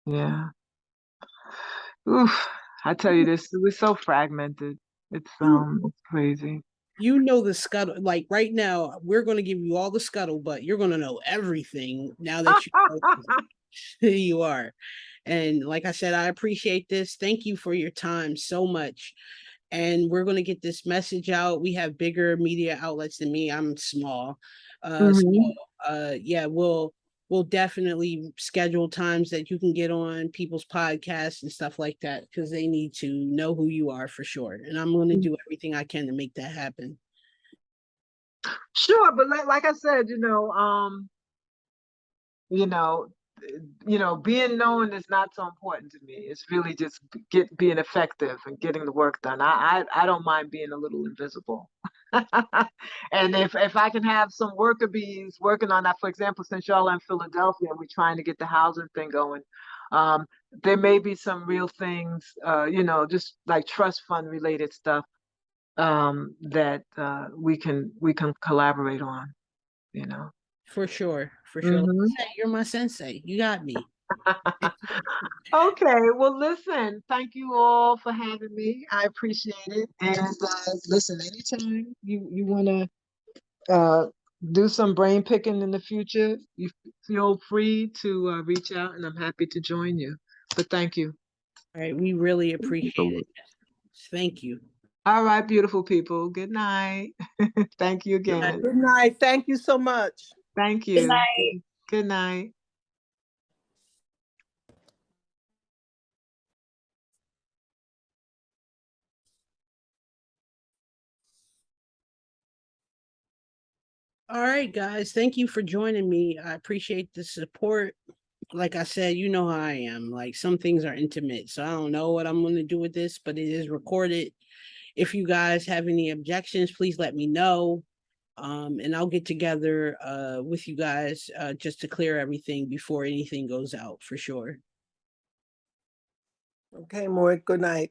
yeah. Oof. I tell you this, we're so fragmented. It's crazy. you know the scuttle. Like right now, we're gonna give you all the scuttle, but you're gonna know everything now that you know who you are. And like I said, I appreciate this. Thank you for your time so much. And we're going to get this message out. We have bigger media outlets than me. I'm small. So Mhm. yeah, we'll definitely schedule times that you can get on people's podcasts and stuff like that because they need to know who you are for sure. And I'm going to do everything I can to make that happen. Sure, but like I said, you know, being known is not so important to me. It's really just being effective and getting the work done. I don't mind being a little invisible. And if I can have some worker bees working on that, for example, since y'all are in Philadelphia and we're trying to get the housing thing going, there may be some real things, just like trust fund related stuff that we can collaborate on, you know. For sure. For sure. Like Hmm. I said, you're my sensei. You got me. Okay, well, listen, thank you all for having me. I appreciate it. And listen, anytime you want to do some brain picking in the future, you feel free to reach out and I'm happy to join you. But thank you. All right, we really Thank you so appreciate much. it. Thank you. All right, beautiful people. Good night. Thank you again. Good night. Thank you so much. Thank Good you. night. Good night. All right, guys. Thank you for joining me. I appreciate the support. Like I said, you know how I am. Like some things are intimate, so I don't know what I'm going to do with this, but it is recorded. If you guys have any objections, please let me know. And I'll get together with you guys just to clear everything before anything goes out for sure. Okay, Mort, good night.